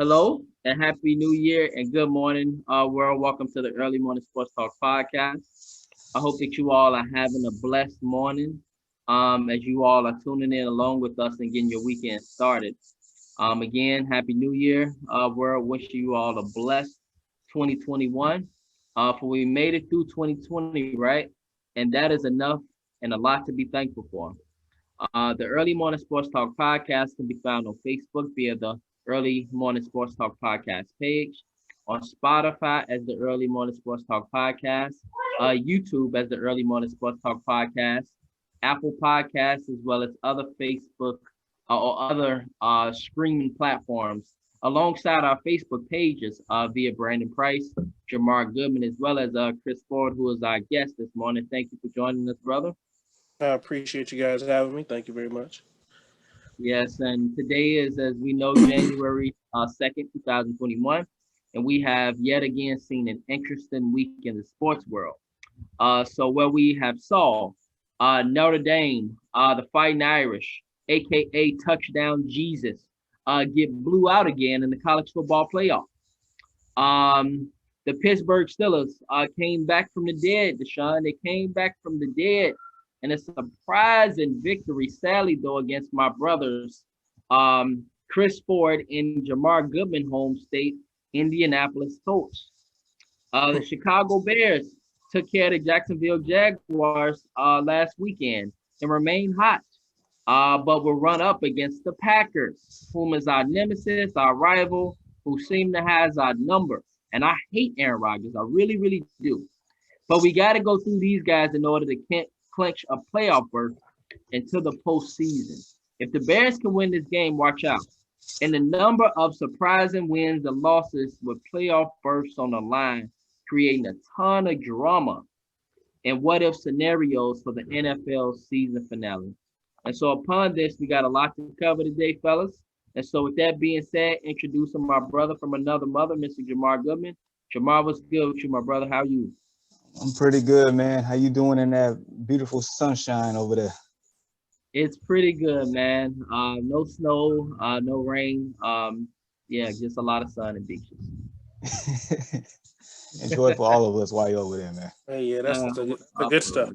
Hello and happy new year and good morning, world. Welcome to the Early Morning Sports Talk podcast. I hope that you all are having a blessed morning as you all are tuning in along with us and getting your weekend started. Again, happy new year, world. Wish you all a blessed 2021. For we made it through 2020, right? And that is enough and a lot to be thankful for. The Early Morning Sports Talk podcast can be found on Facebook via the Early Morning Sports Talk podcast page, on Spotify as the Early Morning Sports Talk podcast, YouTube as the Early Morning Sports Talk podcast, Apple Podcasts, as well as other Facebook or other streaming platforms, alongside our Facebook pages via Brandon Price, Jamar Goodman, as well as Chris Ford, who is our guest this morning. Thank you for joining us, brother. I appreciate you guys having me. Thank you very much. Yes, and today is, as we know, January 2nd, 2021, and we have yet again seen an interesting week in the sports world. So where we have saw Notre Dame, the Fighting Irish, aka Touchdown Jesus, get blew out again in the college football playoff. The Pittsburgh Steelers came back from the dead, Deshaun. They came back from the dead and a surprising victory, sadly, though, against my brothers, Chris Ford and Jamar Goodman, home state, Indianapolis Colts. The Chicago Bears took care of the Jacksonville Jaguars last weekend and remain hot, but will run up against the Packers, whom is our nemesis, our rival, who seem to has our number. And I hate Aaron Rodgers. I really, really do. But we got to go through these guys in order to clinch a playoff berth into the postseason. If the Bears can win this game, watch out. And the number of surprising wins and losses with playoff berths on the line, creating a ton of drama and what if scenarios for the NFL season finale. And so upon this, we got a lot to cover today, fellas. And so with that being said, introducing my brother from another mother, Mr. Jamar Goodman. Jamar, what's good with you, my brother? How are you? I'm pretty good, man. How you doing in that beautiful sunshine over there? It's pretty good, man. No snow, no rain. Yeah, just a lot of sun and beaches. Enjoy it for all of us while you're over there, man. Hey, yeah, that's the good stuff.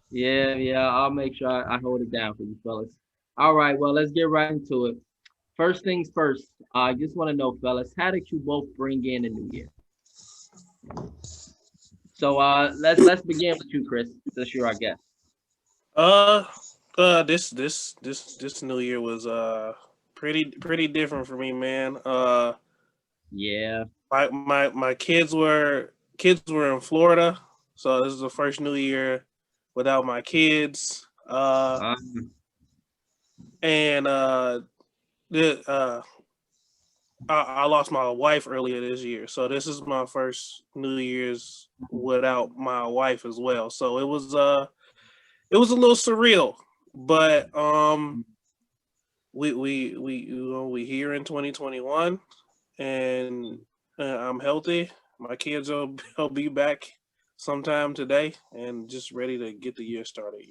Yeah. I'll make sure I hold it down for you, fellas. All right, well, let's get right into it. First things first. I just want to know, fellas, how did you both bring in the new year? So let's begin with you, Chris, since you're our guest. Uh, this New Year was pretty different for me, man. Yeah. My kids were in Florida, so this is the first New Year without my kids. Um, And I lost my wife earlier this year, so this is my first New Year's without my wife as well. So it was a little surreal, but we here in 2021, and I'm healthy. My kids will be back sometime today, and just ready to get the year started.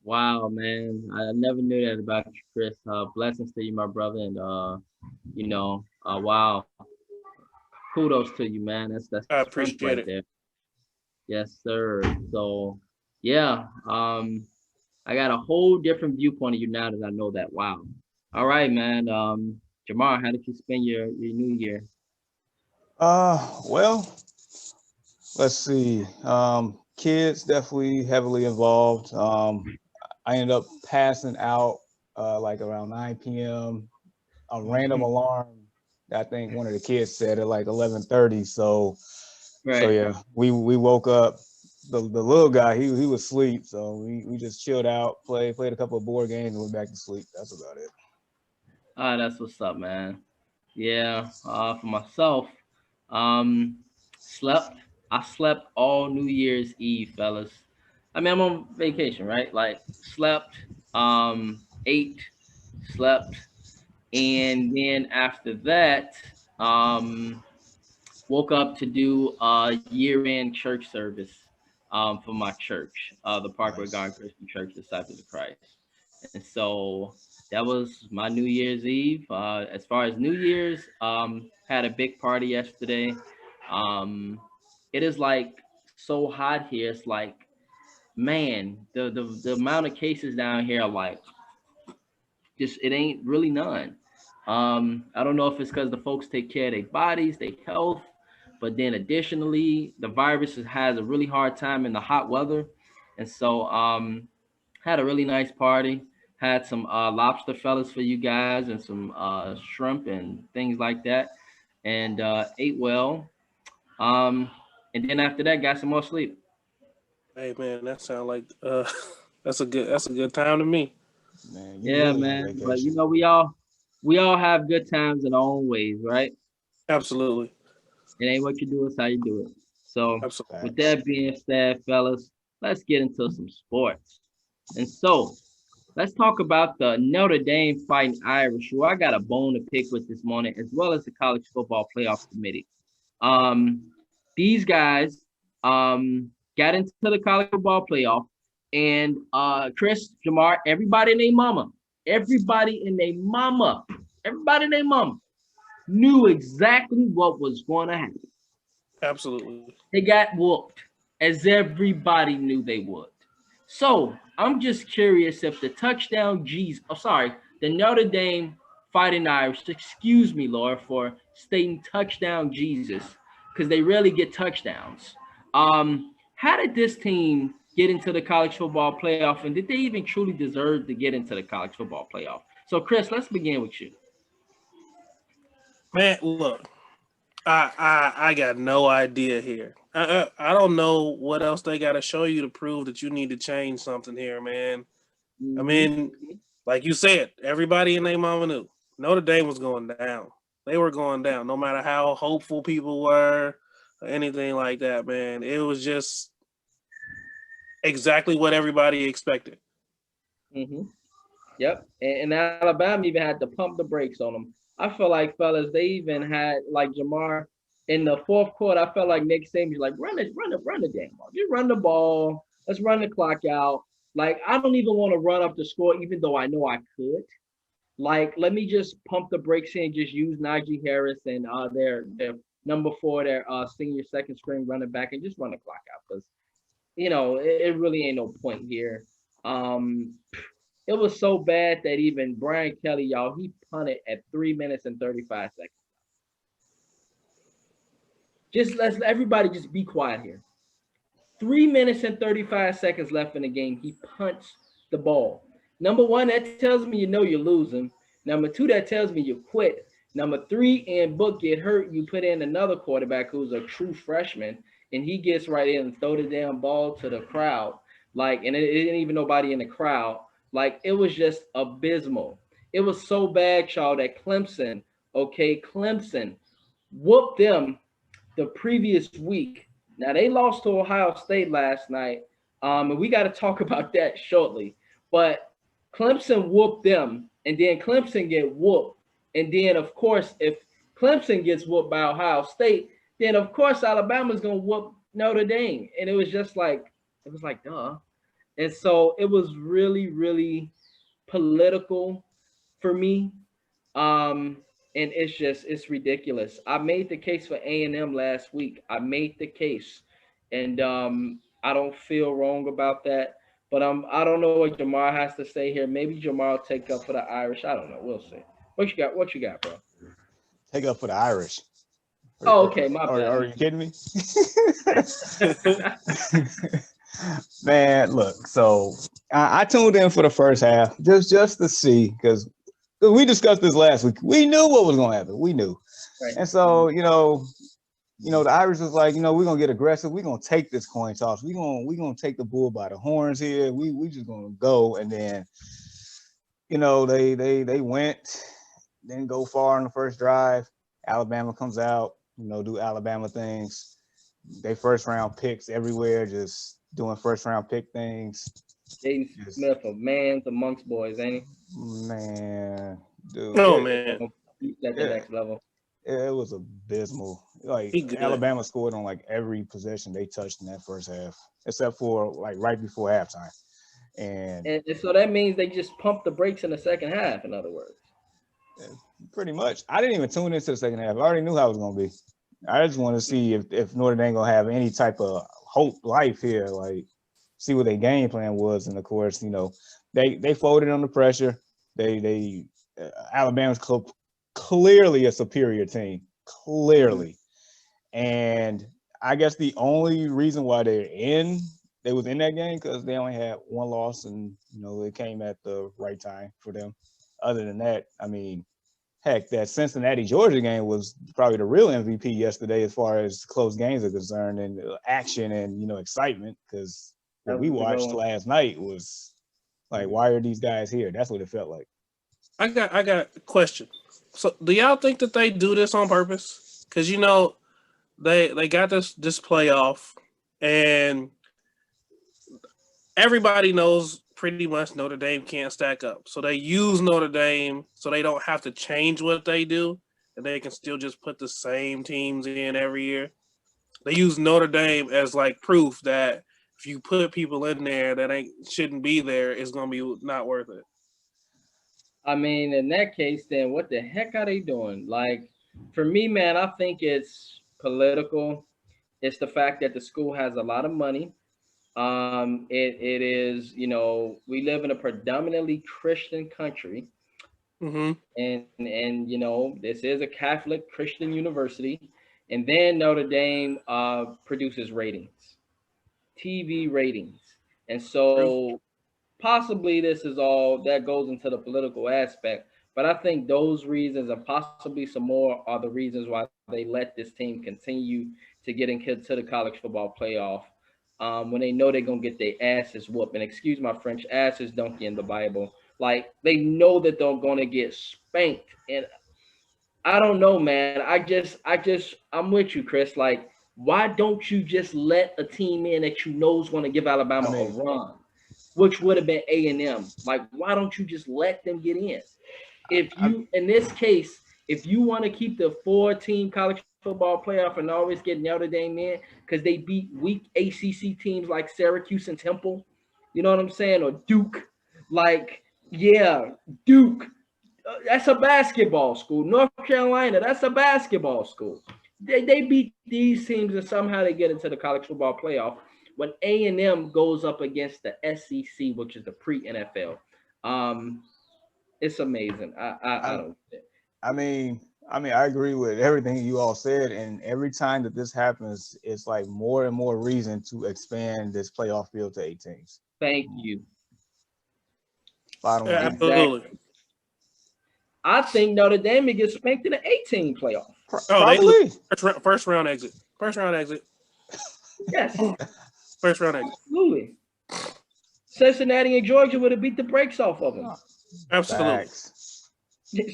wow, man. I never knew that about you, Chris. Blessings to you, my brother, and wow. Kudos to you, man. That's I strength appreciate right it. there. Yes, sir. So yeah, I got a whole different viewpoint of you now that I know that. Wow. All right, man. Jamar, how did you spend your new year? Well, let's see. Kids definitely heavily involved. I ended up passing out like around 9 p.m. A random alarm. I think one of the kids said at like 11:30. So Right. yeah, we woke up. The little guy, he was asleep, so we just chilled out, played a couple of board games, and went back to sleep. That's about it. That's what's up, man. Yeah. For myself, um, slept. I slept all New Year's Eve, fellas. I mean, I'm on vacation, right? Like slept, ate, slept, and then after that, um, woke up to do a year-end church service for my church, the Parkway Nice. Garden Christian Church, Disciples of Christ. And so that was my New Year's Eve. As far as New Year's, had a big party yesterday. Um, it is like so hot here. It's like, man, the amount of cases down here are like just it ain't really none. I don't know if it's because the folks take care of their bodies, their health, but then additionally, the virus has a really hard time in the hot weather, and so had a really nice party. Had some lobster fellas for you guys and some shrimp and things like that, and ate well. Um, and then after that, got some more sleep. Hey man, that sounds like that's a good time to me. Man, you Yeah, really on man. But vacation. we all have good times in our own ways, right? Absolutely, It ain't what you do, it's how you do it. So, absolutely. with Facts. that being said, fellas, let's get into some sports. And so, let's talk about the Notre Dame Fighting Irish, who I got a bone to pick with this morning, as well as the College Football Playoff Committee. Um, these guys got into the College Football Playoff, and Chris, Jamar, everybody in their mama, everybody in their mama knew exactly what was going to happen. Absolutely. They got whooped, as everybody knew they would. So I'm just curious if the touchdown G's, oh sorry, the Notre Dame Fighting Irish, excuse me, Laura, for stating touchdown Jesus, because they rarely get touchdowns. How did this team get into the college football playoff, and did they even truly deserve to get into the college football playoff? So, Chris, let's begin with you. Man, look, I got no idea here. I don't know what else they got to show you to prove that you need to change something here, man. I Mhm. mean, like you said, everybody in their mama knew Notre Dame was going down. They were going down, no matter how hopeful people were or anything like that, man. It was just exactly what everybody expected. Mhm. Yep. And Alabama even had to pump the brakes on them. I feel like, fellas, they even had like Jamar in the fourth quarter. I felt like Nick Saban was like, run the damn ball. Just run the ball. Let's run the clock out. Like, I don't even want to run up the score, even though I know I could. Like, let me just pump the brakes in and just use Najee Harris and their number four, their senior second string running back, and just run the clock out. Because it really ain't no point here. Um, it was so bad that even Brian Kelly, y'all, he punted at 3 minutes and 35 seconds. Just let's everybody just be quiet here. 3 minutes and 35 seconds left in the game. He punts the ball. Number one, that tells me you know you're losing. Number two, that tells me you quit. Number three, and Book get hurt, you put in another quarterback who's a true freshman, and he gets right in and throw the damn ball to the crowd. Like, and it didn't even nobody in the crowd. Like, it was just abysmal. It was so bad, y'all, that Clemson whooped them the previous week. Now they lost to Ohio State last night, and we got to talk about that shortly. But Clemson whooped them, and then Clemson get whooped, and then of course, if Clemson gets whooped by Ohio State, then of course Alabama's gonna whoop Notre Dame, and it was like duh, and so it was really really political for me. Um, and it's ridiculous. I made the case for A&M last week. I made the case, and I don't feel wrong about that. But I don't know what Jamar has to say here. Maybe Jamar will take up for the Irish. I don't know. We'll see. What you got? What you got, bro? Take up for the Irish. Oh, okay. My Are bad. you kidding me? Man, look. So I tuned in for the first half just to see because we discussed this last week. We knew what was going to happen. We knew, Right. and so the Irish was like, we're gonna get aggressive. We're gonna take this coin toss. We're gonna take the bull by the horns here. We just gonna go, and then they went, didn't go far on the first drive. Alabama comes out, do Alabama things. They first round picks everywhere, just doing first round pick things. Jaden Smith of man's amongst boys, ain't Man, dude. Oh he? man, He's at the next level. It was abysmal. Like he good. Alabama scored on like every possession they touched in that first half, except for like right before halftime. And And so that means they just pump the brakes in the second half, in other words. pretty much, I didn't even tune into the second half. I already knew how it was going to be. I just want to see if Notre Dame going to have any type of hope life here, like see what their game plan was. And of course, they folded under pressure. Alabama's clearly a superior team, clearly. And I guess the only reason why they was in that game because they only had one loss, and it came at the right time for them. Other than that, I mean, heck, that Cincinnati Georgia game was probably the real MVP yesterday as far as close games are concerned, and action and excitement, because what we watched last night was like, why are these guys here? That's what it felt like. I got a question. So do y'all think that they do this on purpose? Because they got this playoff, and everybody knows pretty much Notre Dame can't stack up. So they use Notre Dame so they don't have to change what they do, and they can still just put the same teams in every year. They use Notre Dame as like proof that if you put people in there that shouldn't be there, it's going to be not worth it. I mean, in that case, then what the heck are they doing? Like, for me, man, I think it's political. It's the fact that the school has a lot of money. It is, we live in a predominantly Christian country, Mm-hmm. and this is a Catholic Christian university, and then Notre Dame produces ratings, TV ratings, and so possibly this is all that goes into the political aspect. But I think those reasons and possibly some more are the reasons why they let this team continue to get into the college football playoff. When they know they're gonna get their asses whooped, and excuse my French, asses donkey in the Bible. Like they know that they're gonna get spanked, and I don't know, man. I'm with you, Chris. Like, why don't you just let a team in that you know is gonna give Alabama a run? Which would have been A&M. Like, why don't you just let them get in? In this case, if you want to keep the 4-team college football playoff and always get Notre Dame in because they beat weak ACC teams like Syracuse and Temple, you know what I'm saying? Or Duke. Like, yeah, Duke. That's a basketball school. North Carolina, that's a basketball school. They beat these teams and somehow they get into the college football playoff. When A&M goes up against the SEC, which is the pre-NFL, it's amazing. I don't. I agree with everything you all said, and every time that this happens, it's like more and more reason to expand this playoff field to 8 teams. Thank you. Bottom line. Absolutely. Exactly. I think Notre Dame gets spanked in the 18 playoff. Probably. First round exit. First round exit. Yes. First round exit. Absolutely. Cincinnati and Georgia would have beat the brakes off of them. Absolutely. Facts.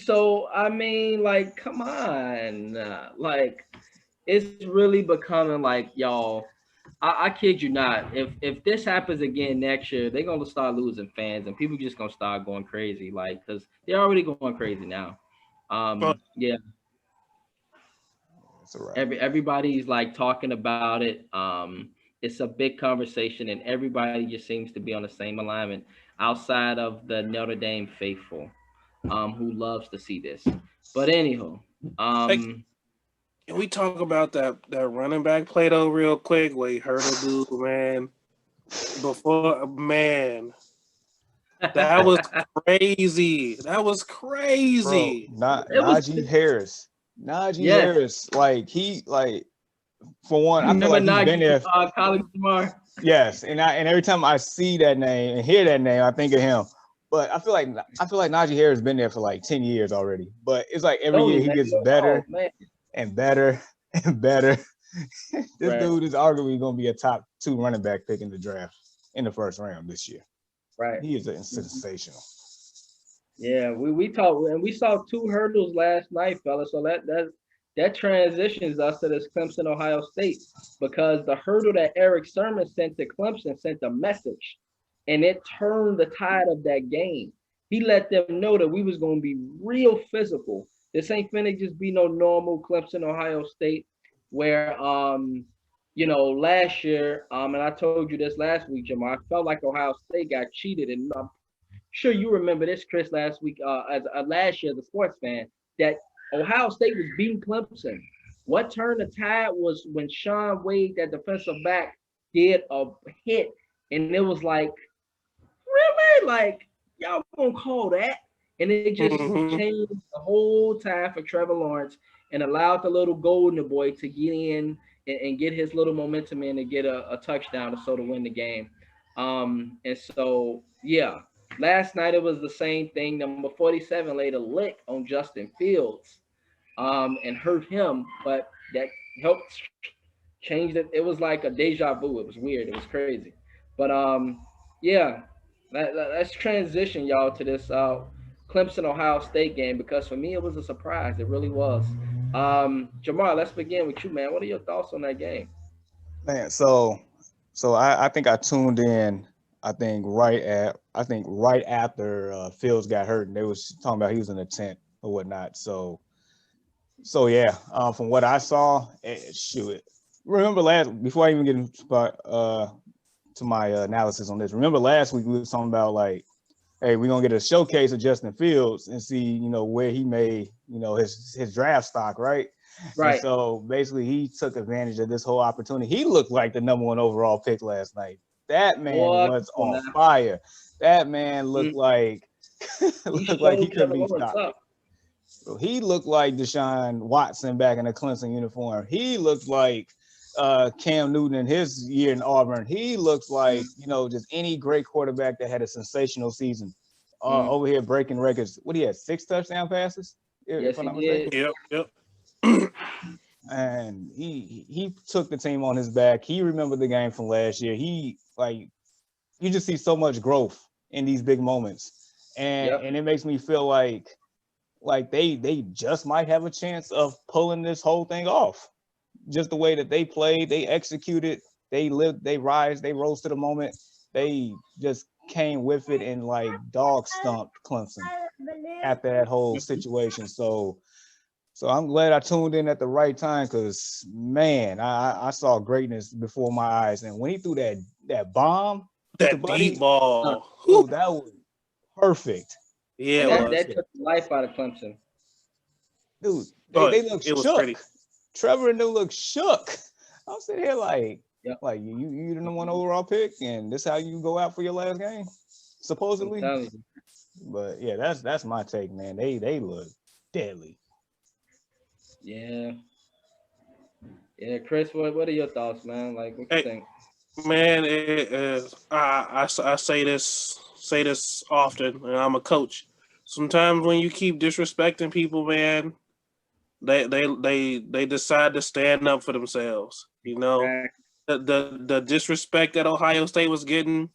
So, I mean, like, come on. Like, it's really becoming like, y'all, I kid you not. If this happens again next year, they're going to start losing fans and people just going to start going crazy. Like, because they're already going crazy now. Yeah. Everybody's like talking about it. It's a big conversation, and everybody just seems to be on the same alignment outside of the Notre Dame faithful, who loves to see this. But anyhow, can we talk about that running back play though real quick? Where he hurt a dude, man. That was crazy. That was crazy. Bro, Najee Harris. Harris, for one, I feel like he's been there. College Jamar. Yes, and every time I see that name and hear that name, I think of him. But I feel like Najee Harris has been there for like 10 years already. But it's like every year he gets better and better and better. This dude is arguably going to be a top 2 running back pick in the draft in the first round this year. Right. He is sensational. Yeah, we talked and we saw 2 hurdles last night, fellas. So that transitions us to this Clemson Ohio State, because the hurdle that Eric Sermon sent to Clemson sent a message, and it turned the tide of that game. He let them know that we was going to be real physical. This ain't finna just be no normal Clemson Ohio State where last year, and I told you this last week, Jamar, I felt like Ohio State got cheated, and I'm sure you remember this, Chris, last week, as last year, as a sports fan, that Ohio State was beating Clemson. What turned the tide was when Sean Wade, that defensive back, did a hit, and it was like, really, like y'all gonna call that? And it just Mm-hmm. changed the whole time for Trevor Lawrence and allowed the little golden boy to get in and get his little momentum in and get a touchdown to sort of win the game. And so yeah, last night it was the same thing. Number 47 laid a lick on Justin Fields, and hurt him, but that helped change it. It was like a deja vu. It was weird. It was crazy. But yeah, let's transition y'all to this Clemson Ohio State game, because for me it was a surprise. It really was. Jamar, let's begin with you, man. What are your thoughts on that game? Man, so I think I tuned in. I think right after Fields got hurt, and they was talking about he was in the tent or whatnot. So yeah, from what I saw, shoot. Remember before I even get to my analysis on this. Remember last week we was talking about like, hey, we're gonna get a showcase of Justin Fields and see, where he made, his draft stock, right? And Right. so basically he took advantage of this whole opportunity. He looked like the number one overall pick last night. That man Boy, was come on on now. fire. That man Mm, looked like he looked like he showed couldn't Trevor be Lawrence stopped. up. So he looked like Deshaun Watson back in the Clemson uniform. He looked like Cam Newton in his year in Auburn. He looks like, Mm, just any great quarterback that had a sensational season. mm. Over here breaking records. What he had, 6 touchdown passes, if Yes, I'm he not mistaken. did. Yep, yep. And he took the team on his back. He remembered the game from last year. He like you just see so much growth in these big moments, and Yep. and it makes me feel like they just might have a chance of pulling this whole thing off. Just the way that they played, they executed, they lived, they rose to the moment. They just came with it and like dog stomped Clemson after that whole situation. So I'm glad I tuned in at the right time because man, I saw greatness before my eyes. And when he threw that bomb to That deep Buddy, Uh, ball. Whew. dude, that was perfect. Yeah, and it that was. that took the life out of Clemson. Dude, they, Oh, they look it was shook. pretty. Trevor and them look shook. I'm sitting here Yep. like you the number one overall pick, and this how you go out for your last game, I'm supposedly. telling you. But yeah, that's my take, man. They look deadly. Yeah. Yeah, Chris, what are your thoughts, man? Like, what you Hey, think? man, it is. I say this often, and I'm a coach. Sometimes when you keep disrespecting people, man, they decide to stand up for themselves. Exactly. The disrespect that Ohio State was getting,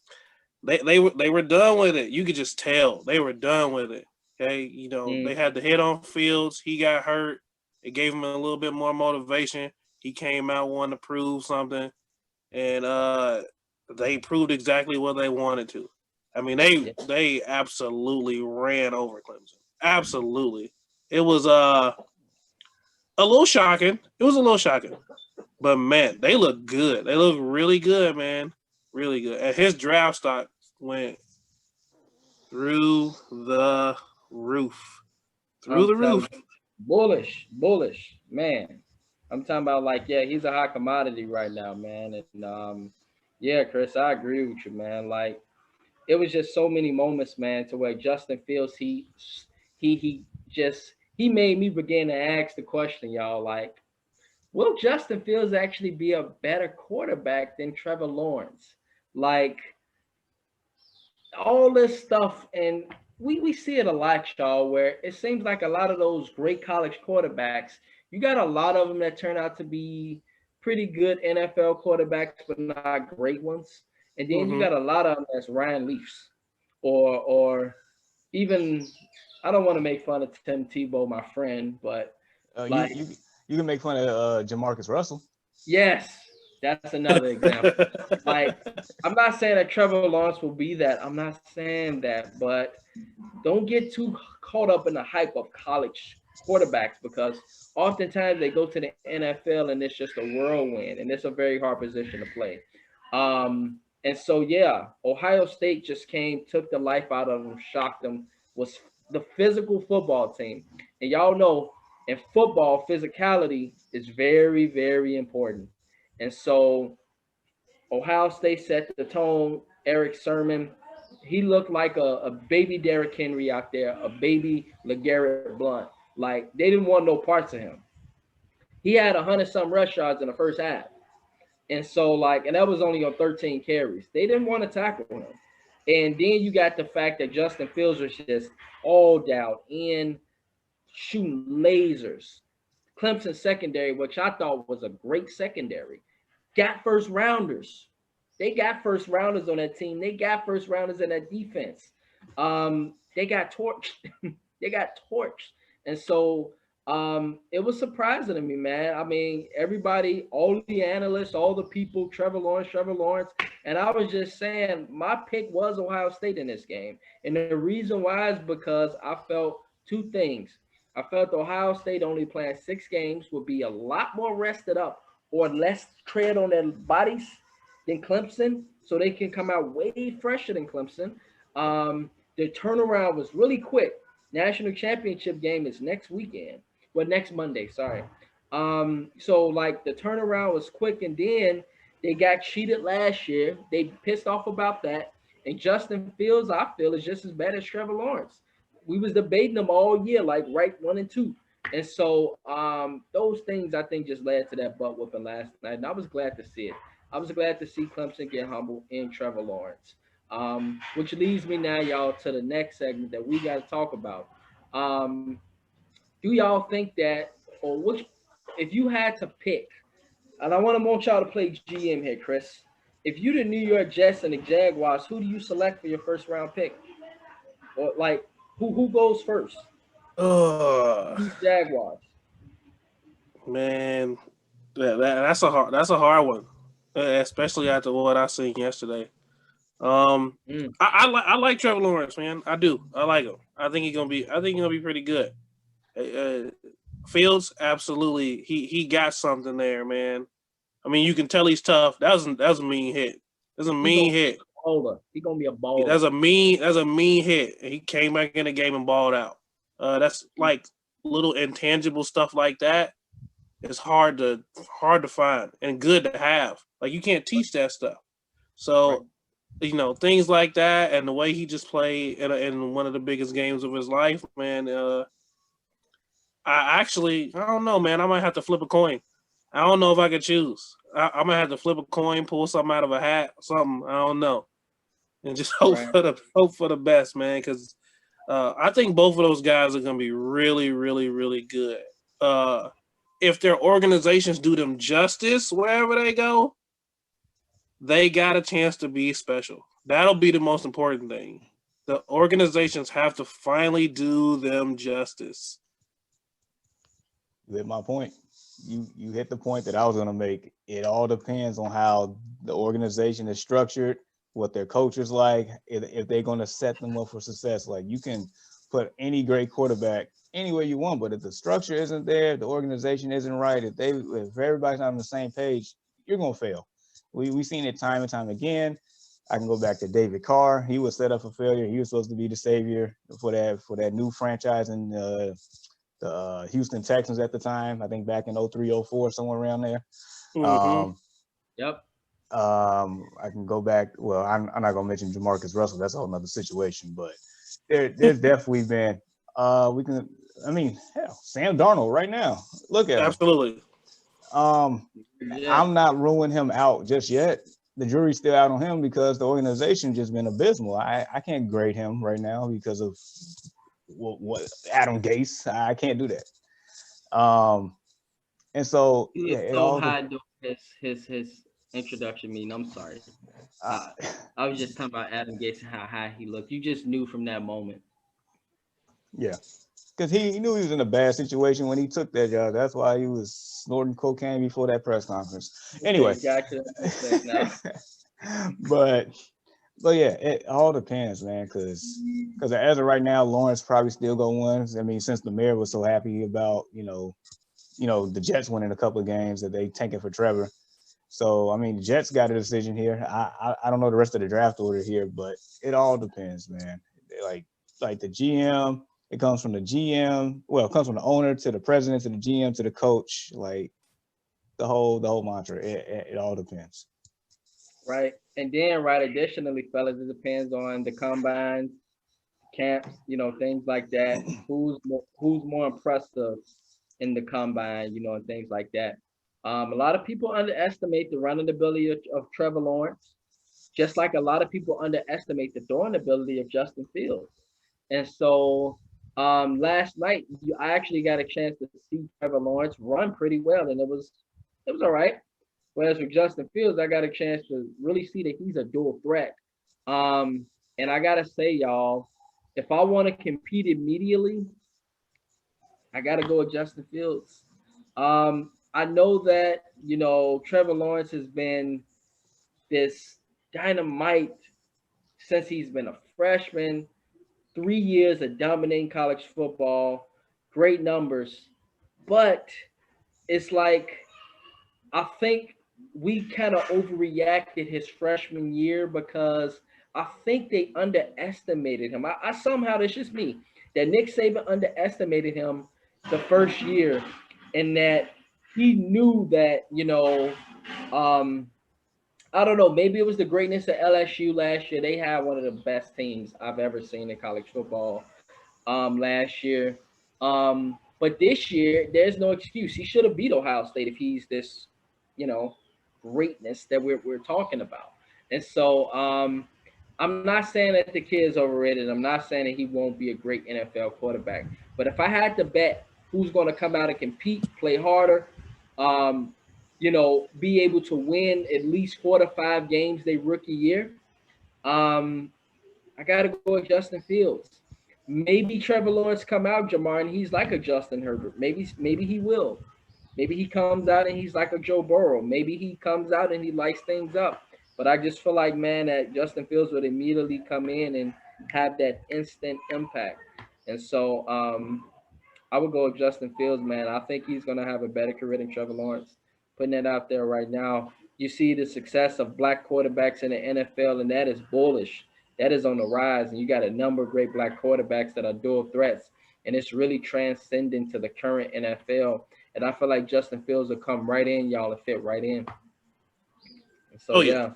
they were done with it. You could just tell they were done with it. Okay, Mm, they had the hit on Fields. He got hurt. It gave him a little bit more motivation. He came out wanting to prove something, and they proved exactly what they wanted to. I mean, they yeah. they absolutely ran over Clemson. Absolutely, it was a little shocking. It was a little shocking, but man, they look good. They look really good, man, really good. And his draft stock went through the roof, through I'm the telling roof. you. Bullish, man. I'm talking about like, yeah, he's a hot commodity right now, man. And yeah, Chris, I agree with you, man. Like, it was just so many moments, man, to where Justin Fields, he made me begin to ask the question, y'all, like, will Justin Fields actually be a better quarterback than Trevor Lawrence? Like, all this stuff, and we see it a lot, y'all, where it seems like a lot of those great college quarterbacks, you got a lot of them that turn out to be pretty good NFL quarterbacks, but not great ones. And then you Mm-hmm. got a lot of them that's Ryan Leafs, or even, I don't want to make fun of Tim Tebow, my friend, but You like, you can make fun of Jamarcus Russell. yes, that's another example. Like, I'm not saying that Trevor Lawrence will be that. I'm not saying that, but don't get too caught up in the hype of college quarterbacks because oftentimes they go to the NFL and it's just a whirlwind and it's a very hard position to play. And so yeah, Ohio State just came, took the life out of them, shocked them. Was the physical football team, and y'all know in football physicality is very very important. And so Ohio State set the tone. Eric Sermon, he looked like a baby Derrick Henry out there, a baby LeGarrette Blunt. Like they didn't want no parts of him. He had 100 some rush yards in the first half. And so, like, and that was only on 13 carries. They didn't want to tackle him. And then you got the fact that Justin Fields was just all down in shooting lasers. Clemson secondary, which I thought was a great secondary, got first rounders. They got first rounders on that team. They got first rounders in that defense. They got torched. They got torched. And so it was surprising to me, man. I mean, everybody, all the analysts, all the people, Trevor Lawrence. And I was just saying my pick was Ohio State in this game. And the reason why is because I felt two things. I felt Ohio State only playing 6 games would be a lot more rested up or less tread on their bodies than Clemson, so they can come out way fresher than Clemson. Their turnaround was really quick. National championship game is next weekend. Well, next Monday, sorry. So like the turnaround was quick, and then they got cheated last year. They pissed off about that. And Justin Fields, I feel, is just as bad as Trevor Lawrence. We was debating them all year, like right 1 and 2. And so those things I think just led to that butt whooping last night. And I was glad to see it. I was glad to see Clemson get humbled in Trevor Lawrence. Which leads me now, y'all, to the next segment that we got to talk about. Do y'all think that, or which, if you had to pick, and I want y'all to play GM here, Chris. If you the New York Jets and the Jaguars, who do you select for your first round pick? Or like, who goes first? Jaguars. Man, that's a hard one, especially after what I seen yesterday. I like Trevor Lawrence, man. I do. I like him. I think he's gonna be pretty good. Fields, absolutely. He got something there, man. I mean, you can tell he's tough. That was a mean hit. That's a mean hit. He's gonna be a baller. That's a mean hit. He came back in the game and balled out. That's like little intangible stuff like that. It's hard to find and good to have. Like you can't teach that stuff. So, things like that, and the way he just played in one of the biggest games of his life, man. I don't know, man. I might have to flip a coin. I don't know if I could choose. I might have to flip a coin, pull something out of a hat, something. I don't know, and just hope for the best, man. Because I think both of those guys are going to be really, really, really good. If their organizations do them justice wherever they go, they got a chance to be special. That'll be the most important thing. The organizations have to finally do them justice. You hit my point. You hit the point that I was going to make. It all depends on how the organization is structured, what their coaches like, if they're going to set them up for success. Like you can put any great quarterback anywhere you want, but if the structure isn't there, the organization isn't right, if everybody's not on the same page, you're going to fail. We've seen it time and time again. I can go back to David Carr. He was set up for failure. He was supposed to be the savior for that new franchise in the Houston Texans at the time. I think back in 03, 04, somewhere around there. Mm-hmm. Yep. I can go back. Well, I'm not going to mention Jamarcus Russell. That's a whole nother situation. But there's definitely been Sam Darnold right now. Look at him. Absolutely. I'm not ruling him out just yet. The jury's still out on him because the organization just been abysmal. I can't grade him right now because of what Adam Gase. I can't do that. And so he was so high doing his introduction meeting. I'm sorry. I was just talking about Adam Gase and how high he looked. You just knew from that moment. Yeah. Because he knew he was in a bad situation when he took that job. That's why he was snorting cocaine before that press conference. Anyway. Gotcha. But But yeah, it all depends, man. Because as of right now, Lawrence probably still gonna win. I mean, since the mayor was so happy about the Jets winning a couple of games that they tanking for Trevor. So I mean, the Jets got a decision here. I don't know the rest of the draft order here, but it all depends, man. Like the GM, it comes from the GM. Well, it comes from the owner to the president to the GM to the coach. Like the whole mantra. It all depends. Right. And then, right, additionally, fellas, it depends on the combines, camps, things like that. Who's more impressive in the combine, and things like that. A lot of people underestimate the running ability of Trevor Lawrence, just like a lot of people underestimate the throwing ability of Justin Fields. And so last night, I actually got a chance to see Trevor Lawrence run pretty well, and it was all right. Whereas with Justin Fields, I got a chance to really see that he's a dual threat. And I gotta say, y'all, if I want to compete immediately, I gotta go with Justin Fields. I know that Trevor Lawrence has been this dynamite since he's been a freshman. 3 years of dominating college football, great numbers, but it's like I think we kind of overreacted his freshman year because I think they underestimated him. I somehow, it's just me, that Nick Saban underestimated him the first year, and that he knew that, I don't know, maybe it was the greatness of LSU last year. They had one of the best teams I've ever seen in college football last year. But this year, there's no excuse. He should have beat Ohio State if he's this, you know, greatness that we're talking about. And so I'm not saying that the kid's overrated. I'm not saying that he won't be a great NFL quarterback. But if I had to bet who's going to come out and compete, play harder, um, be able to win at least 4 to 5 games their rookie year, um, I got to go with Justin Fields. Maybe Trevor Lawrence come out, Jamar, and he's like a Justin Herbert. Maybe he will. Maybe he comes out and he's like a Joe Burrow. Maybe he comes out and he lights things up. But I just feel like, man, that Justin Fields would immediately come in and have that instant impact. And so I would go with Justin Fields, man. I think he's going to have a better career than Trevor Lawrence. Putting that out there right now. You see the success of black quarterbacks in the NFL, and that is bullish. That is on the rise, and you got a number of great black quarterbacks that are dual threats, and it's really transcending to the current NFL. And I feel like Justin Fields will come right in, y'all, and fit right in. And so, yeah.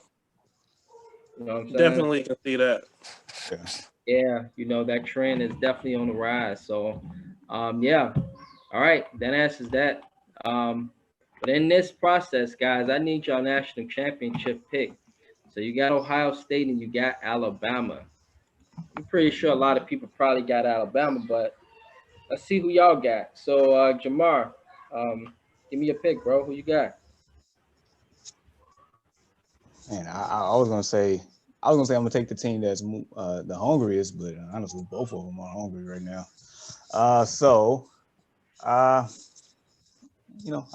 You know what I'm saying? Definitely can see that. Yeah, that trend is definitely on the rise. So, yeah. All right, that answers that. But in this process, guys, I need y'all national championship pick. So you got Ohio State and you got Alabama. I'm pretty sure a lot of people probably got Alabama, but let's see who y'all got. So Jamar, give me a pick, bro. Who you got? Man, I was gonna say I'm gonna take the team that's the hungriest, but honestly, both of them are hungry right now. I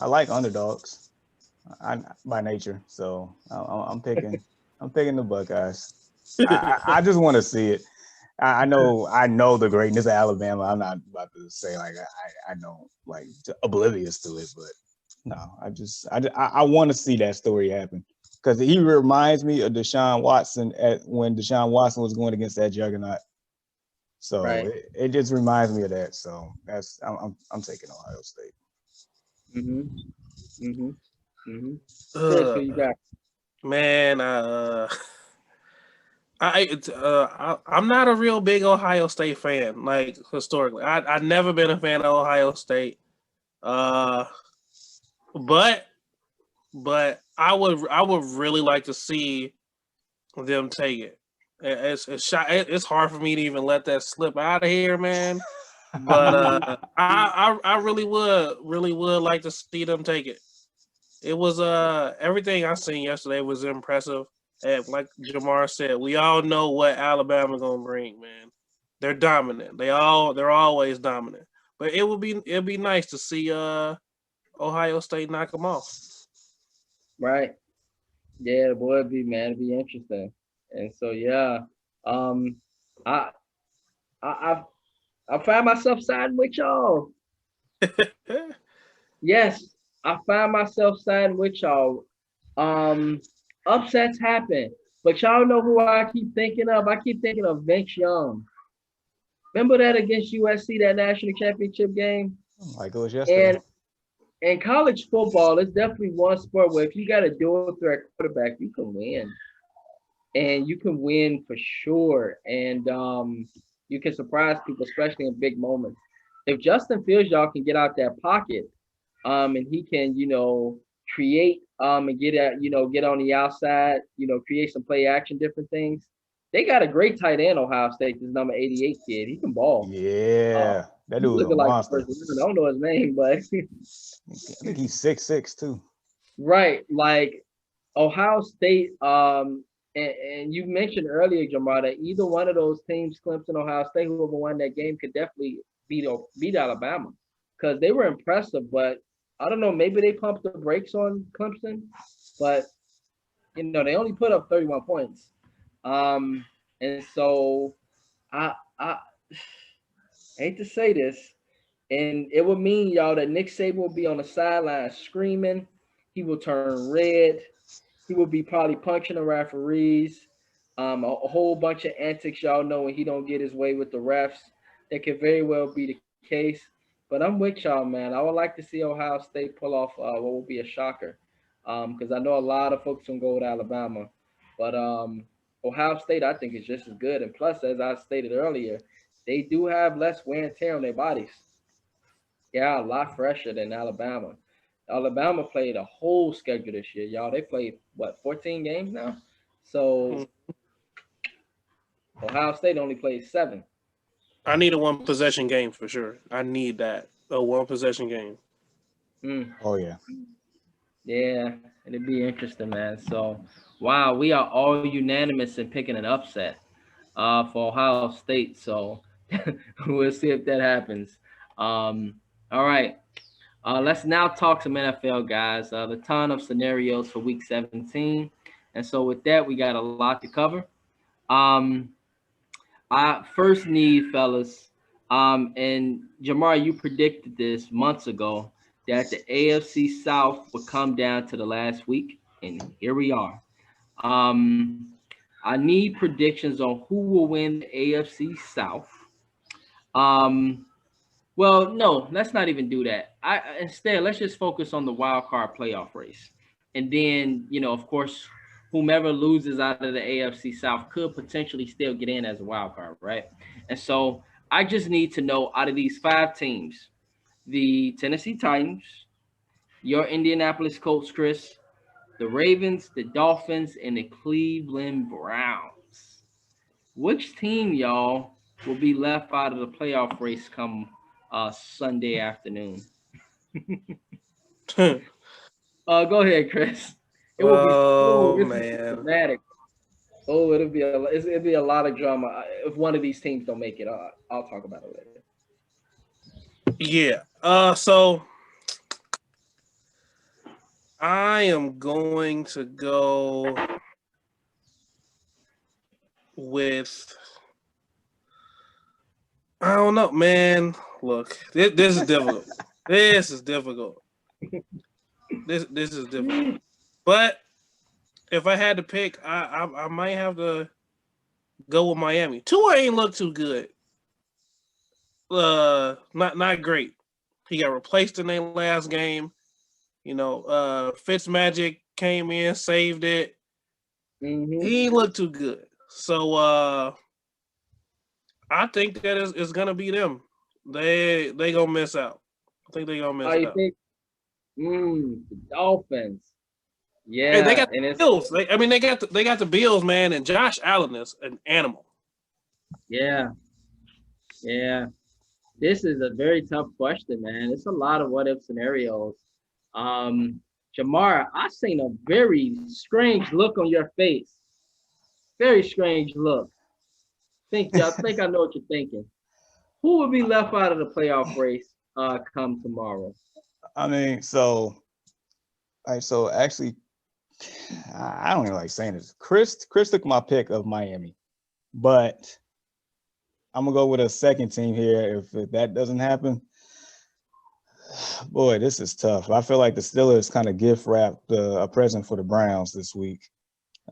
like underdogs, by nature. So I'm picking the Buckeyes. I just want to see it. I know the greatness of Alabama. I'm not about to say like I know like oblivious to it, but no, I want to see that story happen because he reminds me of Deshaun Watson when Deshaun Watson was going against that juggernaut. So right. it just reminds me of that. So I'm taking Ohio State. Chris, who you got? Man, I'm not a real big Ohio State fan. Like historically, I've never been a fan of Ohio State. But I would really like to see them take it. It's hard for me to even let that slip out of here, man. But I really would like to see them take it. It was everything I seen yesterday was impressive. And like Jamar said, we all know what Alabama gonna bring, man. They're dominant. They're always dominant. But it'd be nice to see Ohio State knock them off. Right. Yeah, it would be, man. It'd be interesting. And so yeah, um, I I I find myself siding with y'all. Yes, I find myself siding with y'all. Um, Upsets happen, but y'all know who I keep thinking of? I keep thinking of Vince Young. Remember that against USC, that national championship game? Like it was yesterday. And in college football, it's definitely one sport where if you got a dual threat quarterback, you can win. And you can win for sure. And you can surprise people, especially in big moments. If Justin Fields, y'all can get out that pocket, and he can, create and get at, get on the outside, create some play action, different things. They got a great tight end, Ohio State, this number 88 kid. He can ball. Yeah, that He's dude was a looking like monster. I don't know his name, but I think he's 6'6" too. right, like Ohio State, and you mentioned earlier, Jamar, that either one of those teams, Clemson, Ohio State, whoever won that game, could definitely beat Alabama because they were impressive. But I don't know, maybe they pumped the brakes on Clemson, but they only put up 31 points. And so I hate to say this, and it would mean, y'all, that Nick Saban will be on the sideline screaming. He will turn red. He will be probably punching the referees. A whole bunch of antics, y'all know, when he don't get his way with the refs. That could very well be the case. But I'm with y'all, man. I would like to see Ohio State pull off what will be a shocker, because I know a lot of folks gonna go with Alabama, but Ohio State I think is just as good. And plus, as I stated earlier, they do have less wear and tear on their bodies. Yeah, a lot fresher than Alabama. Alabama played a whole schedule this year, y'all. They played what, 14 games now? So Ohio State only played 7. I need a one possession game for sure. I need that. A one possession game. Oh yeah. Yeah, it'd be interesting, man. So wow, we are all unanimous in picking an upset for Ohio State. So we'll see if that happens. All right. Let's now talk some NFL, guys. The ton of scenarios for Week 17, and so with that, we got a lot to cover. Um, I first need, fellas, and Jamar, you predicted this months ago that the AFC South would come down to the last week, and here we are. Um, I need predictions on who will win the AFC South. Um, well, no, let's not even do that. Instead, let's just focus on the wild card playoff race. And then, of course, whomever loses out of the AFC South could potentially still get in as a wild card, right? And so I just need to know, out of these 5 teams, the Tennessee Titans, your Indianapolis Colts, Chris, the Ravens, the Dolphins, and the Cleveland Browns. Which team, y'all, will be left out of the playoff race come Sunday afternoon? Go ahead, Chris. It will be Man. dramatic. Oh, it'll be a lot of drama if one of these teams don't make it. I'll talk about it later. Yeah. So I am going to go with. I don't know, man. Look, this is difficult. This is difficult. This is difficult. But if I had to pick, I might have to go with Miami. Tua ain't look too good. Not great. He got replaced in their last game. Fitzmagic came in, saved it. Mm-hmm. He looked too good. So I think that is gonna be them. They gonna miss out. I think they gonna miss You out. think? The Dolphins. Yeah, Hey, they got and the it's Bills. They got the Bills, man, and Josh Allen is an animal. yeah. This is a very tough question, man. It's a lot of what if scenarios. Jamar, I seen a very strange look on your face. Very strange look. I think I know what you're thinking. Who will be left out of the playoff race come tomorrow? I mean, so actually I don't even like saying this. Chris took my pick of Miami, but I'm gonna go with a second team here. If that doesn't happen, boy, this is tough. I feel like the Steelers kind of gift wrapped a present for the Browns this week.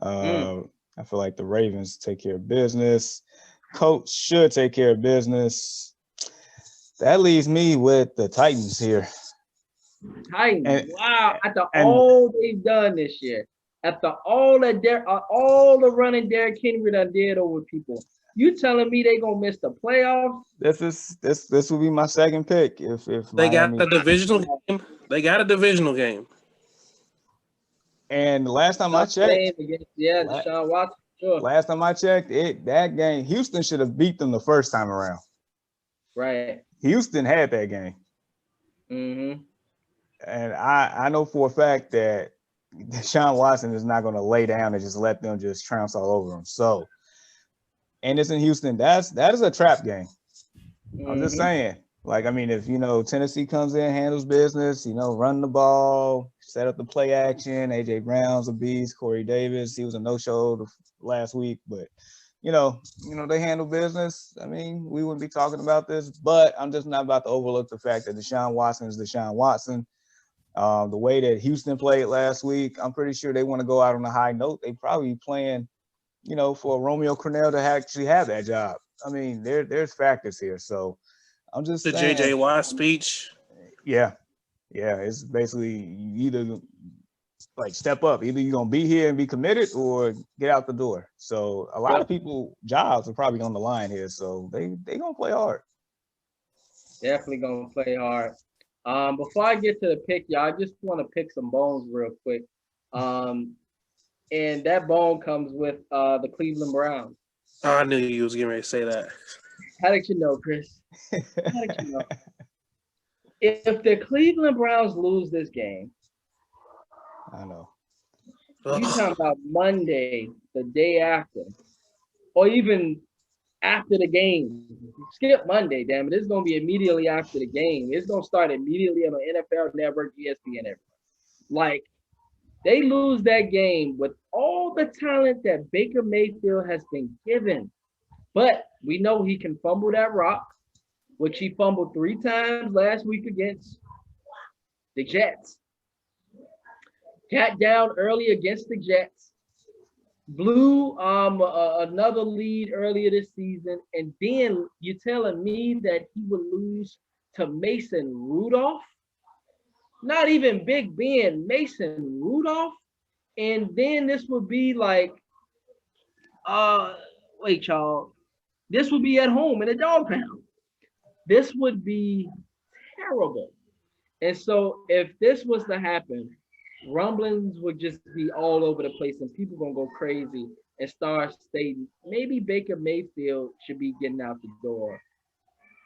I feel like the Ravens take care of business. Coach should take care of business. That leaves me with the Titans here. Titans. Wow. After all they've done this year, after all the running Derrick Henry done did over people, you telling me they gonna miss the playoffs? This will be my second pick. If They Miami, got a divisional game. They got a divisional game. And the last time I checked, Deshaun Watson. Sure. Last time I checked, that game, Houston should have beat them the first time around. Right. Houston had that game. Mm-hmm. And I know for a fact that Deshaun Watson is not going to lay down and just let them just trounce all over him. So, and it's in Houston. That is a trap game. Mm-hmm. I'm just saying. Like, I mean, if, Tennessee comes in, handles business, run the ball, set up the play action. A.J. Brown's a beast. Corey Davis, he was a no-show last week. But, they handle business. I mean, we wouldn't be talking about this. But I'm just not about to overlook the fact that Deshaun Watson is Deshaun Watson. The way that Houston played last week, I'm pretty sure they want to go out on a high note. They probably playing, for Romeo Crennel to actually have that job. I mean, there's factors here. So, I'm just saying. The JJ Watt speech. Yeah. It's basically you either step up. Either you're gonna be here and be committed, or get out the door. So a lot of people jobs are probably on the line here. So they gonna play hard. Definitely gonna play hard. Before I get to the pick, y'all, I just want to pick some bones real quick. And that bone comes with the Cleveland Browns. Oh, I knew you was getting ready to say that. How did you know, Chris? How did you know? If the Cleveland Browns lose this game, I know. You talking about Monday, the day after, or even after the game. Skip Monday, damn it. It's going to be immediately after the game. It's going to start immediately on the NFL Network, ESPN, everywhere. Like, they lose that game with all the talent that Baker Mayfield has been given. But we know he can fumble that rock, which he fumbled 3 times last week against the Jets. Got down early against the Jets. Blew another lead earlier this season. And then you're telling me that he would lose to Mason Rudolph? Not even Big Ben, Mason Rudolph? And then this would be like, wait, y'all. This would be at home in a dog pound. This would be terrible. And so if this was to happen, rumblings would just be all over the place and people going to go crazy and start stating maybe Baker Mayfield should be getting out the door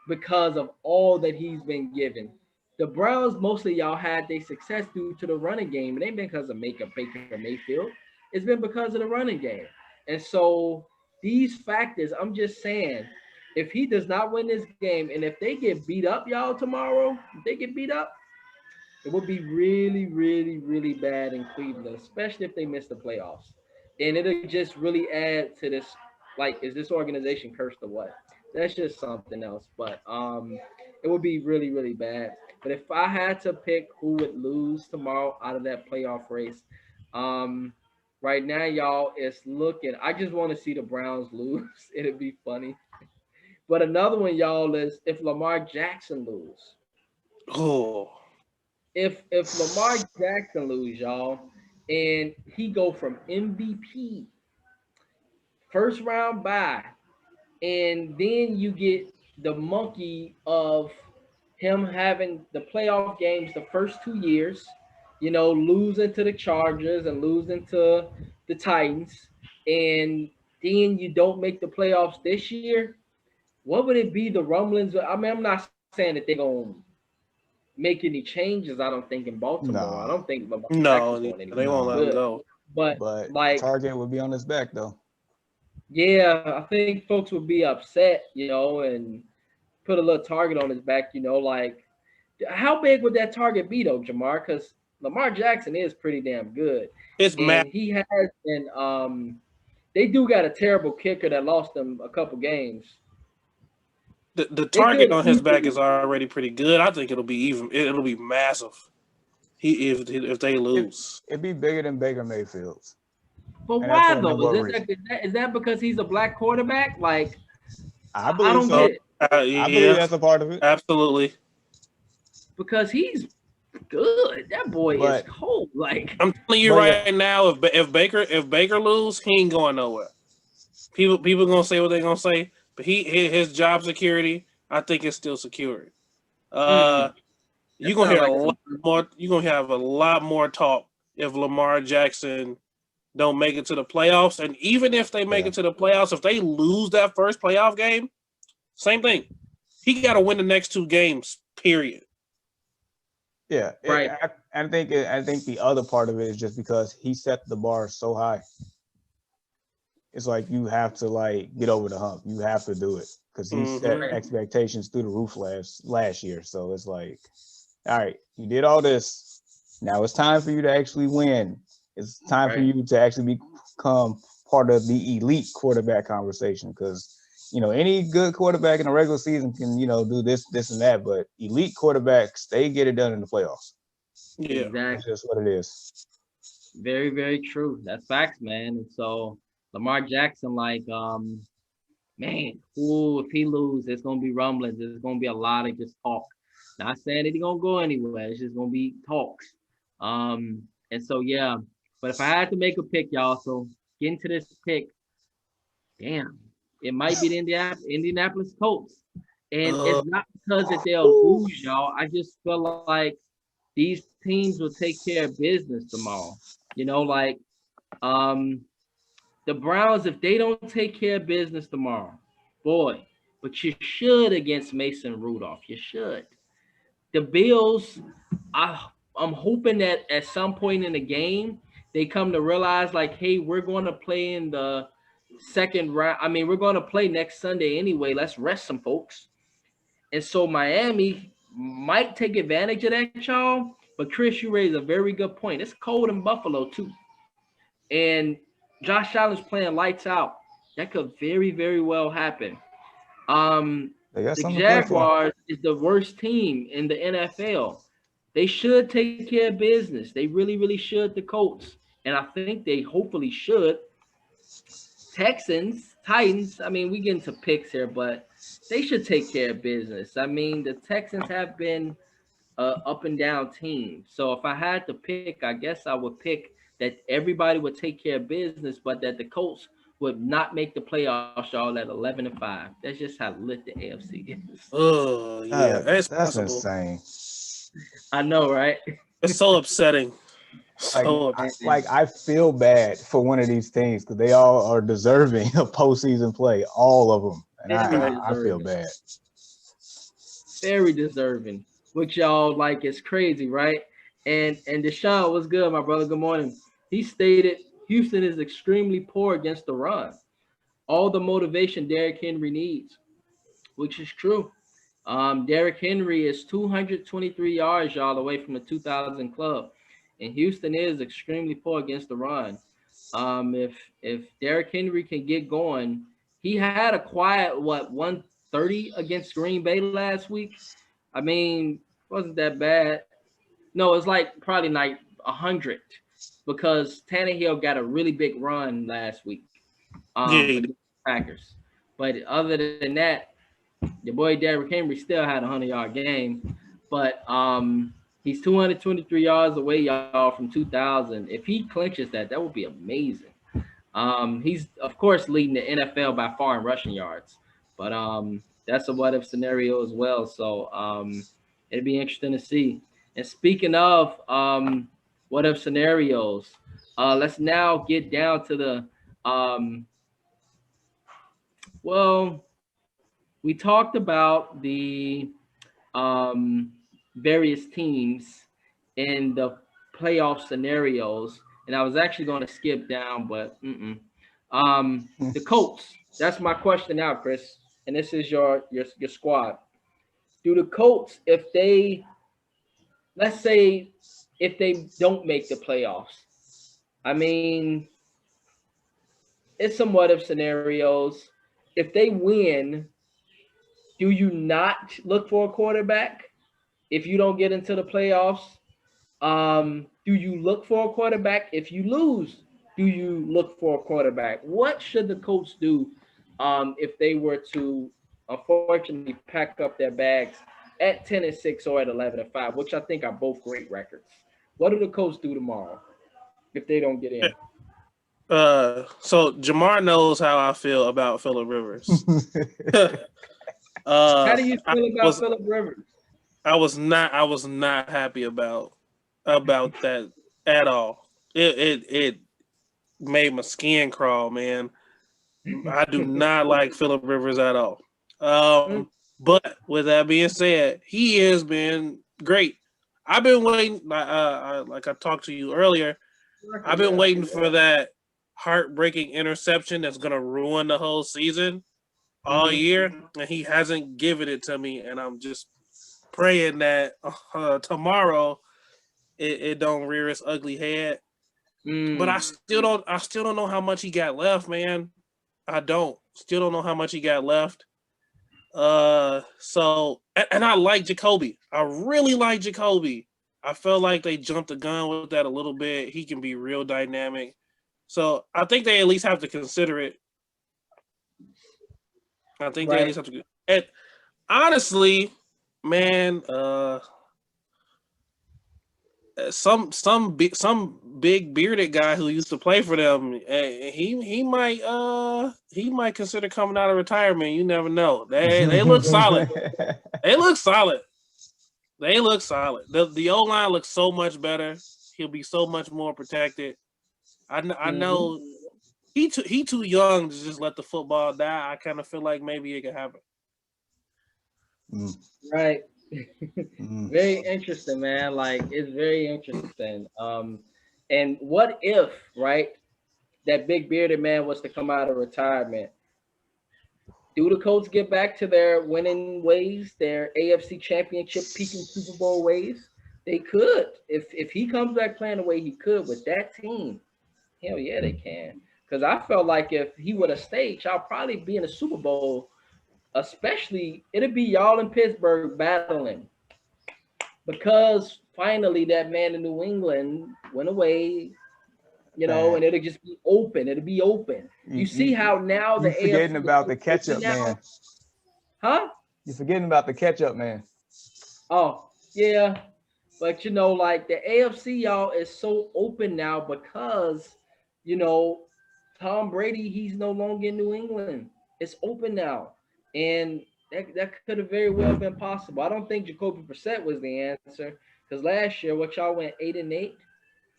because of all that he's been given. The Browns, mostly y'all had their success due to the running game. It ain't been because of Baker Mayfield. It's been because of the running game. And so these factors, I'm just saying, if he does not win this game, and if they get beat up, y'all, tomorrow, if they get beat up, it would be really, really, really bad in Cleveland, especially if they miss the playoffs. And it'll just really add to this, like, is this organization cursed or what? That's just something else. But it would be really, really bad. But if I had to pick who would lose tomorrow out of that playoff race, right now, y'all, it's looking, I just want to see the Browns lose. It'd be funny. But another one, y'all, is if Lamar Jackson lose. Oh. If Lamar Jackson lose, y'all, and he go from MVP, first round bye, and then you get the monkey of him having the playoff games the first 2 years, losing to the Chargers and losing to the Titans, and then you don't make the playoffs this year, what would it be, the rumblings? I mean, I'm not saying that they're going to make any changes, I don't think, in Baltimore. No. I don't think Lamar Jackson's going anywhere. They won't let him go. But like, target would be on his back, though. Yeah, I think folks would be upset, and put a little target on his back, like, how big would that target be, though, Jamar? Because Lamar Jackson is pretty damn good. It's And mad. he has been they do got a terrible kicker that lost them a couple games. The They target could on his back easily, is already pretty good. I think it'll be even. It'll be massive. If they lose. It'd be bigger than Baker Mayfield's. but And that's why for a though? number Is of that, reasons. is that because he's a black quarterback? Like I I believe don't so. get it I believe Yeah, that's a part of it. absolutely. because he's good. That boy is But cold. Like I'm telling you but yeah, right now, if Baker lose, he ain't going nowhere. People gonna say what they gonna say, but his job security, I think, is still secured. that You're gonna sounds hear a like lot some. more. You're gonna have a lot more talk if Lamar Jackson don't make it to the playoffs, and even if they make yeah, it to the playoffs, if they lose that first playoff game, same thing. He got to win the next 2 games. Period. yeah. Right. I think the other part of it is just because he set the bar so high. It's like you have to like get over the hump. You have to do it because he set Mm-hmm. expectations through the roof last year. So it's like, all right, you did all this. Now it's time for you to actually win. It's time for Right. you to actually become part of the elite quarterback conversation because any good quarterback in a regular season can do this, and that, but elite quarterbacks they get it done in the playoffs. Yeah. That's Exactly. just what it is. Very, very true. That's facts, man. And so Lamar Jackson, like, man, ooh, if he lose, it's gonna be rumblings. There's gonna be a lot of just talk. Not saying that he's gonna go anywhere. It's just gonna be talks. And so yeah. But if I had to make a pick, y'all, so get into this pick, damn, it might be the Indianapolis Colts. And Uh, it's not because that they'll lose, y'all. I just feel like these teams will take care of business tomorrow. Like um the Browns, if they don't take care of business tomorrow, boy, but you should against Mason Rudolph. You should. The Bills, I'm hoping that at some point in the game they come to realize like, hey, we're going to play in the second round. I mean, we're going to play next Sunday anyway. Let's rest some folks. And so Miami might take advantage of that, y'all. But Chris, you raised a very good point. It's cold in Buffalo too, and Josh Allen's playing lights out. That could very, very well happen. Um, They got the something to play for. Jaguars is the worst team in the NFL. They should take care of business. They really, really should. The Colts, and I think they hopefully should. Texans, Titans. I mean, we get into picks here, but they should take care of business. I mean, the Texans have been up and down team. So if I had to pick, I guess I would pick that everybody would take care of business, but that the Colts would not make the playoffs, y'all, at 11-5. That's just how lit the AFC is. yeah, it's That's possible. insane. I know, right? It's so upsetting. Like, So I feel bad for one of these teams because they all are deserving of postseason play, all of them, and Very I feel deserving. bad. Very deserving. Which y'all like is crazy, right? And Deshaun, what's good, my brother? Good morning. He stated Houston is extremely poor against the run. All the motivation Derrick Henry needs, which is true. Derrick Henry is 223 yards, y'all, away from the 2,000 club, and Houston is extremely poor against the run. If Derrick Henry can get going, he had a quiet 130 against Green Bay last week. I mean, wasn't that bad. No, it's like probably like 100 because Tannehill got a really big run last week yeah, against the Packers. But other than that, your boy Derrick Henry still had a 100-yard game, but he's 223 yards away, y'all, from 2,000. If he clinches that, that would be amazing. He's of course leading the NFL by far in rushing yards, but that's a what if scenario as well. So it'd be interesting to see. And speaking of what if scenarios, let's now get down to the well, we talked about the um, various teams in the playoff scenarios, and I was actually going to skip down, but the Colts. That's my question now, Chris, and this is your squad. Do the Colts, if they, let's say if they don't make the playoffs? I mean, it's some what if scenarios. If they win, do you not look for a quarterback if you don't get into the playoffs? Do you look for a quarterback? If you lose, do you look for a quarterback? What should the Colts do if they were to unfortunately pack up their bags at 10-6 or at 11-5, which I think are both great records? What do the Colts do tomorrow if they don't get in? So Jamar knows how I feel about Phillip Rivers. How do you feel about was Phillip Rivers? I was not happy about that at all. It made my skin crawl, man. I do not like Phillip Rivers at all. But with that being said, he has been great. I've been waiting, like I talked to you earlier. I've been waiting for that heartbreaking interception that's gonna ruin the whole season all year, and he hasn't given it to me. And I'm just praying that tomorrow it don't rear its ugly head. But I still don't know how much he got left, man. I still don't know how much he got left. So and I like Jacoby. I really like Jacoby. I felt like they jumped the gun with that a little bit. He can be real dynamic. So I think they at least have to consider it. I think they at least have to. And honestly, man, some big bearded guy who used to play for them, he might consider coming out of retirement. You never know. They look solid. They look solid. They look solid. The O line looks so much better. He'll be so much more protected. I know he too young to just let the football die. I kind of feel like maybe it could happen. Right. Very interesting, man. Like, it's very interesting. And what if, right, that big bearded man was to come out of retirement? Do the Colts get back to their winning ways, their AFC Championship peaking Super Bowl ways? They could. If he comes back playing the way he could with that team, hell yeah, they can. Because I felt like if he would have stayed, y'all probably be in the Super Bowl. Especially, it'd be y'all in Pittsburgh battling. Because finally that man in New England went away, and it'll just be open. It'll be open. You see how now the AFC forgetting about the catch-up man. Huh? You're forgetting about the catch-up man. Oh, yeah. But like the AFC, y'all, is so open now because, Tom Brady, he's no longer in New England. It's open now. And that could have very well been possible. I don't think Jacoby Brissett was the answer because last year, what y'all went 8-8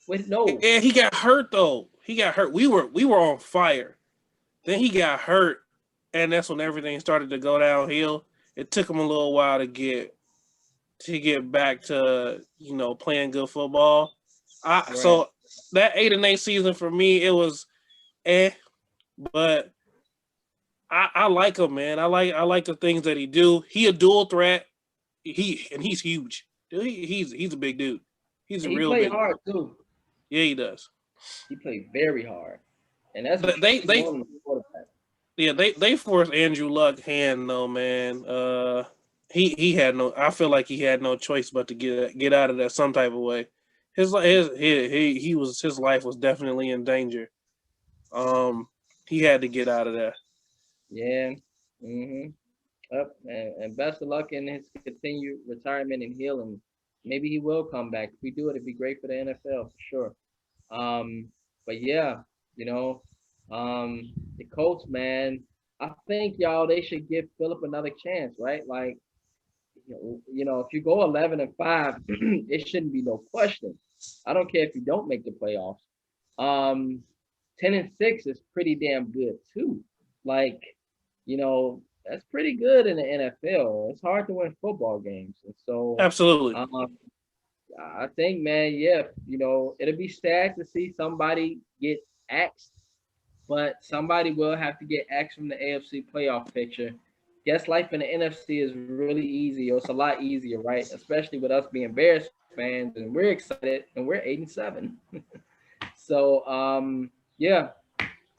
with Yeah, he got hurt though. He got hurt. We were on fire. Then he got hurt, and that's when everything started to go downhill. It took him a little while to get back to playing good football. So that 8-8 season for me, it was but I like him, man. I like the things that he do. He a dual threat. He's huge. He's a big dude. He's a real big. He play hard too. Yeah, he does. He played very hard, and that's they forced Andrew Luck's hand though, man. He had no. I feel like he had no choice but to get out of that some type of way. His life was definitely in danger. He had to get out of there. Yeah. Up and best of luck in his continued retirement and healing. Maybe he will come back. If we do it, it'd be great for the NFL for sure. But yeah, the Colts, man. I think y'all they should give Phillip another chance, right? Like, if you go 11-5, it shouldn't be no question. I don't care if you don't make the playoffs. 10-6 is pretty damn good too. Like, that's pretty good in the NFL. It's hard to win football games, and so absolutely. I think, man, yeah, it'll be sad to see somebody get axed, but somebody will have to get axed from the AFC playoff picture. Guess life in the NFC is really easy, or it's a lot easier, right? Especially with us being Bears fans, and we're excited, and we're 8-7. So yeah.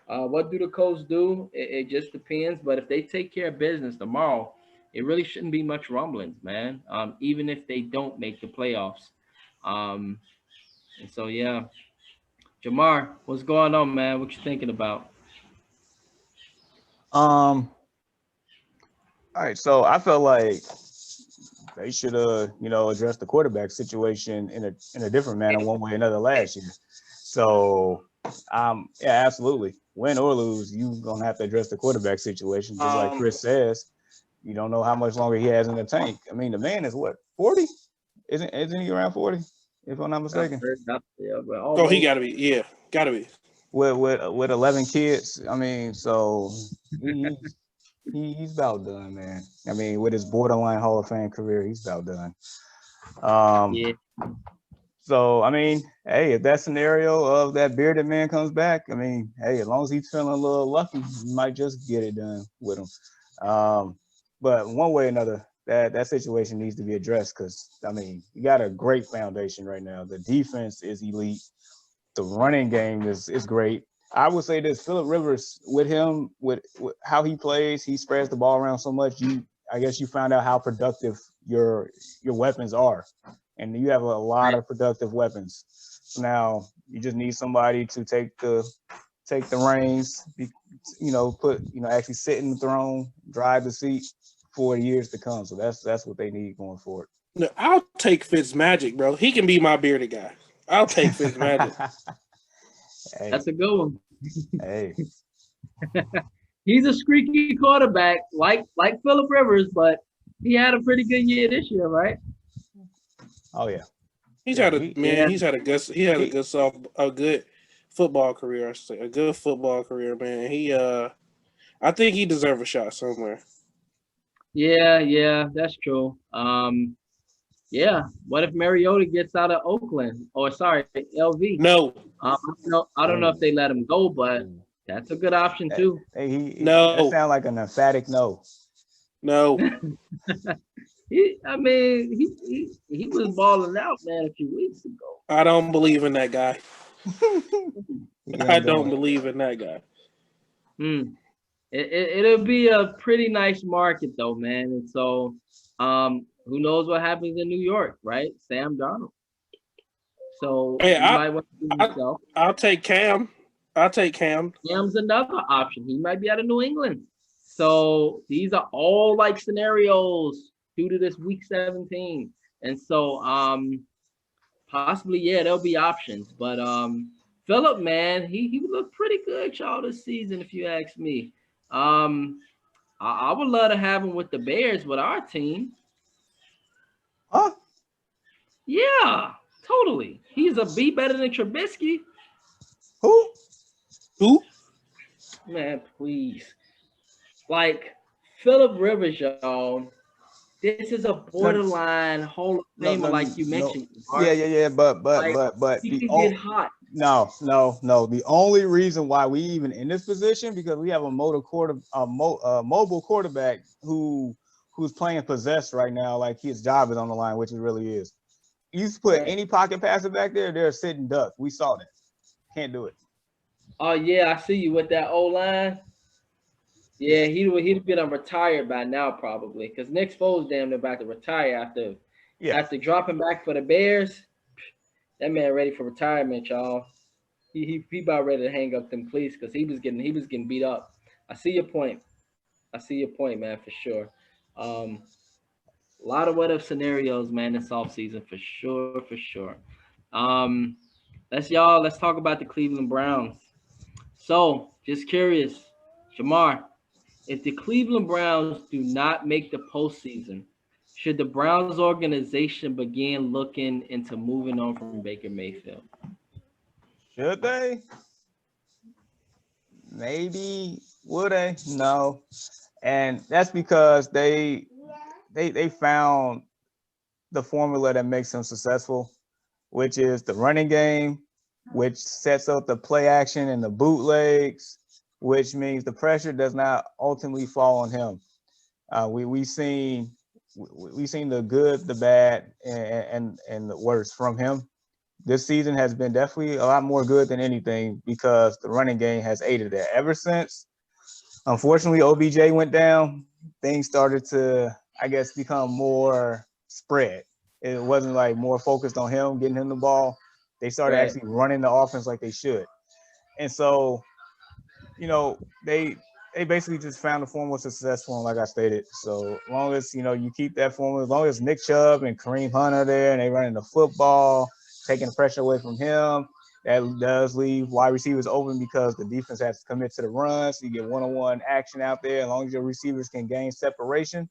What do the Colts do? It just depends. But if they take care of business tomorrow, it really shouldn't be much rumblings, man. Even if they don't make the playoffs. Um, and so yeah, Jamar, what's going on, man? What you thinking about? All right, so I felt like they should address the quarterback situation in a different manner, one way or another last year. So yeah, absolutely. Win or lose, you're gonna have to address the quarterback situation. Just like Chris says, you don't know how much longer he has in the tank. I mean, the man is what, 40? Isn't he around 40? If I'm not mistaken. Oh, he gotta be, yeah, gotta be. With 11 kids, I mean, so he's about done, man. I mean, with his borderline Hall of Fame career, he's about done. Yeah. So, I mean, hey, if that scenario of that bearded man comes back, I mean, hey, as long as he's feeling a little lucky, you might just get it done with him. But one way or another, that situation needs to be addressed because, I mean, you got a great foundation right now. The defense is elite. The running game is great. I would say this, Phillip Rivers, with him, with how he plays, he spreads the ball around so much, I guess you found out how productive your weapons are. And you have a lot of productive weapons. So now you just need somebody to take the reins, actually sit in the throne, drive the seat for years to come. So that's what they need going forward. No, I'll take Fitzmagic, bro. He can be my bearded guy. I'll take Fitzmagic. Hey. That's a good one. Hey. He's a squeaky quarterback, like Phillip Rivers, but he had a pretty good year this year, right? Oh yeah. He's had a good football career, I should say. A good football career, man. I think he deserves a shot somewhere. Yeah, that's true. Yeah. What if Mariota gets out of Oakland? Or sorry, LV? No. I don't know if they let him go, but that's a good option too. No. That sounds like an emphatic no. No. He was balling out, man, a few weeks ago. I don't believe in that guy. I don't believe in that guy. It'll be a pretty nice market though, man. And so who knows what happens in New York, right? Sam Darnold. So hey, I'll take Cam. I'll take Cam. Cam's another option. He might be out of New England. So these are all like scenarios due to this week 17. And so possibly, yeah, there'll be options. But Phillip, man, he looked pretty good, y'all, this season, if you ask me. I would love to have him with the Bears with our team. Huh? Yeah, totally. He's a B better than Trubisky. Who? Man, please. Like Phillip Rivers, y'all. This is a borderline Hall of Famer, like you mentioned. Yeah. But he can get hot. No. The only reason why we even in this position because we have a mobile quarterback who's playing possessed right now, like his job is on the line, which it really is. You put any pocket passer back there, they're sitting duck. We saw that. Can't do it. Oh yeah, I see you with that O-line. Yeah, he'd been retired by now probably because Nick Foles damn near about to retire after dropping back for the Bears. That man ready for retirement, y'all. He about ready to hang up them cleats because he was getting beat up. I see your point, man, for sure. A lot of what if scenarios, man, this offseason for sure. Let's talk about the Cleveland Browns. So, just curious, Jamar, if the Cleveland Browns do not make the postseason, should the Browns organization begin looking into moving on from Baker Mayfield? Should they? Maybe. Would they? No. And that's because they found the formula that makes them successful, which is the running game, which sets up the play action and the bootlegs, which means the pressure does not ultimately fall on him. We've seen we've seen the good, the bad, and the worst from him. This season has been definitely a lot more good than anything because the running game has aided that. Ever since, unfortunately, OBJ went down, things started to, I guess, become more spread. It wasn't like more focused on him, getting him the ball. They started actually running the offense like they should. And so, they basically just found a formula of success for him, like I stated. So as long as, you keep that formula, as long as Nick Chubb and Kareem Hunt are there and they running the football, taking the pressure away from him, that does leave wide receivers open because the defense has to commit to the run. So you get one-on-one action out there. As long as your receivers can gain separation,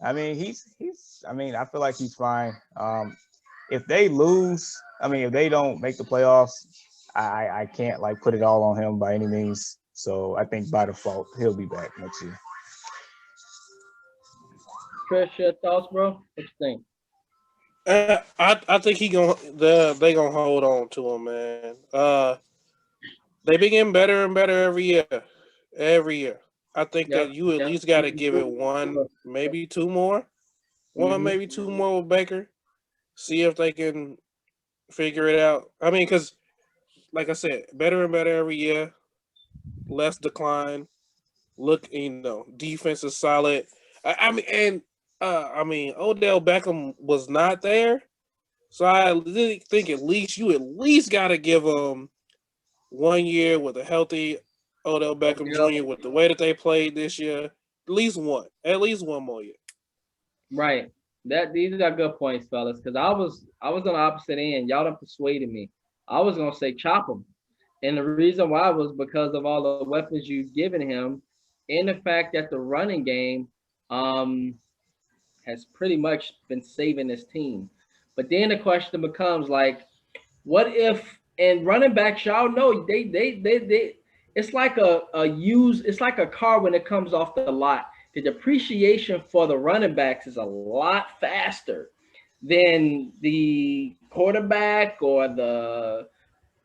I mean, I feel like he's fine. If they lose, if they don't make the playoffs, I can't like put it all on him by any means. So I think by default, he'll be back next year. Chris, your thoughts, bro? What you think? I think they gonna hold on to him, man. They been getting better and better every year. Every year. I think that you at least got to give it one, maybe two more. One, maybe two more with Baker. See if they can figure it out. I mean, because, like I said, better and better every year. Less decline. Look, defense is solid. Odell Beckham was not there. So I really think at least got to give them 1 year with a healthy Odell Beckham Jr. with the way that they played this year. At least one more year. Right. These are good points, fellas. Because I was on the opposite end. Y'all done persuaded me. I was gonna say chop him, and the reason why was because of all the weapons you've given him, and the fact that the running game has pretty much been saving this team. But then the question becomes like, what if, and running backs, y'all know they it's like it's like a car when it comes off the lot. The depreciation for the running backs is a lot faster than the quarterback or the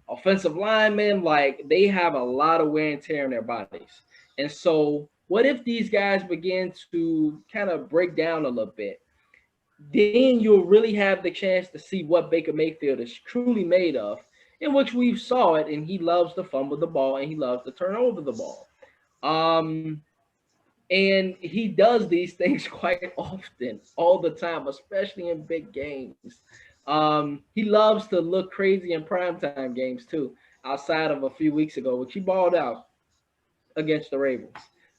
offensive linemen. Like, they have a lot of wear and tear in their bodies. And so what if these guys begin to kind of break down a little bit? Then you'll really have the chance to see what Baker Mayfield is truly made of, in which we've saw it, and he loves to fumble the ball and he loves to turn over the ball. And he does these things quite often, all the time, especially in big games. He loves to look crazy in primetime games too, outside of a few weeks ago, which he balled out against the Ravens.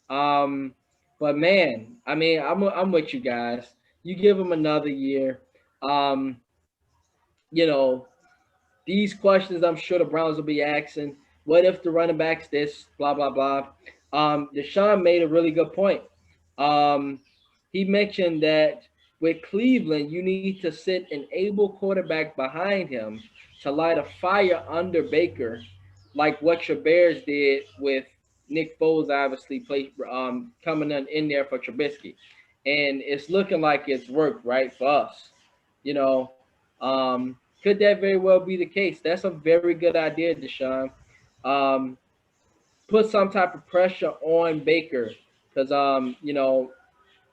But man, I mean, I'm with you guys. You give him another year. Um, you know, these questions I'm sure the Browns will be asking. What if the running backs this, blah, blah, blah. Deshaun made a really good point. Um, he mentioned that with Cleveland, you need to sit an able quarterback behind him to light a fire under Baker, like what your Bears did with Nick Foles, obviously coming in there for Trubisky. And it's looking like it's worked, right, for us. You know, could that very well be the case? That's a very good idea, Deshaun. Put some type of pressure on Baker because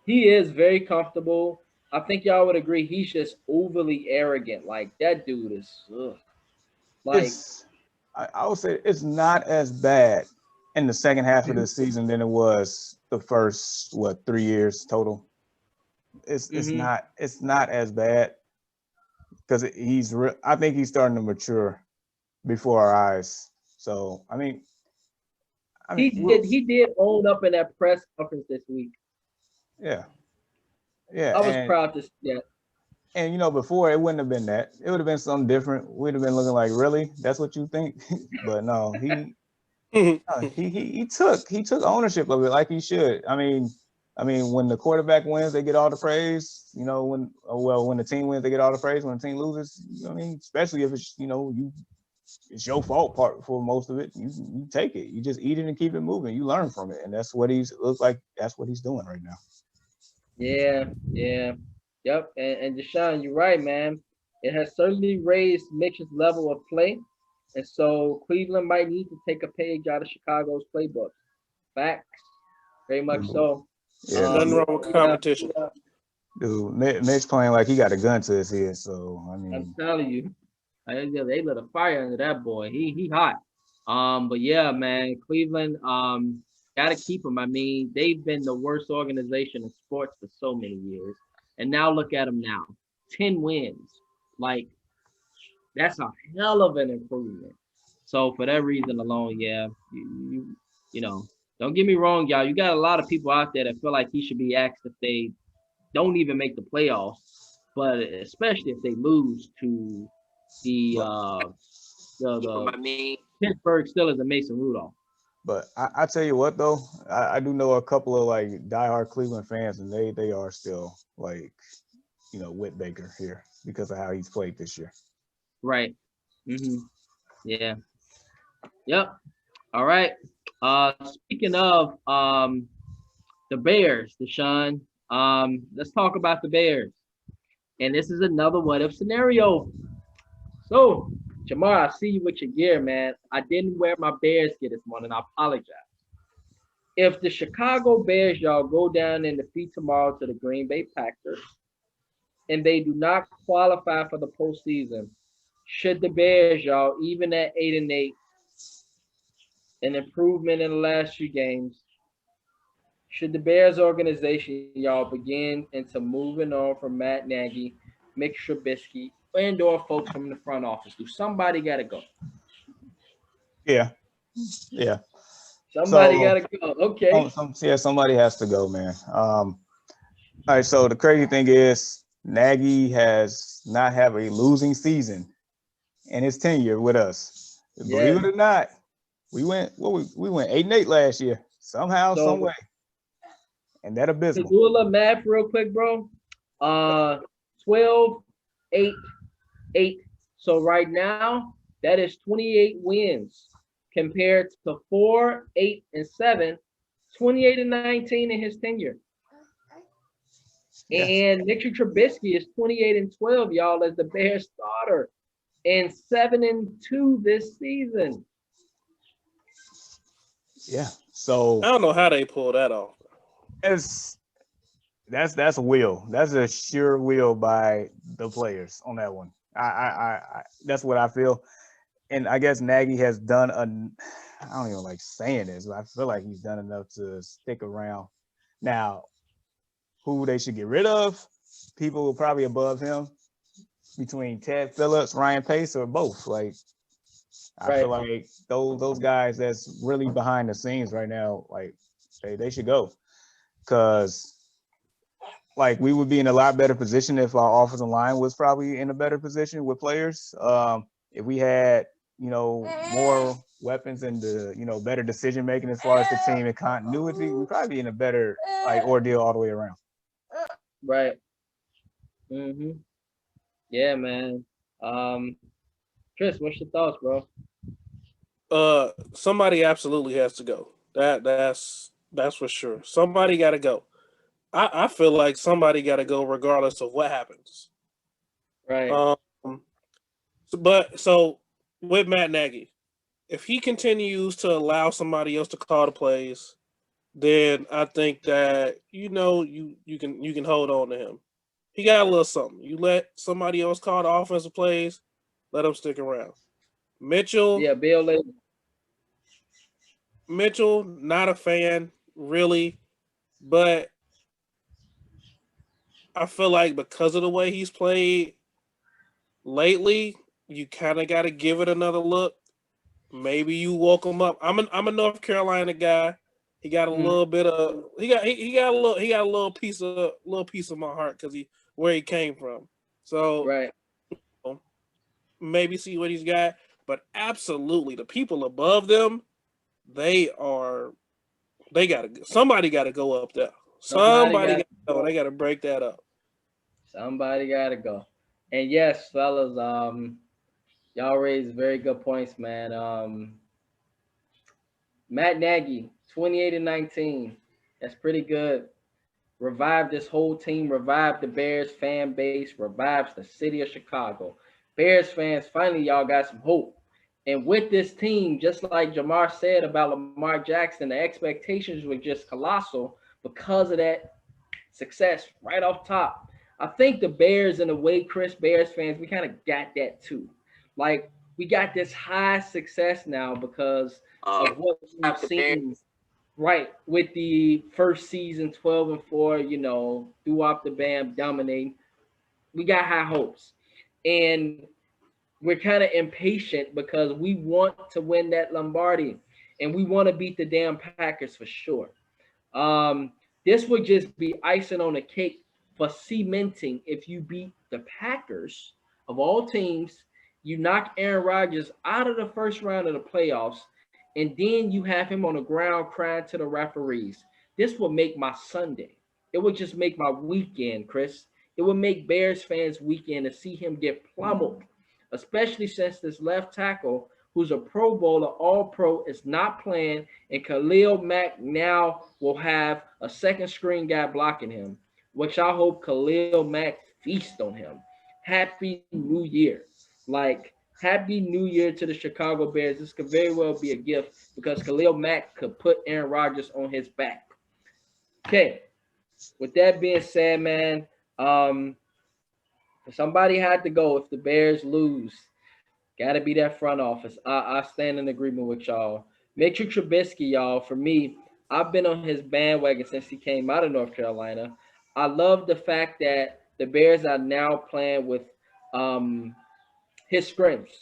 he is very comfortable. I think y'all would agree he's just overly arrogant. Like, that dude is like, I would say it's not as bad in the second half of the season than it was the first 3 years total. It's not as bad because I think he's starting to mature before our eyes. So I mean he did own up in that press conference this week. Yeah. I was proud to see that. And before it wouldn't have been that. It would have been something different. We'd have been looking like, really? That's what you think? But no, he took ownership of it like he should. I mean, when the quarterback wins, they get all the praise. When the team wins, they get all the praise. When the team loses, especially if it's it's your fault for most of it. You take it. You just eat it and keep it moving. You learn from it, and that's what looks like. That's what he's doing right now. Yeah. Yep. And Deshaun, you're right, man. It has certainly raised Mitch's level of play. And so Cleveland might need to take a page out of Chicago's playbook. Facts. Very much so. Yeah. Nothing wrong with competition. Dude, Mitch playing like he got a gun to his head. So I I'm mean, telling you, they lit a fire under that boy. He hot. But yeah, man, Cleveland, gotta keep him. I mean, they've been the worst organization in sports for so many years, and now look at them now, 10 wins. Like that's a hell of an improvement. So for that reason alone, yeah, you know, don't get me wrong, y'all. You got a lot of people out there that feel like he should be asked if they don't even make the playoffs, but especially if they lose to the but uh the Pittsburgh Steelers and Mason Rudolph. I tell you what though, I do know a couple of like diehard Cleveland fans, and they are still like, with Baker here because of how he's played this year. Right. Yeah. Yep. All right. Speaking of the Bears, Deshaun, let's talk about the Bears. And this is another what if scenario. So, Jamar, I see you with your gear, man. I didn't wear my Bears gear this morning. I apologize. If the Chicago Bears, y'all, go down and defeat tomorrow to the Green Bay Packers, and they do not qualify for the postseason, should the Bears, y'all, even at 8-8, an improvement in the last few games, should the Bears organization, y'all, begin into moving on from Matt Nagy, Mick Trubisky, and/or folks from the front office? Do somebody got to go? Yeah. Somebody got to go. Okay. Somebody has to go, man. All right. So the crazy thing is, Nagy has not have a losing season in his tenure with us. Believe it or not, we went 8-8 last year somehow, some way, and that abysmal. To do a little math real quick, bro. 12, 8, 8. So right now, that is 28 wins compared to 4, 8, and 7, 28 and 19 in his tenure. Yes. And Nick Trubisky is 28 and 12, y'all, as the Bears starter, and 7 and 2 this season. Yeah. So I don't know how they pull that off. That's a will. That's a sure will by the players on that one. I that's what I feel. And I guess Nagy has done I don't even like saying this, but I feel like he's done enough to stick around. Now, who they should get rid of? People probably above him, between Ted Phillips, Ryan Pace, or both. Like, I feel like those guys that's really behind the scenes right now, like they should go, because like we would be in a lot better position if our offensive line was probably in a better position with players. If we had more weapons and the better decision making as far as the team and continuity, we'd probably be in a better ordeal all the way around. Right. Yeah, man. Chris, what's your thoughts, bro? Somebody absolutely has to go. That's for sure. Somebody got to go. I feel like somebody got to go regardless of what happens. Right. So with Matt Nagy, if he continues to allow somebody else to call the plays, then I think that you can hold on to him. He got a little something. You let somebody else call the offensive plays, let him stick around. Mitchell. Yeah, Bill later. Mitchell, not a fan, really, but I feel like because of the way he's played lately, you kind of got to give it another look. Maybe you woke him up. I'm a North Carolina guy. He got a little bit of he got a little piece of my heart because where he came from. So maybe see what he's got, but absolutely the people above them, somebody got to go up there. Somebody got to go. They got to break that up. Somebody got to go. And yes, fellas, y'all raised very good points, man. Matt Nagy, 28 and 19. That's pretty good. Revived this whole team, revived the Bears fan base, revives the city of Chicago. Bears fans, finally, y'all got some hope. And with this team, just like Jamar said about Lamar Jackson, the expectations were just colossal. Because of that, success right off top. I think the Bears, in a way, Chris, Bears fans, we kind of got that too. Like we got this high success now because of what we've seen. Right, with the first season, 12-4, throughout the Bam dominating, we got high hopes, and we're kind of impatient because we want to win that Lombardi, and we want to beat the damn Packers for sure. This would just be icing on the cake for cementing. If you beat the Packers of all teams, you knock Aaron Rodgers out of the first round of the playoffs, and then you have him on the ground crying to the referees. This would make my Sunday. It would just make my weekend, Chris. It would make Bears fans' weekend to see him get pummeled, especially since this left tackle, who's a Pro Bowler, All Pro, is not playing, and Khalil Mack now will have a second screen guy blocking him, which I hope Khalil Mack feast on him. Happy New Year. Like, Happy New Year to the Chicago Bears. This could very well be a gift because Khalil Mack could put Aaron Rodgers on his back. Okay, with that being said, man, somebody had to go if the Bears lose. Got to be that front office. I stand in agreement with y'all. Mitchell Trubisky, y'all, for me, I've been on his bandwagon since he came out of North Carolina. I love the fact that the Bears are now playing with his strengths,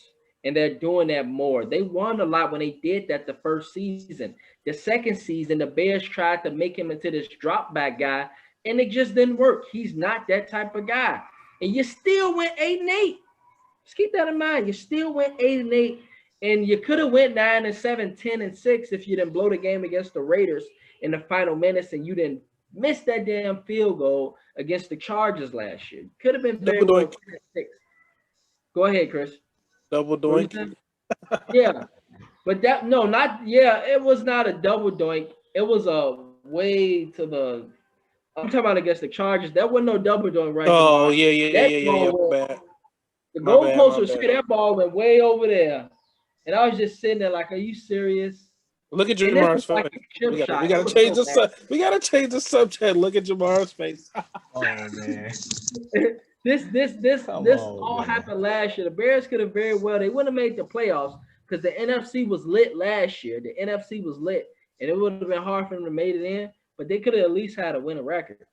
and they're doing that more. They won a lot when they did that the first season. The second season, the Bears tried to make him into this drop back guy, and it just didn't work. He's not that type of guy. And you still went 8-8. Just keep that in mind. You still went 8-8, and you could have went 9-7, 10-6 if you didn't blow the game against the Raiders in the final minutes, and you didn't miss that damn field goal against the Chargers last year. Could have been very well 10-6. Go ahead, Chris. Double doink. Yeah, but it was not a double doink. It was a way to the. I'm talking about against the Chargers. That wasn't no double doink, right? Oh, yeah. Bad. The goalpost was straight. That ball went way over there, and I was just sitting there like, "Are you serious?" Look at Jamar's face. We gotta change we gotta change the subject. Look at Jamar's face. Oh man. This all happened last year. The Bears could have very well, they wouldn't have made the playoffs because the NFC was lit last year. The NFC was lit, and it would have been hard for them to make it in, but they could have at least had a winning record.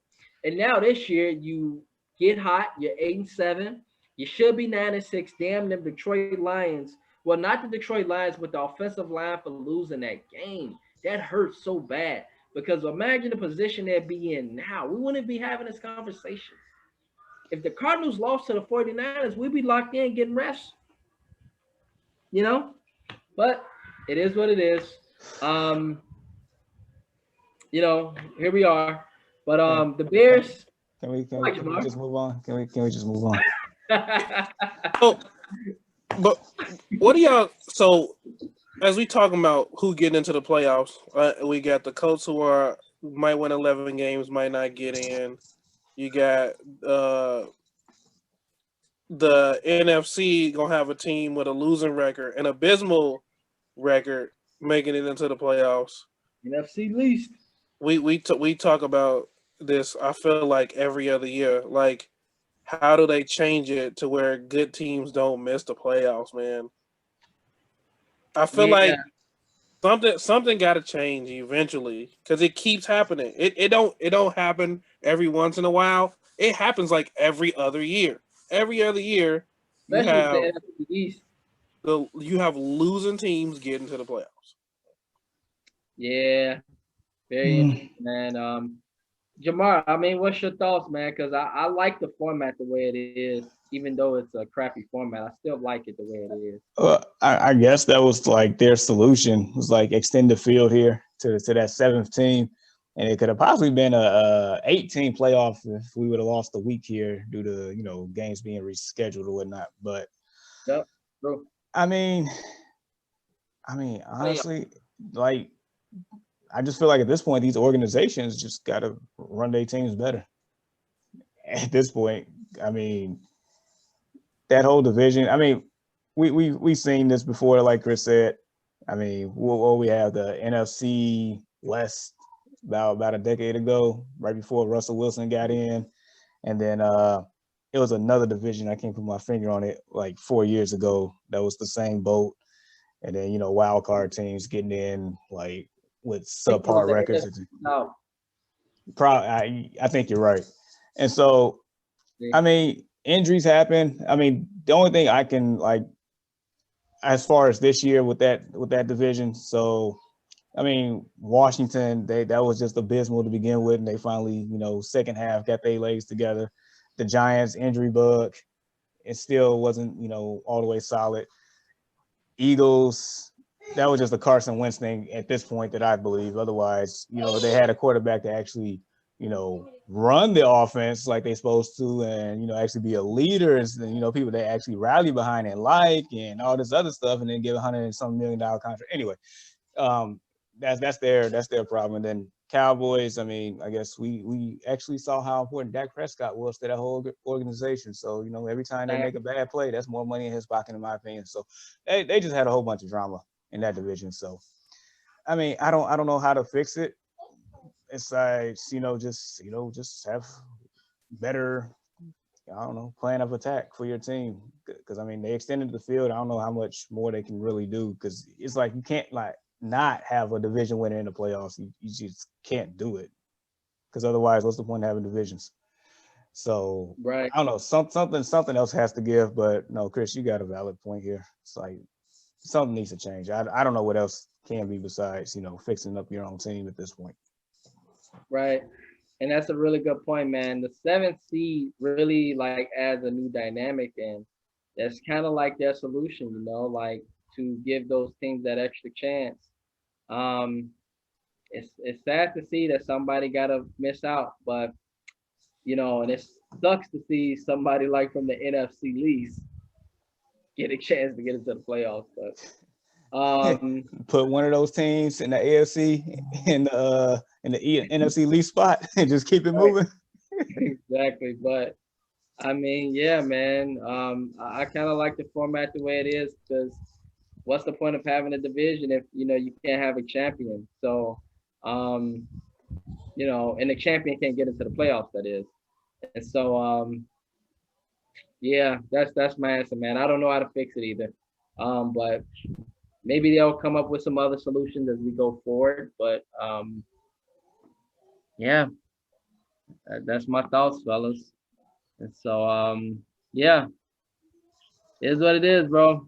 And now this year, you get hot, you're 8-7, you should be 9-6. Damn them Detroit Lions. Well, not the Detroit Lions, but the offensive line for losing that game. That hurts so bad because imagine the position they'd be in now. We wouldn't be having this conversation. If the Cardinals lost to the 49ers, we'd be locked in getting rest. But it is what it is. Here we are. But the Bears. Can we just move on? Can we just move on? But what do y'all? So as we talking about who getting into the playoffs, we got the Colts who might win 11 games, might not get in. You got the NFC gonna have a team with a losing record, an abysmal record, making it into the playoffs. NFC least. We talk about this. I feel like every other year. Like, how do they change it to where good teams don't miss the playoffs, man? I feel like something got to change eventually because it keeps happening. It don't happen every once in a while. It happens like every other year. Every other year, you have losing teams getting to the playoffs. Yeah, very interesting, man. Jamar, I mean, what's your thoughts, man? Because I like the format the way it is, even though it's a crappy format. I still like it the way it is. I guess that was like their solution, was like extend the field here to that 7th team. And it could have possibly been a 8-team playoff if we would have lost a week here due to, games being rescheduled or whatnot. But yep, true. I mean, honestly, like, I just feel like at this point, these organizations just got to run their teams better. At this point, I mean, that whole division, I mean, we've seen this before, like Chris said. I mean, we have the NFC West, about a decade ago, right before Russell Wilson got in. And then it was another division. I can't put my finger on it, like 4 years ago. That was the same boat. And then, wild card teams getting in like with subpar records. No. Probably, I think you're right. And so, I mean, injuries happen. I mean, the only thing I can as far as this year with that division. So, I mean, Washington, that was just abysmal to begin with, and they finally, second half got their legs together. The Giants injury bug, it still wasn't, all the way solid. Eagles, that was just a Carson Wentz thing at this point that I believe. Otherwise, they had a quarterback to actually, run the offense like they're supposed to, and actually be a leader, and people they actually rally behind and and all this other stuff, and then give $100 and some million contract. Anyway, that's their problem. And then Cowboys, I mean, I guess we actually saw how important Dak Prescott was to that whole organization. So, every time they make a bad play, that's more money in his pocket, in my opinion. So they just had a whole bunch of drama in that division. So, I mean, I don't know how to fix it. It's like, just have better, plan of attack for your team. Because, I mean, they extended the field. I don't know how much more they can really do, because it's like you can't, not have a division winner in the playoffs. You just can't do it, because otherwise, what's the point of having divisions? So, right. I don't know. Something else has to give. But no, Chris, you got a valid point here. It's like something needs to change. I don't know what else can be besides fixing up your own team at this point. Right. And that's a really good point, man. The 7th seed really adds a new dynamic, and that's kind of like their solution, to give those teams that extra chance. It's sad to see that somebody gotta miss out, but and it sucks to see somebody from the NFC least get a chance to get into the playoffs. But put one of those teams in the AFC in the NFC least spot and just keep it moving. Exactly. But I mean, yeah, man. I kind of like the format the way it is, because what's the point of having a division if you can't have a champion? So, and the champion can't get into the playoffs, that is. And so, yeah, that's my answer, man. I don't know how to fix it either. But maybe they'll come up with some other solutions as we go forward. But yeah, that's my thoughts, fellas. And so, yeah, it is what it is, bro.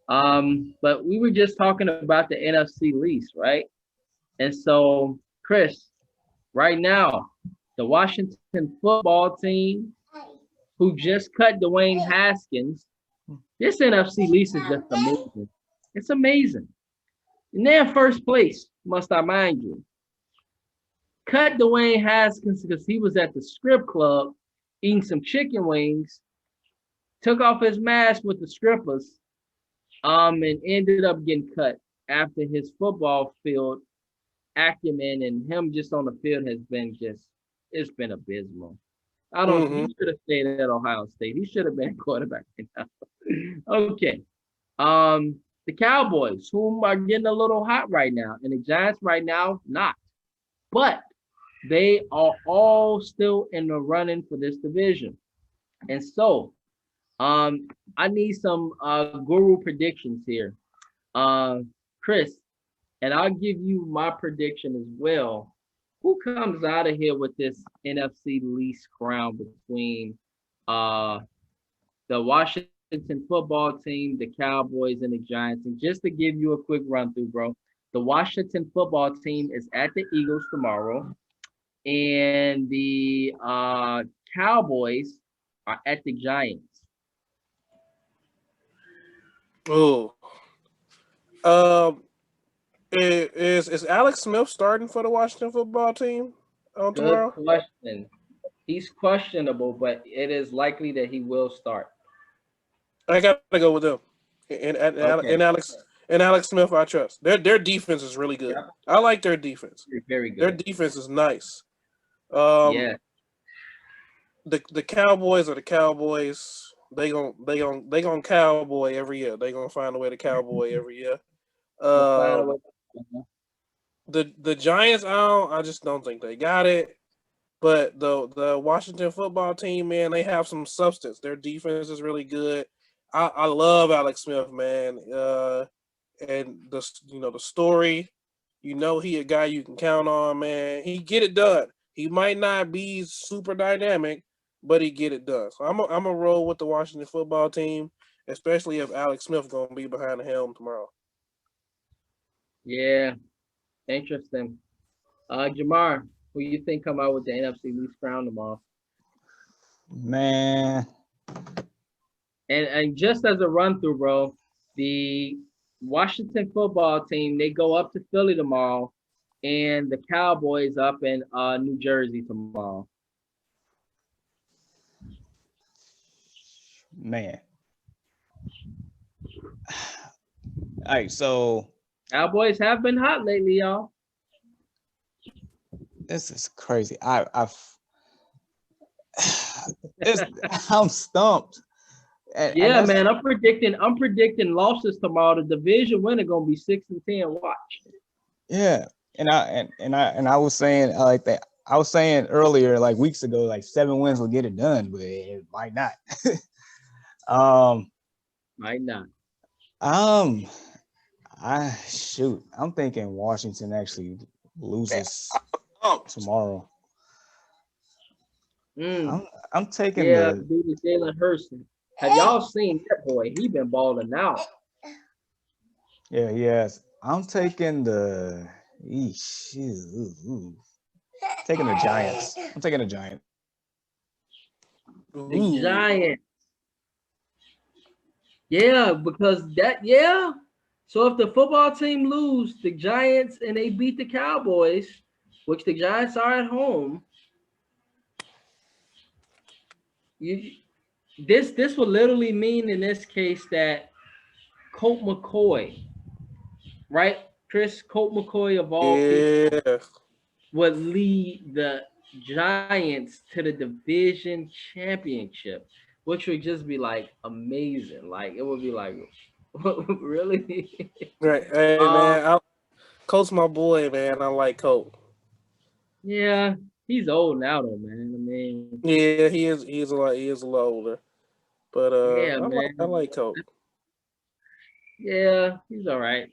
But we were just talking about the NFC least, right? And so, Chris, right now, the Washington football team, who just cut Dwayne Haskins, this NFC least is just amazing. It's amazing. And they're in first place, must I mind you. Cut Dwayne Haskins because he was at the strip club eating some chicken wings, took off his mask with the strippers, and ended up getting cut after his football field acumen and him just on the field has been it's been abysmal. I don't he should have stayed at Ohio State. He should have been quarterback. Okay. The Cowboys, whom are getting a little hot right now, and the Giants right now, not. But they are all still in the running for this division. And so, I need some guru predictions here. Chris, and I'll give you my prediction as well. Who comes out of here with this NFC least crown between the Washington football team, the Cowboys, and the Giants? And just to give you a quick run through, bro, the Washington football team is at the Eagles tomorrow, and the Cowboys are at the Giants. Oh, is Alex Smith starting for the Washington football team on tomorrow? Good question. He's questionable, but it is likely that he will start. I gotta go with them. And Alex Smith, I trust. Their defense is really good. Yeah. I like their defense. Very good. Their defense is nice. Yeah. The Cowboys are the Cowboys. They gonna cowboy every year. They gonna find a way to cowboy every year. The Giants, I just don't think they got it. But the Washington football team, man, they have some substance. Their defense is really good. I love Alex Smith, man. And the story, he a guy you can count on, man. He get it done. He might not be super dynamic, but he get it done. So I'm a roll with the Washington football team, especially if Alex Smith gonna be behind the helm tomorrow. Yeah, interesting. Jamar, who you think come out with the NFC least crown tomorrow? Man, And just as a run through, bro, the Washington football team, they go up to Philly tomorrow, and the Cowboys up in New Jersey tomorrow. man. All right, so Cowboys have been hot lately, y'all. this is crazy. I'm stumped. Yeah, man, I'm predicting losses tomorrow. The division winner gonna be 6-10. Watch. Yeah, and I was saying like that. I was saying earlier, like weeks ago, like 7 wins will get it done, but it might not. Might not. I'm thinking Washington actually loses tomorrow. I'm taking dude, Jalen Hurts. Have y'all seen that boy? He been balling out. Yeah, yes. I'm taking taking the Giants. I'm taking the Giants. The Giants. Yeah, because So if the football team lose, the Giants, and they beat the Cowboys, which the Giants are at home, this will literally mean in this case that Colt McCoy, right? Colt McCoy of all people would lead the Giants to the division championship, which would just be like amazing. Like it would be like, really? Right. Hey man, Colt's my boy, man. I like Colt. Yeah, he's old now though, man. I mean, yeah, he is. He is a little older, but yeah, man. I like Colt. Yeah, he's all right.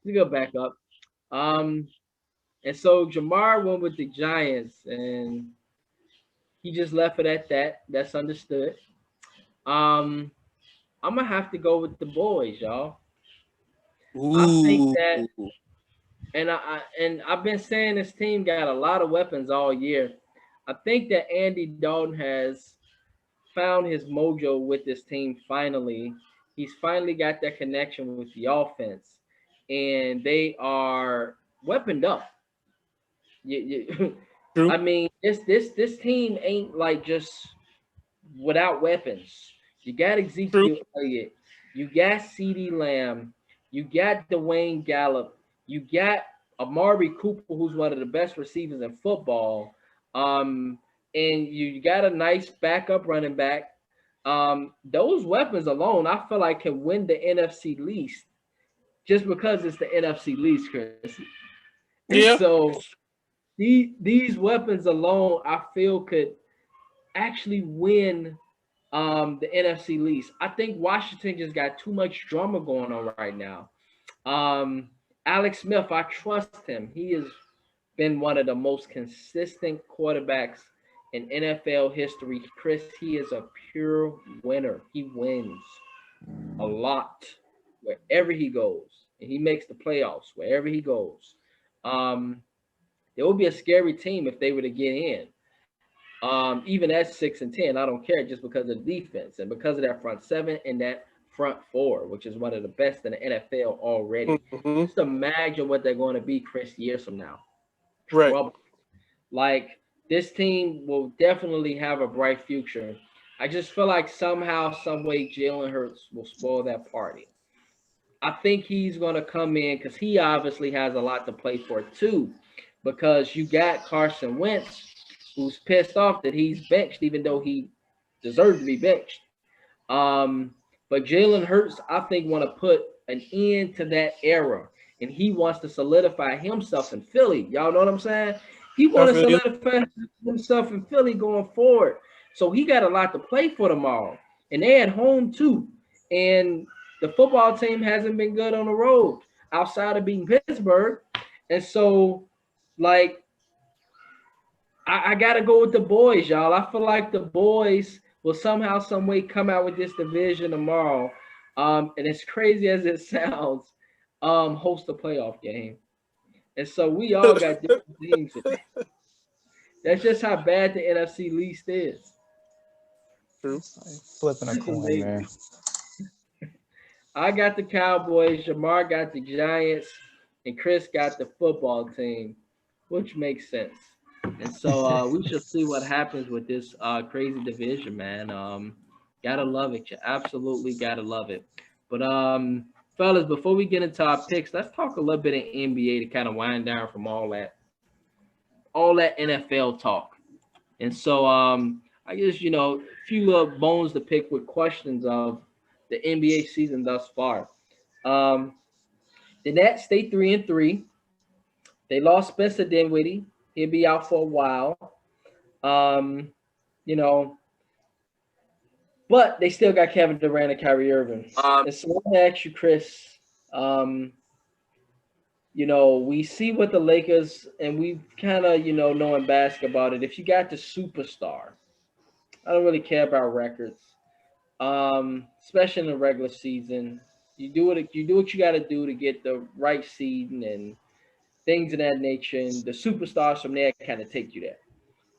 We go back up. And so Jamar went with the Giants, and he just left it at that. That's understood. I'm gonna have to go with the boys, y'all. I think that, and I've been saying this team got a lot of weapons all year. I think that Andy Dalton has found his mojo with this team finally. He's finally got that connection with the offense, and they are weaponed up. I mean, this team ain't like just without weapons. You got Ezekiel Elliott, you got CeeDee Lamb, you got Dwayne Gallup, you got Amari Cooper, who's one of the best receivers in football. And you got a nice backup running back. Those weapons alone, I feel like can win the NFC least just because it's the NFC least, Chris. Yeah. So these weapons alone, I feel could actually win the NFC least. I think Washington just got too much drama going on right now. Alex Smith, I trust him. He has been one of the most consistent quarterbacks in NFL history. Chris, he is a pure winner. He wins a lot wherever he goes, and he makes the playoffs wherever he goes. It would be a scary team if they were to get in. Even at 6-10, I don't care just because of the defense and because of that front seven and that front four, which is one of the best in the NFL already. Just imagine what they're going to be, Chris, years from now. Right. Like this team will definitely have a bright future. I just feel like somehow, some way, Jalen Hurts will spoil that party. I think he's going to come in because he obviously has a lot to play for too, because you got Carson Wentz, who's pissed off that he's benched, even though he deserved to be benched. But Jalen Hurts, I think, want to put an end to that era. and he wants to solidify himself in Philly. Y'all know what I'm saying? He I wants to feel you. solidify himself in Philly going forward. So he got a lot to play for tomorrow. And they at home too. And the football team hasn't been good on the road outside of beating Pittsburgh. And so, like, I gotta go with the boys, y'all. I feel like the boys will somehow, some way come out with this division tomorrow. And as crazy as it sounds, host a playoff game. And so we all got different teams today. That's just how bad the NFC least is. True. Flipping a It's coin, amazing. man. I got the Cowboys, Jamar got the Giants, and Chris got the football team, which makes sense. And so we shall see what happens with this crazy division, man. Gotta love it. You absolutely gotta love it. But fellas, before we get into our picks, let's talk a little bit of NBA to kind of wind down from all that NFL talk. And so I guess a few little bones to pick with questions of the NBA season thus far. Um, the Nets stay 3-3. They lost Spencer Dinwiddie. He'll be out for a while. Um, you know, but they still got Kevin Durant and Kyrie Irving. And so I want to ask you, Chris. We see what the Lakers, and we kind of, know in basketball that if you got the superstar, I don't really care about records, especially in the regular season. You do what you got to do to get the right seed and things of that nature, and the superstars from there kind of take you there.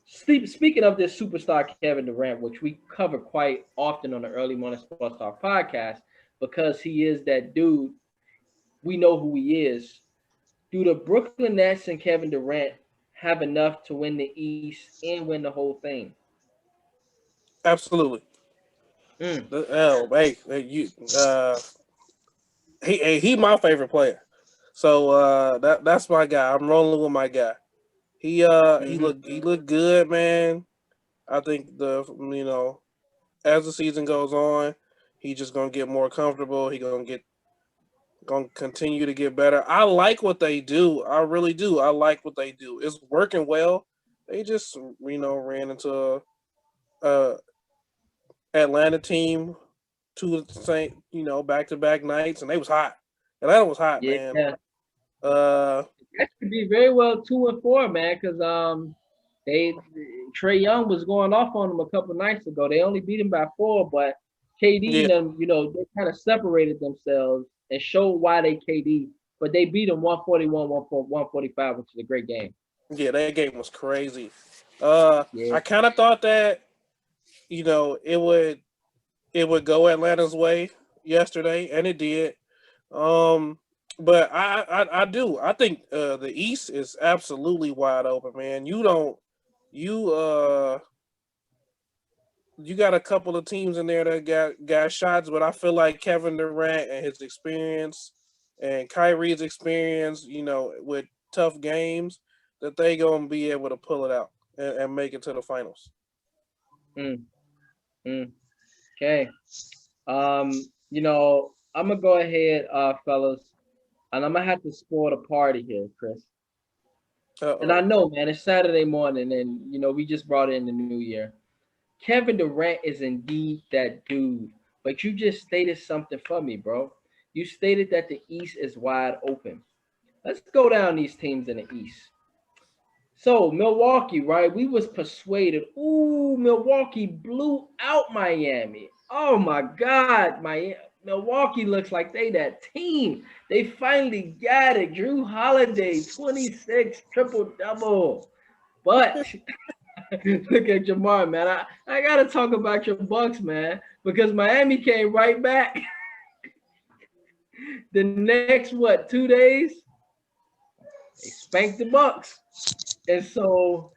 Speaking of this superstar Kevin Durant, which we cover quite often on the Early Morning Sports Talk podcast, because he is that dude, we know who he is. Do the Brooklyn Nets and Kevin Durant have enough to win the East and win the whole thing? Absolutely. Mm. He my favorite player. So that's my guy. I'm rolling with my guy. He looked good, man. I think as the season goes on, he just gonna get more comfortable. He gonna continue to get better. I like what they do. I really do. I like what they do. It's working well. They just ran into a Atlanta team two of the same back to back nights, and they was hot. Atlanta was hot, Yeah, man. that could be very well 2-4, man, because they Trey Young was going off on them a couple nights ago. They only beat him by 4, but KD Yeah. and them, they kind of separated themselves and showed why they KD. But they beat them 141, 145, which is a great game. Yeah, that game was crazy. Yeah. I kind of thought that it would go Atlanta's way yesterday, and it did. But I do. I think the East is absolutely wide open, man. You you got a couple of teams in there that got shots, but I feel like Kevin Durant and his experience and Kyrie's experience, with tough games, that they gonna be able to pull it out and make it to the finals. Mm, mm. Okay. I'm gonna go ahead, fellas, and I'm gonna have to spoil the party here, Chris. And I Uh-oh. know, man, it's Saturday morning, and we just brought in the new year. Kevin Durant is indeed that dude, but you just stated something for me, bro. You stated that the East is wide open. Let's go down these teams in the East. So Milwaukee, right? We was persuaded. Ooh, Milwaukee blew out Miami. Oh my God, Milwaukee looks like they that team. They finally got it. Drew Holiday, 26 triple double. But look at Jamar, man. I gotta talk about your Bucks, man, because Miami came right back. The next 2 days, they spanked the Bucks, and so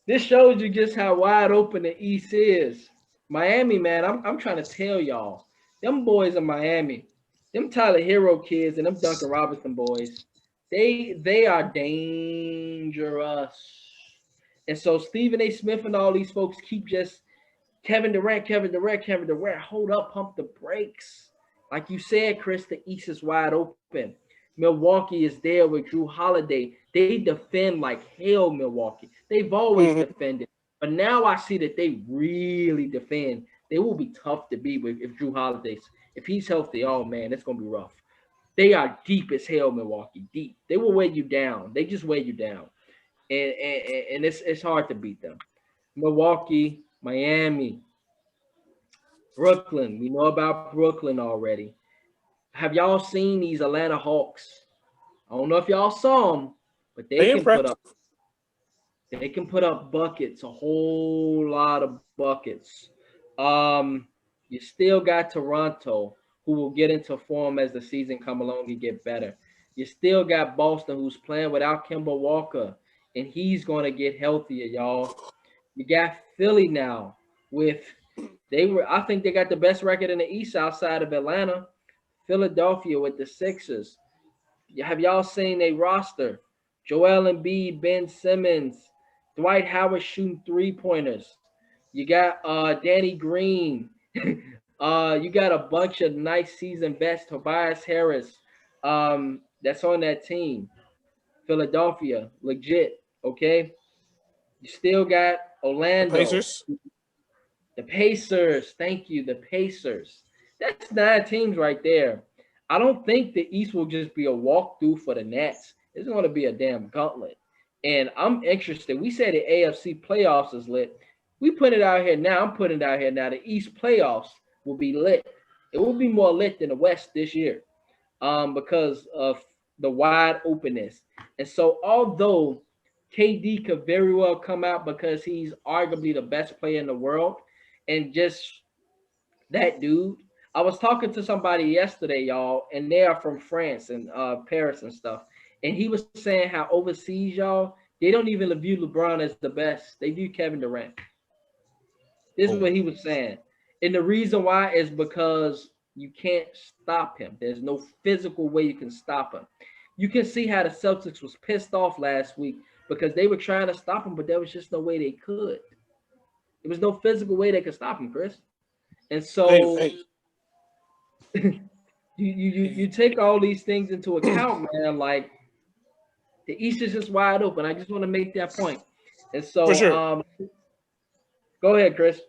this shows you just how wide open the East is. Miami, man, I'm trying to tell y'all, them boys in Miami, them Tyler Hero kids and them Duncan Robinson boys, they are dangerous. And so Stephen A. Smith and all these folks keep just Kevin Durant, Kevin Durant, Kevin Durant. Hold up, pump the brakes. Like you said, Chris, the East is wide open. Milwaukee is there with Drew Holiday. They defend like hell, Milwaukee. They've always defended. But now I see that they really defend. They will be tough to beat with if Drew Holiday's. If he's healthy, oh man, it's gonna be rough. They are deep as hell, Milwaukee. Deep. They will weigh you down. They just weigh you down. And it's hard to beat them. Milwaukee, Miami, Brooklyn. We know about Brooklyn already. Have y'all seen these Atlanta Hawks? I don't know if y'all saw them, but They impressed. they can put up buckets, a whole lot of buckets. You still got Toronto, who will get into form as the season come along and get better. You still got Boston, who's playing without Kemba Walker, and he's going to get healthier, y'all. You got Philly now with I think they got the best record in the East outside of Atlanta. Philadelphia with the Sixers. Have y'all seen a roster? Joel Embiid, Ben Simmons, Dwight Howard shooting 3-pointers. You got Danny Green. You got a bunch of nice season vets. Tobias Harris. That's on that team. Philadelphia, legit. Okay. You still got Orlando. Pacers. The Pacers. Thank you. The Pacers. That's 9 teams right there. I don't think the East will just be a walkthrough for the Nets. It's going to be a damn gauntlet. And I'm interested. We said the AFC playoffs is lit. We put it out here now. I'm putting it out here now. The East playoffs will be lit. It will be more lit than the West this year because of the wide openness. And so although KD could very well come out because he's arguably the best player in the world and just that dude, I was talking to somebody yesterday, y'all, and they are from France and Paris and stuff. And he was saying how overseas, y'all, they don't even view LeBron as the best. They view Kevin Durant. This is what he was saying. And the reason why is because you can't stop him. There's no physical way you can stop him. You can see how the Celtics was pissed off last week because they were trying to stop him, but there was just no way they could. There was no physical way they could stop him, Chris. And so you take all these things into account, man. Like the East is just wide open. I just want to make that point. And so, for sure. Go ahead, Chris.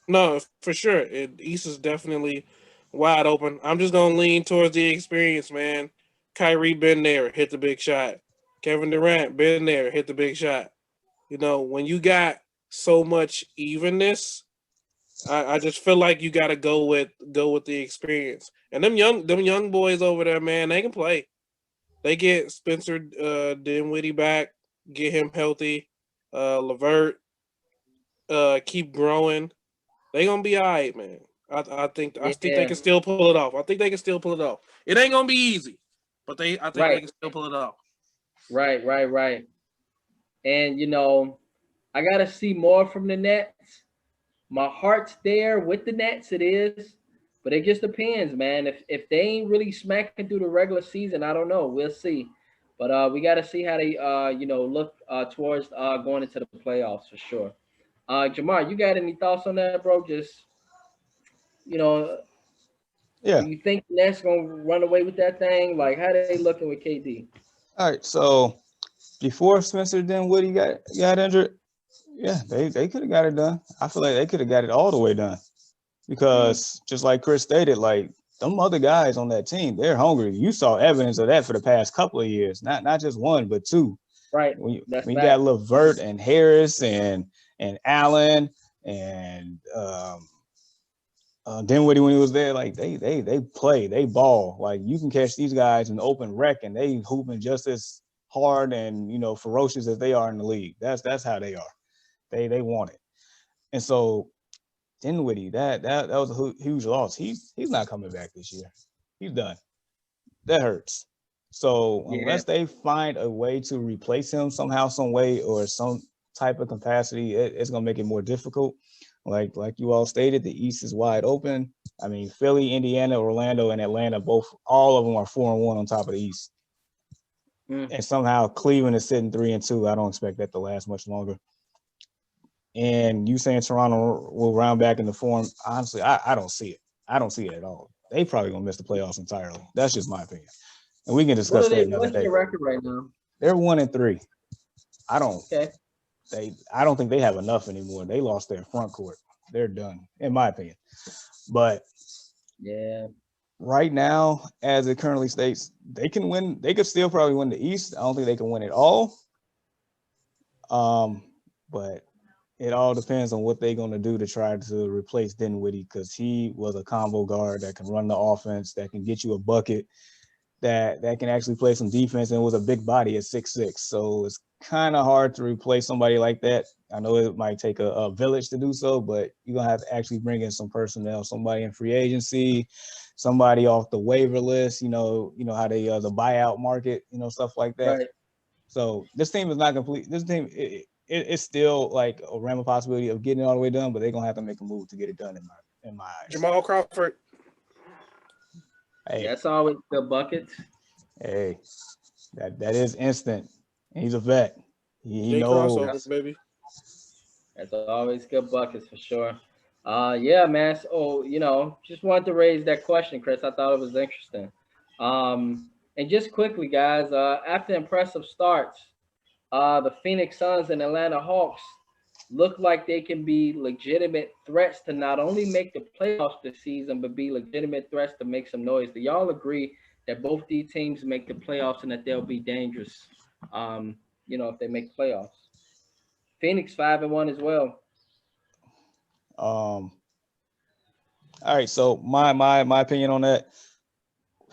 No, for sure. East is definitely wide open. I'm just gonna lean towards the experience, man. Kyrie been there, hit the big shot. Kevin Durant been there, hit the big shot. You know, when you got so much evenness, I just feel like you got to go with the experience. And them young boys over there, man, they can play. They get Spencer Dinwiddie back, get him healthy. LeVert, keep growing. They gonna be all right, man. I think they can still pull it off. I think they can still pull it off. It ain't gonna be easy, but I think they can still pull it off. Right. And you know, I gotta see more from the Nets. My heart's there with the Nets, it is, but it just depends, man. If they ain't really smacking through the regular season, I don't know. We'll see. But we got to see how they look towards going into the playoffs for sure. Jamar, you got any thoughts on that, bro? Just Yeah. do you think the Nets gonna run away with that thing? Like, how they looking with KD? All right. So before Spencer Dinwiddie got injured, yeah, they could have got it done. I feel like they could have got it all the way done because just like Chris stated, like them other guys on that team, they're hungry. You saw evidence of that for the past couple of years, not just one, but two. Right. When you got LeVert and Harris and Allen and Dinwiddie when he was there, like they play, they ball. Like you can catch these guys in open rec and they hooping just as hard and ferocious as they are in the league. That's how they are. They want it. And so Dinwiddie, that was a huge loss. He's not coming back this year. He's done. That hurts. So unless they find a way to replace him somehow, some way, or some type of capacity, it's gonna make it more difficult. Like you all stated, the East is wide open. I mean, Philly, Indiana, Orlando, and Atlanta, all of them are 4-1 on top of the East. And somehow Cleveland is sitting 3-2. I don't expect that to last much longer. And you saying Toronto will round back into form? Honestly, I don't see it. I don't see it at all. They probably gonna miss the playoffs entirely. That's just my opinion. And we can discuss that another What's day. their record right now? They're 1-3. I don't Okay. think they have enough anymore. They lost their front court. They're done, in my opinion. But yeah, right now, as it currently states, they can win. They could still probably win the East. I don't think they can win it all. But it all depends on what they're going to do to try to replace Dinwiddie, because he was a combo guard that can run the offense, that can get you a bucket, that can actually play some defense, and was a big body at 6'6". So it's kind of hard to replace somebody like that. I know it might take a village to do so, but you're going to have to actually bring in some personnel, somebody in free agency, somebody off the waiver list, you know how they the buyout market, stuff like that. right. So this team is not complete. This team, it's still like a realm of possibility of getting it all the way done, but they're going to have to make a move to get it done in my eyes. Jamal Crawford. Hey, That's always the buckets. Hey, that is instant. And he's a vet. He knows. Crossovers, baby. That's always good buckets for sure. Yeah, man. So, just wanted to raise that question, Chris. I thought it was interesting. And just quickly, guys, after impressive starts, the Phoenix Suns and Atlanta Hawks look like they can be legitimate threats to not only make the playoffs this season, but be legitimate threats to make some noise. Do y'all agree that both these teams make the playoffs and that they'll be dangerous, if they make playoffs? Phoenix 5-1 as well. All right, so my opinion on that,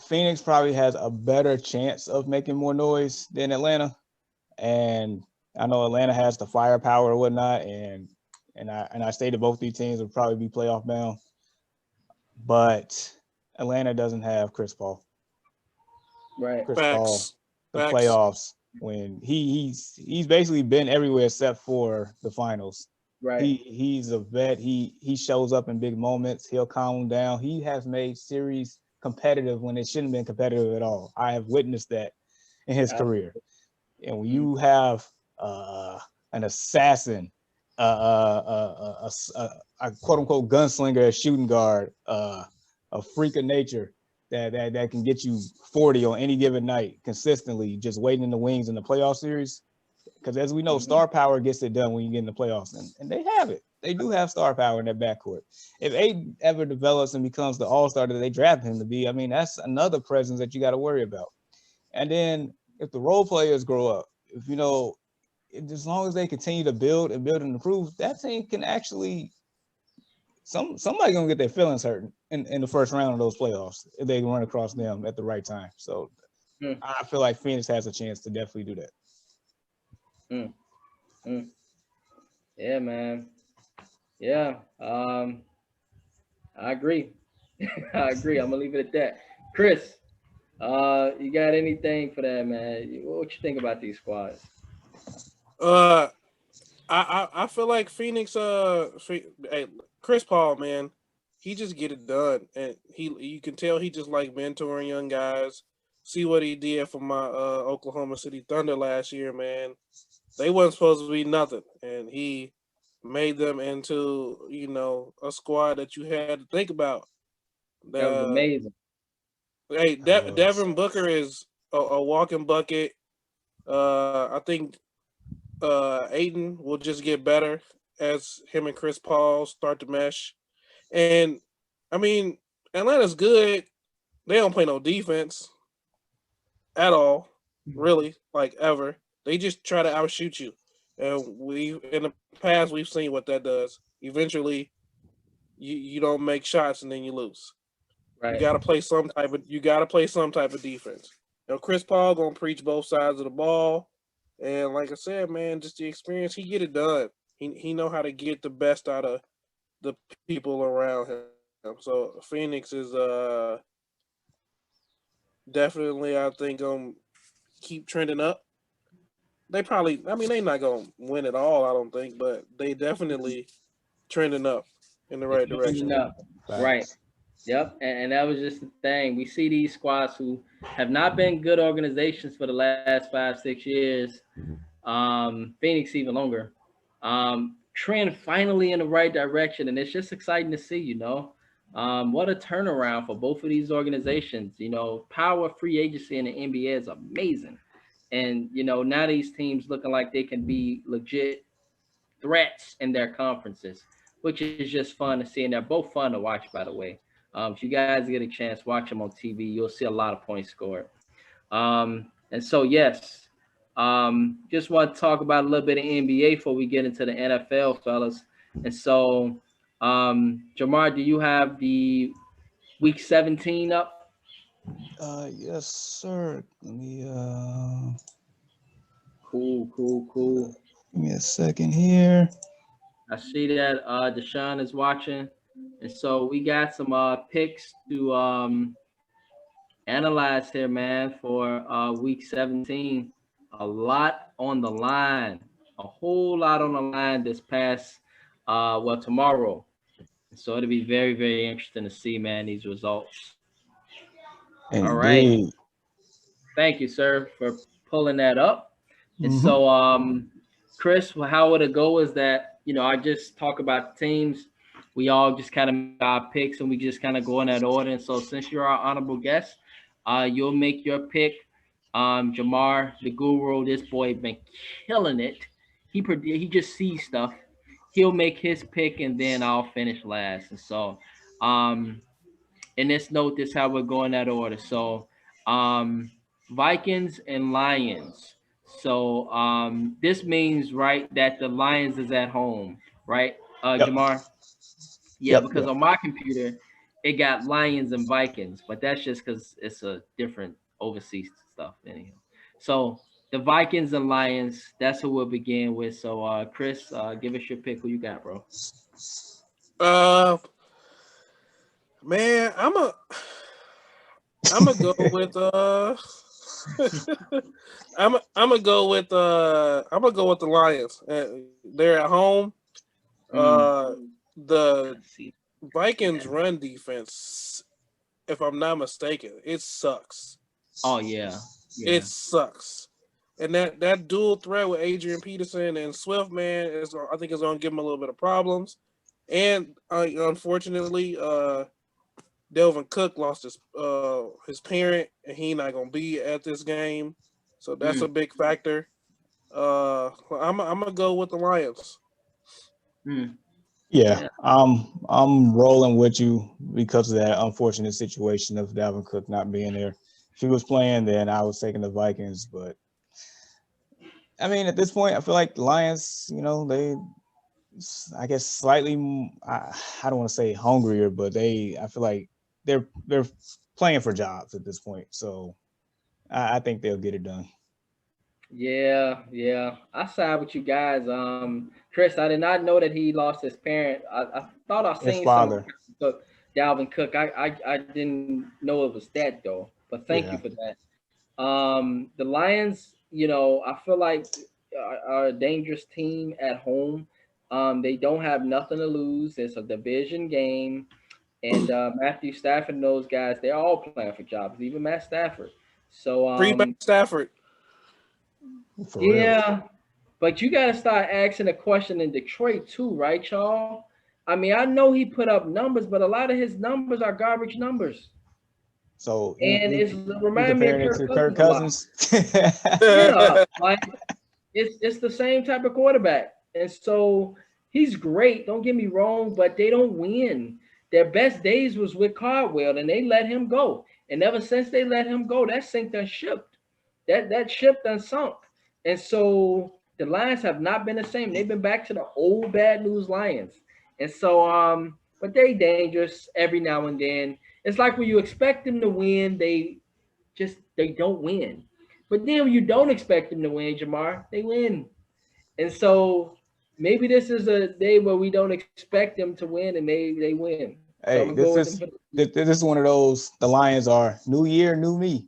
Phoenix probably has a better chance of making more noise than Atlanta. And I know Atlanta has the firepower or whatnot, and I stated both these teams would probably be playoff bound. But Atlanta doesn't have Chris Paul. Right. Chris Paul, the playoffs, when he's basically been everywhere except for the finals. Right. He's a vet. He shows up in big moments. He'll calm them down. He has made series competitive when it shouldn't have been competitive at all. I have witnessed that in his career. And when you have an assassin, a quote unquote gunslinger, a shooting guard, a freak of nature that can get you 40 on any given night consistently, just waiting in the wings in the playoff series. Because as we know, star power gets it done when you get in the playoffs, and they have it. They do have star power in their backcourt. If A ever develops and becomes the all-star that they drafted him to be, I mean, that's another presence that you got to worry about. And then if the role players grow up, as long as they continue to build and improve, that team can actually somebody gonna get their feelings hurt in the first round of those playoffs if they run across them at the right time. So I feel like Phoenix has a chance to definitely do that. Yeah, man. Yeah. I agree. I agree. I'm gonna leave it at that. Chris, you got anything for that, man? What you think about these squads? I feel like Phoenix. Chris Paul, man, he just get it done, and you can tell he just like mentoring young guys. See what he did for my Oklahoma City Thunder last year, man. They wasn't supposed to be nothing, and he made them into a squad that you had to think about. That was amazing. Hey, Devin Booker is a walking bucket. I think Ayton will just get better as him and Chris Paul start to mesh. And I mean, Atlanta's good. They don't play no defense at all, really, like ever. They just try to outshoot you. And in the past we've seen what that does. Eventually, you don't make shots and then you lose. Right. You gotta play some type of defense. Chris Paul gonna preach both sides of the ball. And like I said, man, just the experience, he get it done. He know how to get the best out of the people around him. So Phoenix is definitely, I think, keep trending up. They not gonna win it all, I don't think, but they definitely trending up in the right direction. Right. Yep, and that was just the thing. We see these squads who have not been good organizations for the last 5-6 years. Phoenix even longer. Trend finally in the right direction, and it's just exciting to see. What a turnaround for both of these organizations. Power free agency in the NBA is amazing. And, now these teams looking like they can be legit threats in their conferences, which is just fun to see. And they're both fun to watch, by the way. If you guys get a chance, watch them on TV. You'll see a lot of points scored. And so, yes, just want to talk about a little bit of NBA before we get into the NFL, fellas. And so, Jamar, do you have the week 17 up? Yes, sir. Let me Cool. give me a second here. I see that Deshaun is watching. And so we got some picks to analyze here, man, for week 17. A lot on the line, a whole lot on the line this past, tomorrow. So it'll be very, very interesting to see, man, these results. All right. Indeed. Thank you, sir, for pulling that up. And Mhm. so, Chris, how would it go is that, I just talk about teams. We all just kind of make our picks and we just kind of go in that order. And so since you're our honorable guest, you'll make your pick. Jamar, the guru, this boy been killing it. He just sees stuff. He'll make his pick and then I'll finish last. And so, in this note, this is how we're going that order. So, Vikings and Lions. So, this means right that the Lions is at home, right? Yep. Jamar. Yeah, Yep. because on my computer, it got Lions and Vikings, but that's just because it's a different overseas stuff. Anyhow, so the Vikings and Lions. That's who we'll begin with. So, Chris, give us your pick. Who you got, bro? Man, I'm gonna go with I'm gonna go with the Lions. They're at home. The Vikings run defense, if I'm not mistaken, it sucks. Oh yeah. It sucks. And that dual threat with Adrian Peterson and Swift, man, I think is gonna give him a little bit of problems. And unfortunately, Delvin Cook lost his parent, and he not gonna be at this game, so that's a big factor. I'm gonna go with the Lions. Yeah, I'm rolling with you because of that unfortunate situation of Dalvin Cook not being there. If he was playing, then I was taking the Vikings. But I mean, at this point, I feel like the Lions, they, I guess, slightly, I don't want to say hungrier, but I feel like they're playing for jobs at this point. So I think they'll get it done. Yeah. I side with you guys. Chris, I did not know that he lost his parent. I thought I His seen father. some Dalvin Cook. I didn't know it was that though. But thank you for that. The Lions, I feel like are a dangerous team at home. They don't have nothing to lose. It's a division game. And Matthew Stafford and those guys, they're all playing for jobs, even Matt Stafford. So Free Matt Stafford. Yeah, but you got to start asking a question in Detroit too, right, y'all? I mean, I know he put up numbers, but a lot of his numbers are garbage numbers. So And it's remind me of comparing it to Kirk Kirk Cousins. Cousins. Yeah, like it's the same type of quarterback, and so he's great. Don't get me wrong, but they don't win. Their best days was with Cardwell, and they let him go. And ever since they let him go, that sink done shipped. That ship done sunk. And so the Lions have not been the same. They've been back to the old bad news Lions. And so but they dangerous every now and then. It's like when you expect them to win, they don't win. But then when you don't expect them to win, Jamar, they win. And so maybe this is a day where we don't expect them to win and they win. So I'm Hey, gonna go with them. this is one of those. The Lions are new year, new me.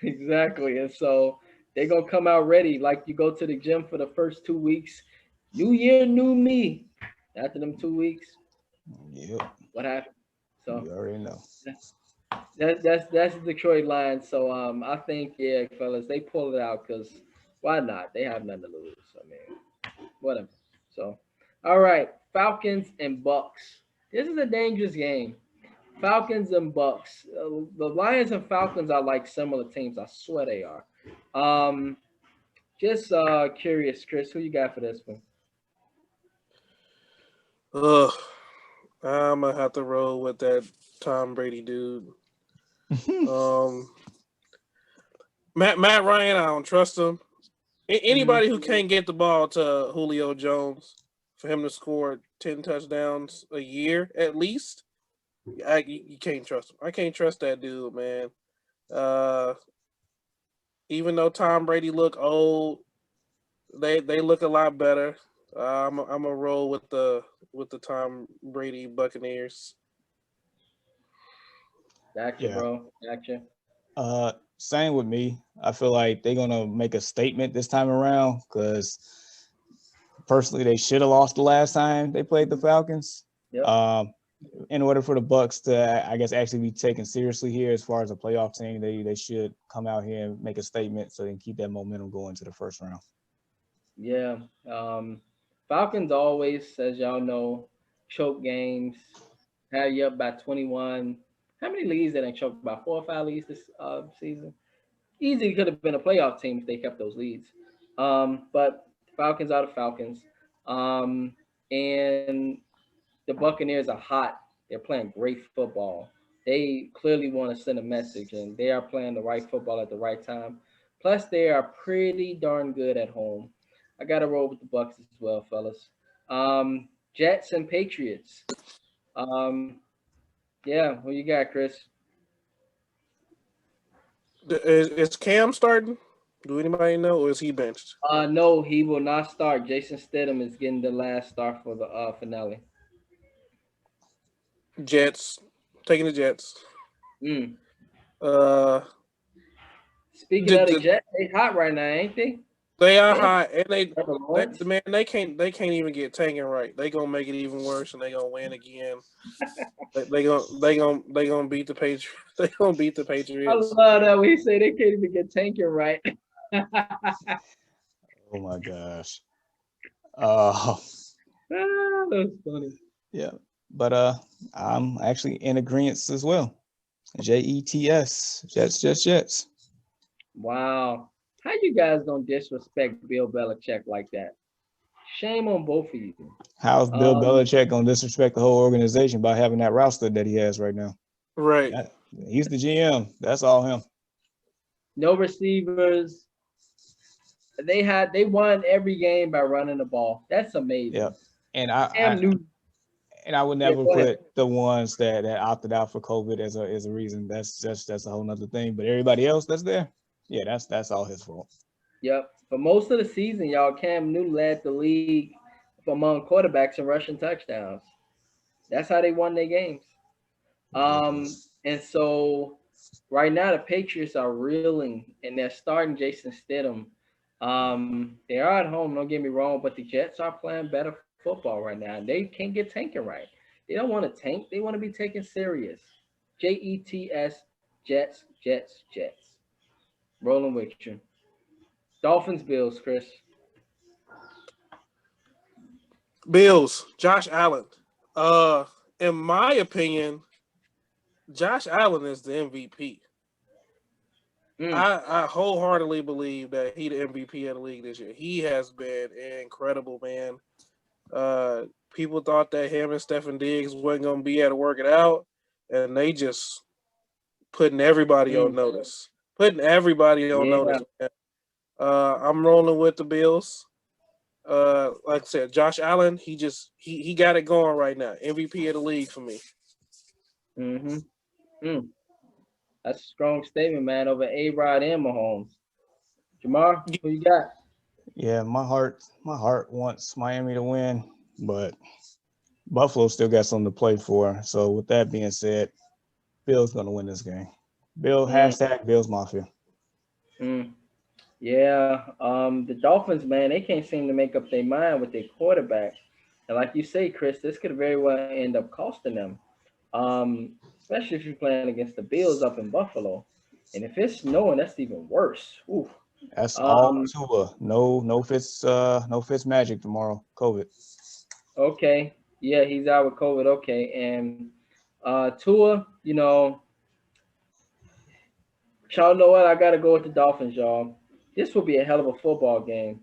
Exactly. And so they're gonna come out ready. Like you go to the gym for the first 2 weeks. New year, new me. After them 2 weeks, Yep. what happened? So You already know. that's the Detroit Lions. So I think fellas, they pull it out because why not? They have nothing to lose. I mean, whatever. So all right. Falcons and Bucks. This is a dangerous game. Falcons and Bucks. The Lions and Falcons are like similar teams. I swear they are. Um, just curious, Chris, who you got for this one? Ugh, I'm gonna have to roll with that Tom Brady dude. Matt Ryan, I don't trust him. Anybody who can't get the ball to Julio Jones for him to score 10 touchdowns a year at least, you can't trust him. I can't trust that dude, man. Even though Tom Brady look old, they look a lot better. I'm a roll with the Tom Brady Buccaneers. Gotcha, bro. Gotcha. Same with me. I feel like they're gonna make a statement this time around because personally they should have lost the last time they played the Falcons. Yep. In order for the Bucks to, I guess, actually be taken seriously here as far as a playoff team, they should come out here and make a statement so they can keep that momentum going to the first round. Yeah. Falcons always, as y'all know, choke games, have you up by 21. How many leads did they choke by? 4 or 5 leads this season? Easily could have been a playoff team if they kept those leads. But Falcons are the Falcons. And the Buccaneers are hot. They're playing great football. They clearly want to send a message, and they are playing the right football at the right time. Plus, they are pretty darn good at home. I got to roll with the Bucks as well, fellas. Jets and Patriots. Um, yeah, who you got, Chris? Is Cam starting? Do anybody know, or is he benched? No, he will not start. Jason Stidham is getting the last start for the finale. Jets, taking the Jets. Mm. Speaking of the Jets, they hot right now, ain't they? They are hot, and they can't even get tanking right. They gonna make it even worse, and they gonna win again. they gonna beat the Patriots. They gonna beat the Patriots. I love that we say they can't even get tanking right. Oh my gosh. That's funny. Yeah, but I'm actually in agreement as well. Jets, Jets. Wow. How you guys gonna disrespect Bill Belichick like that? Shame on both of you. How's Bill Belichick gonna disrespect the whole organization by having that roster that he has right now? Right. He's the GM. That's all him. No receivers. They won every game by running the ball. That's amazing. Yeah. And I would never put the ones that opted out for COVID as a reason. That's a whole nother thing. But everybody else that's there, yeah, that's all his fault. Yep. For most of the season, y'all, Cam Newton led the league among quarterbacks in rushing touchdowns. That's how they won their games. And so right now the Patriots are reeling and they're starting Jason Stidham. They are at home, don't get me wrong, but the Jets are playing better football right now. They can't get tanking right. They don't want to tank. They want to be taken serious. Jets, Jets. Rolling with you. Dolphins, Bills, Chris. Bills, Josh Allen. In my opinion, Josh Allen is the MVP. I wholeheartedly believe that he the MVP of the league this year. He has been incredible, man. People thought that him and Stephen Diggs wasn't going to be able to work it out, and they just putting everybody on notice. Putting everybody on notice, man. I'm rolling with the Bills. Like I said, Josh Allen, he got it going right now. MVP of the league for me. That's a strong statement, man, over A-Rod and Mahomes. Jamar, who you got? Yeah, my heart wants Miami to win, but Buffalo still got something to play for. So with that being said, Bill's gonna win this game. Hashtag Bills Mafia. Yeah, the Dolphins, man, they can't seem to make up their mind with their quarterback. And like you say, Chris, this could very well end up costing them. Especially if you're playing against the Bills up in Buffalo. And if it's snowing, that's even worse. Ooh. That's all Tua. No Fitz magic tomorrow. COVID. Okay. Yeah, he's out with COVID. Okay, and Tua, y'all know what? I gotta go with the Dolphins, y'all. This will be a hell of a football game.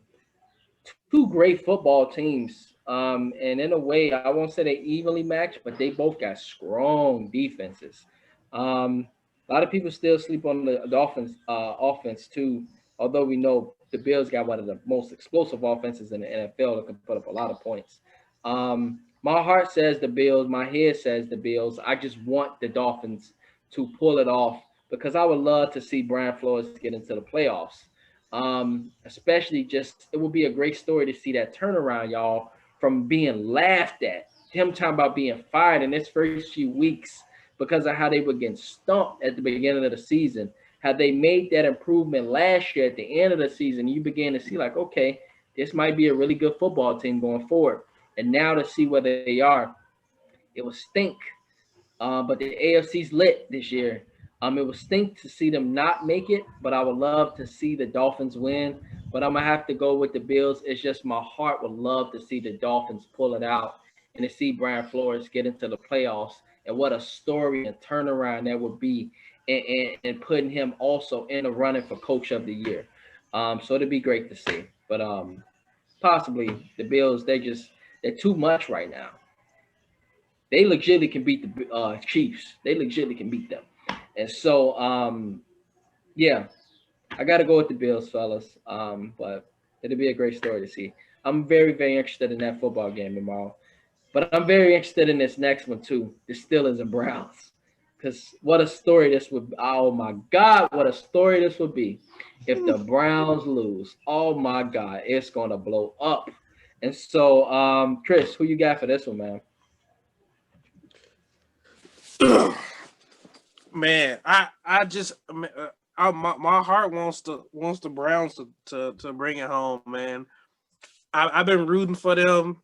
Two great football teams. And in a way, I won't say they evenly matched, but they both got strong defenses. A lot of people still sleep on the Dolphins offense too, although we know the Bills got one of the most explosive offenses in the NFL that can put up a lot of points. My heart says the Bills, my head says the Bills. I just want the Dolphins to pull it off because I would love to see Brian Flores get into the playoffs. Especially just it would be a great story to see that turnaround, y'all, from being laughed at, him talking about being fired in his first few weeks because of how they were getting stumped at the beginning of the season. Had they made that improvement last year at the end of the season, you began to see like, okay, this might be a really good football team going forward. And now to see where they are, it will stink, but the AFC's lit this year. It would stink to see them not make it, but I would love to see the Dolphins win. But I'm gonna have to go with the Bills. It's just my heart would love to see the Dolphins pull it out and to see Brian Flores get into the playoffs. And what a story and turnaround that would be, and putting him also in the running for Coach of the Year. So it'd be great to see. But possibly the Bills, they're too much right now. They legitimately can beat the Chiefs. They legitimately can beat them. And so, yeah, I got to go with the Bills, fellas. But it'll be a great story to see. I'm very, very interested in that football game tomorrow. But I'm very interested in this next one, too, the Steelers and Browns. Because what a story this would be. Oh, my God, what a story this would be if the Browns lose. Oh, my God, it's going to blow up. And so, Chris, who you got for this one, man? Man, I just my heart wants the Browns to bring it home, man. I've been rooting for them,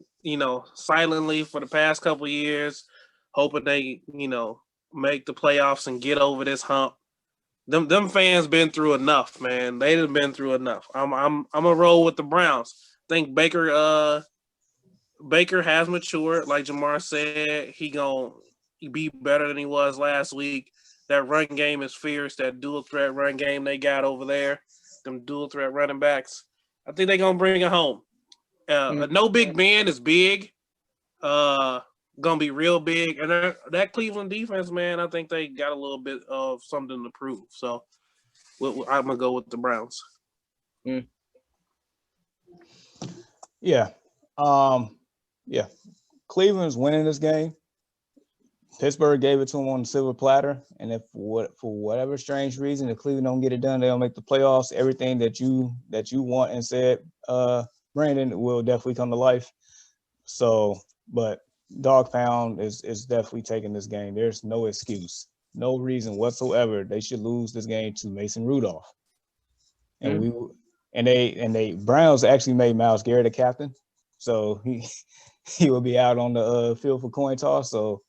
silently for the past couple of years, hoping they, make the playoffs and get over this hump. Them fans been through enough, man. They done been through enough. I'm gonna roll with the Browns. I think Baker has matured, like Jamar said. He gonna be better than he was last week. That run game is fierce. That dual threat run game they got over there, them dual threat running backs. I think they're gonna bring it home. No Big Ben is big. Uh, gonna be real big, and that Cleveland defense, man, I think they got a little bit of something to prove. So I'm gonna go with the Browns. Mm. Yeah. Yeah. Cleveland's winning this game. Pittsburgh gave it to them on the silver platter, and if for whatever strange reason, if Cleveland don't get it done, they don't make the playoffs. Everything that you want and said, Brandon, will definitely come to life. So, but Dog Pound is definitely taking this game. There's no excuse, no reason whatsoever they should lose this game to Mason Rudolph. And they Browns actually made Myles Garrett a captain, so he will be out on the field for coin toss. So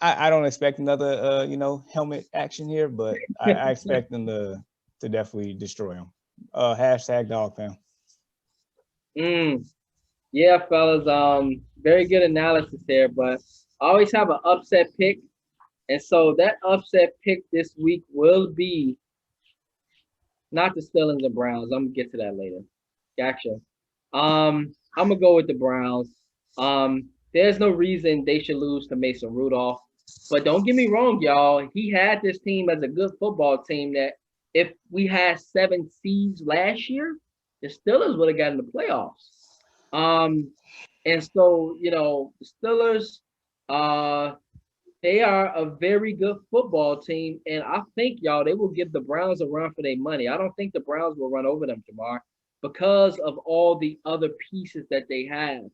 I don't expect another helmet action here, but I expect them to definitely destroy him. Hashtag Dog Pound. Yeah, fellas. Very good analysis there, but I always have an upset pick, and so that upset pick this week will be not the Steelers and Browns. I'm gonna get to that later. Gotcha. I'm gonna go with the Browns. There's no reason they should lose to Mason Rudolph. But don't get me wrong, y'all. He had this team as a good football team that if we had 7 seeds last year, the Steelers would have gotten the playoffs. Um, and so, the Steelers, uh, they are a very good football team, and I think y'all they will give the Browns a run for their money. I don't think the Browns will run over them, Jamar, because of all the other pieces that they have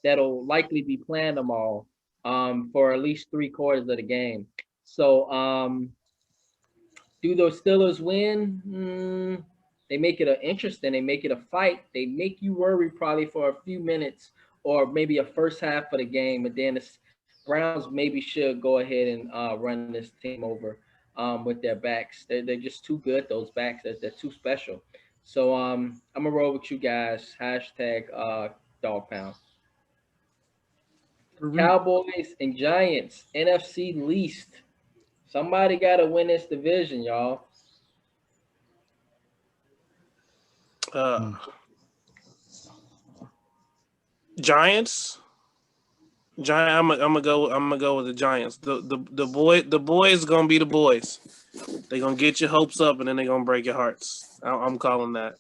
that'll likely be playing them all for at least 3/4 of the game. So do those Steelers win? They make it an interesting. They make it a fight. They make you worry probably for a few minutes or maybe a first half of the game, and then the Browns maybe should go ahead and run this team over with their backs. They're just too good. Those backs, they're too special. So I'm gonna roll with you guys. Hashtag Dog Pound. Cowboys and Giants, NFC least. Somebody got to win this division, y'all. Giants. I'm gonna go with the Giants. The boys gonna be the boys. They gonna get your hopes up and then they gonna break your hearts. I'm calling that.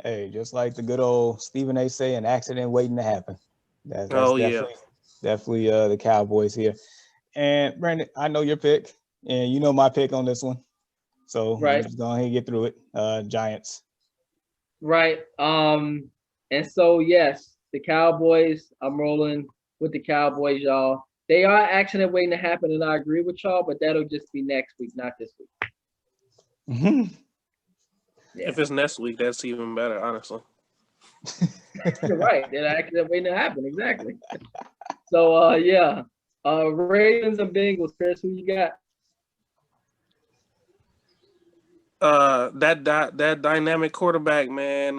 Hey, just like the good old Stephen A. say, an accident waiting to happen. That's definitely the Cowboys here. And Brandon, I know your pick, and you know my pick on this one. So I'm just going to get through it. Giants. Right. And so yes, the Cowboys. I'm rolling with the Cowboys, y'all. They are accident waiting to happen, and I agree with y'all, but that'll just be next week, not this week. Mm-hmm. Yeah. If it's next week, that's even better, honestly. You're right. They're accident waiting to happen. Exactly. So Ravens and Bengals. Chris, who you got? That dynamic quarterback, man,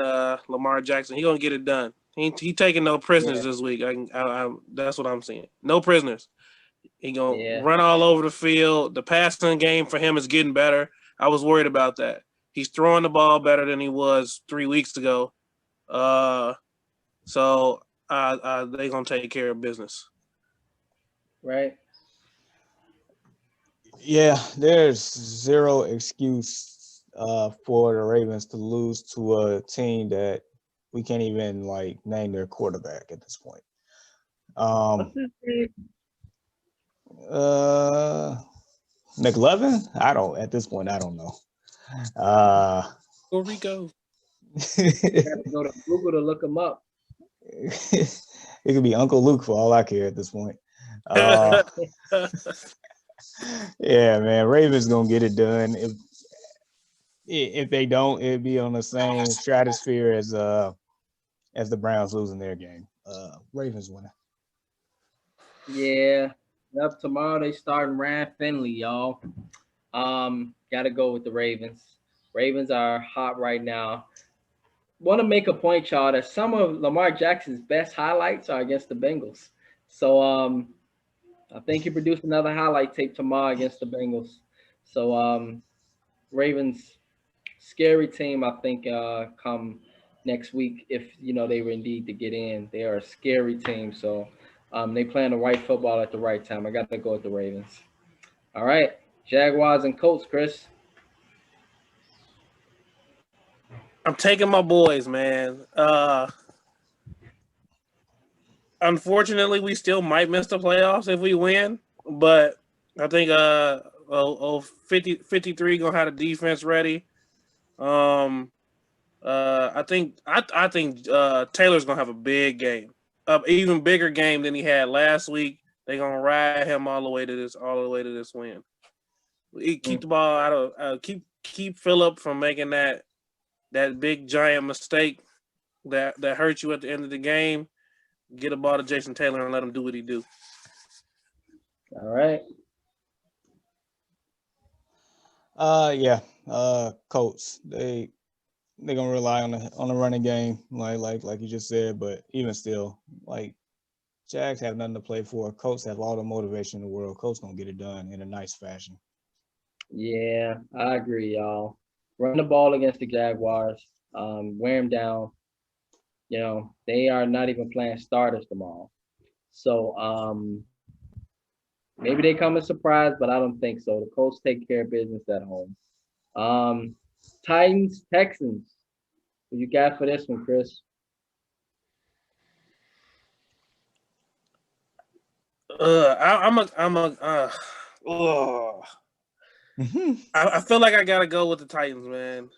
Lamar Jackson. He gonna get it done. He taking no prisoners this week. That's what I'm seeing. No prisoners. He gonna run all over the field. The passing game for him is getting better. I was worried about that. He's throwing the ball better than he was 3 weeks ago. So they gonna take care of business. Right. Yeah, there's zero excuse for the Ravens to lose to a team that we can't even name their quarterback at this point. What's his name? McLevin? At this point, I don't know. Puerto Rico. You have to go to Google to look him up. It could be Uncle Luke for all I care at this point. Yeah, man, Ravens gonna get it done. If they don't, it'd be on the same stratosphere as the Browns losing their game. Ravens winning. Yeah. Yep. Tomorrow they starting Ryan Finley, y'all. Gotta go with the Ravens. Ravens are hot right now. Want to make a point, y'all, that some of Lamar Jackson's best highlights are against the Bengals. So I think he produced another highlight tape tomorrow against the Bengals. So Ravens, scary team, I think, come next week if they were indeed to get in. They are a scary team. So they playing the right football at the right time. I got to go with the Ravens. All right. Jaguars and Colts, Chris. I'm taking my boys, man. Unfortunately, we still might miss the playoffs if we win, but I think 53 gonna have the defense ready. I think Taylor's gonna have a big game, even bigger game than he had last week. They're gonna ride him all the way to this win. Keep the ball out of keep Phillip from making that big giant mistake that hurt you at the end of the game. Get a ball to Jason Taylor and let him do what he do. All right. Colts. They're gonna rely on the running game, like you just said, but even still, Jags have nothing to play for. Colts have all the motivation in the world. Colts gonna get it done in a nice fashion. Yeah, I agree, y'all. Run the ball against the Jaguars. Wear them down. They are not even playing starters tomorrow. So maybe they come as surprise, but I don't think so. The Colts take care of business at home. Titans, Texans. What you got for this one, Chris? I feel like I gotta go with the Titans, man.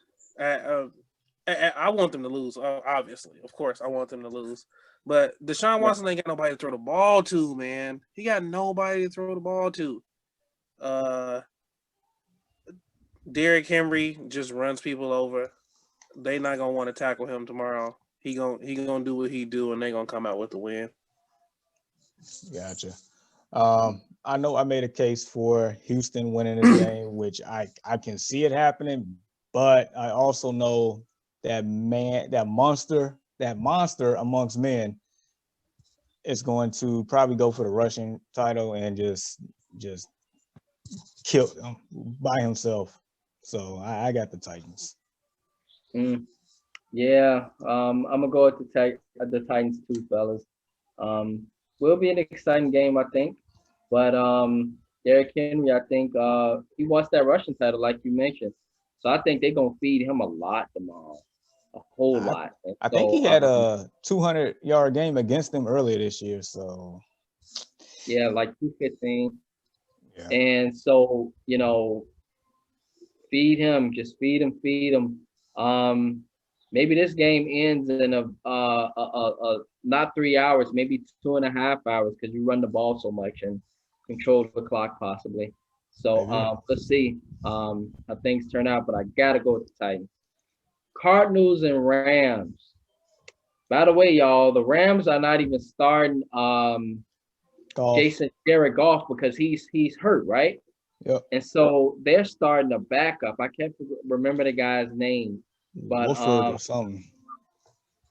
I want them to lose. Obviously, of course, I want them to lose. But Deshaun Watson ain't got nobody to throw the ball to, man. He got nobody to throw the ball to. Derrick Henry just runs people over. They not gonna want to tackle him tomorrow. He gonna do what he do, and they gonna come out with the win. Gotcha. I know I made a case for Houston winning this game, which I can see it happening, but I also know that monster amongst men is going to probably go for the rushing title and just kill him by himself. So I got the Titans. Yeah, I'm gonna go with the Titans too, fellas. Will be an exciting game, I think. But Derrick Henry, I think he wants that rushing title, like you mentioned. So I think they're gonna feed him a lot tomorrow, a whole lot. And I think so, he had a 200-yard game against them earlier this year. So yeah, like 215. yeah. And so, feed him, just feed him. Maybe this game ends in a not 3 hours, maybe 2.5 hours, because you run the ball so much and control the clock possibly. So let's see how things turn out, but I gotta go with the Titans. Cardinals and Rams. By the way, y'all, the Rams are not even starting Jared Goff because he's hurt, right? Yep. And so they're starting a backup. I can't remember the guy's name, but Wolford or something.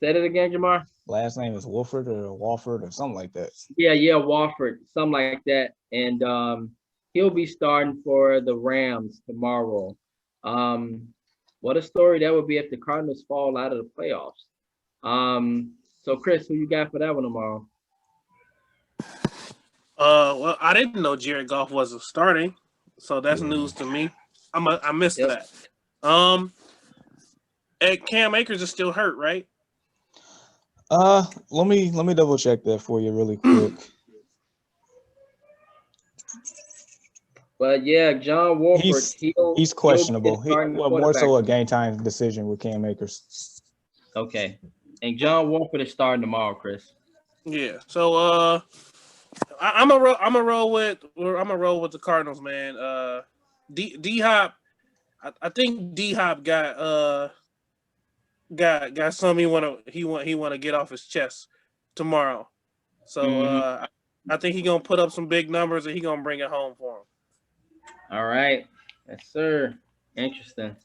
Say it again, Jamar. Last name is Wolford or Walford or something like that. Yeah, Walford, something like that. And he'll be starting for the Rams tomorrow. What a story that would be if the Cardinals fall out of the playoffs. So Chris, who you got for that one tomorrow? Well, I didn't know Jared Goff wasn't starting, so that's news to me. I missed that. And Cam Akers is still hurt, right? Let me double check that for you really quick. But yeah, John Wolford, he's questionable. More so a game time decision with Cam Akers. Okay, and John Wolford is starting tomorrow, Chris. Yeah. So I'm a roll with the Cardinals, man. D Hop, I think D Hop got something he want to get off his chest tomorrow. So I think he's gonna put up some big numbers and he's gonna bring it home for him. All right. Yes, sir. Interesting.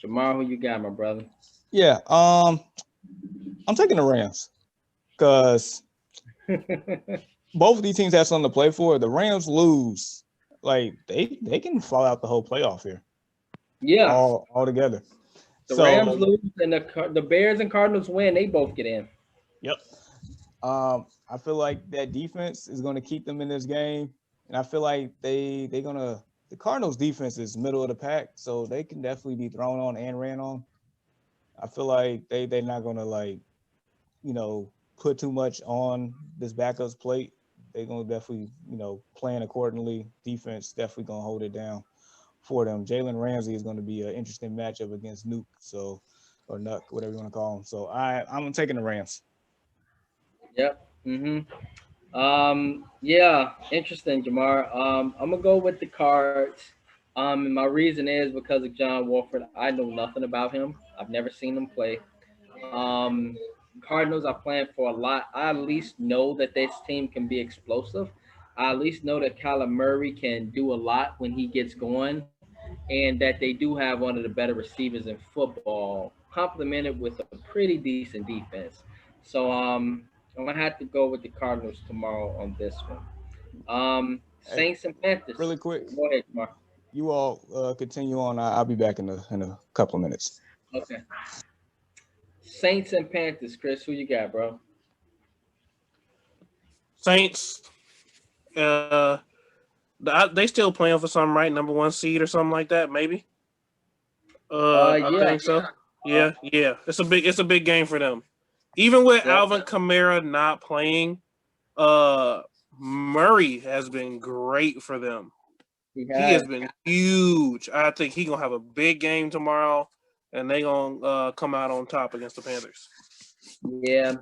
Jamar, who you got, my brother? Yeah, I'm taking the Rams because both of these teams have something to play for. The Rams lose, like they can fall out the whole playoff here. Yeah, all together. The Rams lose and the Bears and Cardinals win. They both get in. Yep. I feel like that defense is going to keep them in this game, and I feel like the Cardinals defense is middle of the pack, so they can definitely be thrown on and ran on. I feel like they're not going to put too much on this backup's plate. They're going to definitely plan accordingly. Defense definitely going to hold it down for them. Jalen Ramsey is going to be an interesting matchup against Nuke, or Nuck, whatever you want to call him. So I'm taking the Rams. Yep. Yeah, interesting, Jamar. I'm gonna go with the Cards. And my reason is because of John Wolford. I know nothing about him. I've never seen him play. Cardinals are playing for a lot. I at least know that this team can be explosive. I at least know that Kyler Murray can do a lot when he gets going, and that they do have one of the better receivers in football, complemented with a pretty decent defense. So I'm gonna have to go with the Cardinals tomorrow on this one. Saints and Panthers. Really quick. Go ahead, Mark. You all continue on. I'll be back in a couple of minutes. Okay. Saints and Panthers, Chris. Who you got, bro? Saints. They still playing for something, right? Number 1 seed or something like that, maybe. I think so. Yeah. It's a big game for them. Even with Alvin Kamara not playing, Murray has been great for them. He has been huge. I think he's gonna have a big game tomorrow, and they're gonna come out on top against the Panthers. Yeah.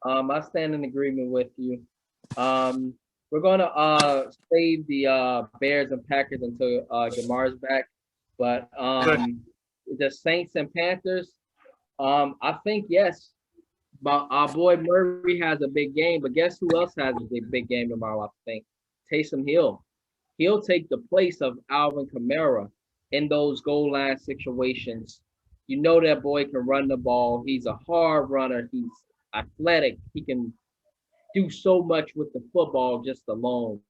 I stand in agreement with you. We're gonna save the Bears and Packers until Jamar's back. But the Saints and Panthers, I think yes. But our boy Murray has a big game. But guess who else has a big game tomorrow? I think Taysom Hill. He'll take the place of Alvin Kamara in those goal line situations. You know that boy can run the ball. He's a hard runner. He's athletic. He can do so much with the football just alone.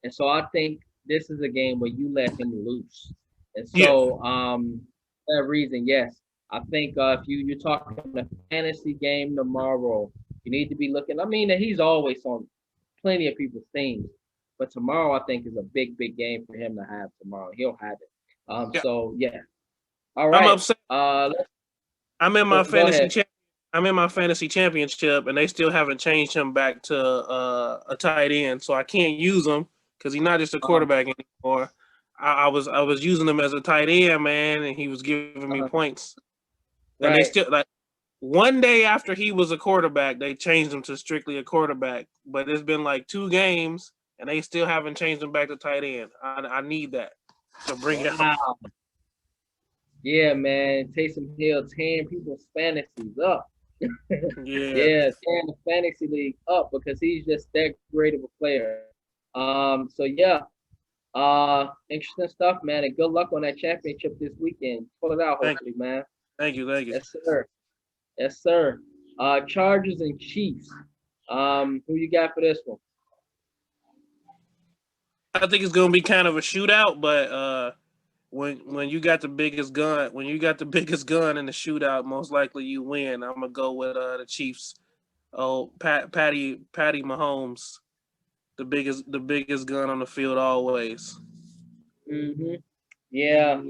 And so I think this is a game where you let him loose. And Yeah. so for that reason, yes, I think if you're talking a fantasy game tomorrow, you need to be looking. I mean, he's always on plenty of people's teams, but tomorrow I think is a big, big game for him to have tomorrow. He'll have it. Yeah. So yeah. All I'm right. upset. Let's I'm in my go fantasy ahead. champ. I'm in my fantasy championship, and they still haven't changed him back to a tight end, so I can't use him because he's not just a Uh-huh. quarterback anymore. I was using him as a tight end, man, and he was giving me Uh-huh. points. And they Right. still like one day after he was a quarterback, they changed him to strictly a quarterback. But it's been like 2 games, and they still haven't changed him back to tight end. I need that to bring it up. Wow. Yeah, man. Taysom Hill tearing people's fantasies up. Yeah, Yeah, tearing the fantasy league up because he's just that great of a player. So yeah, interesting stuff, man. And good luck on that championship this weekend. Pull it out, thank hopefully, man. you. Yes, sir. Yes, sir. Chargers and Chiefs. Who you got for this one? I think it's gonna be kind of a shootout, but when you got the biggest gun, in the shootout, most likely you win. I'm gonna go with the Chiefs. Oh, Patty Mahomes, the biggest gun on the field always. Mm-hmm. Yeah.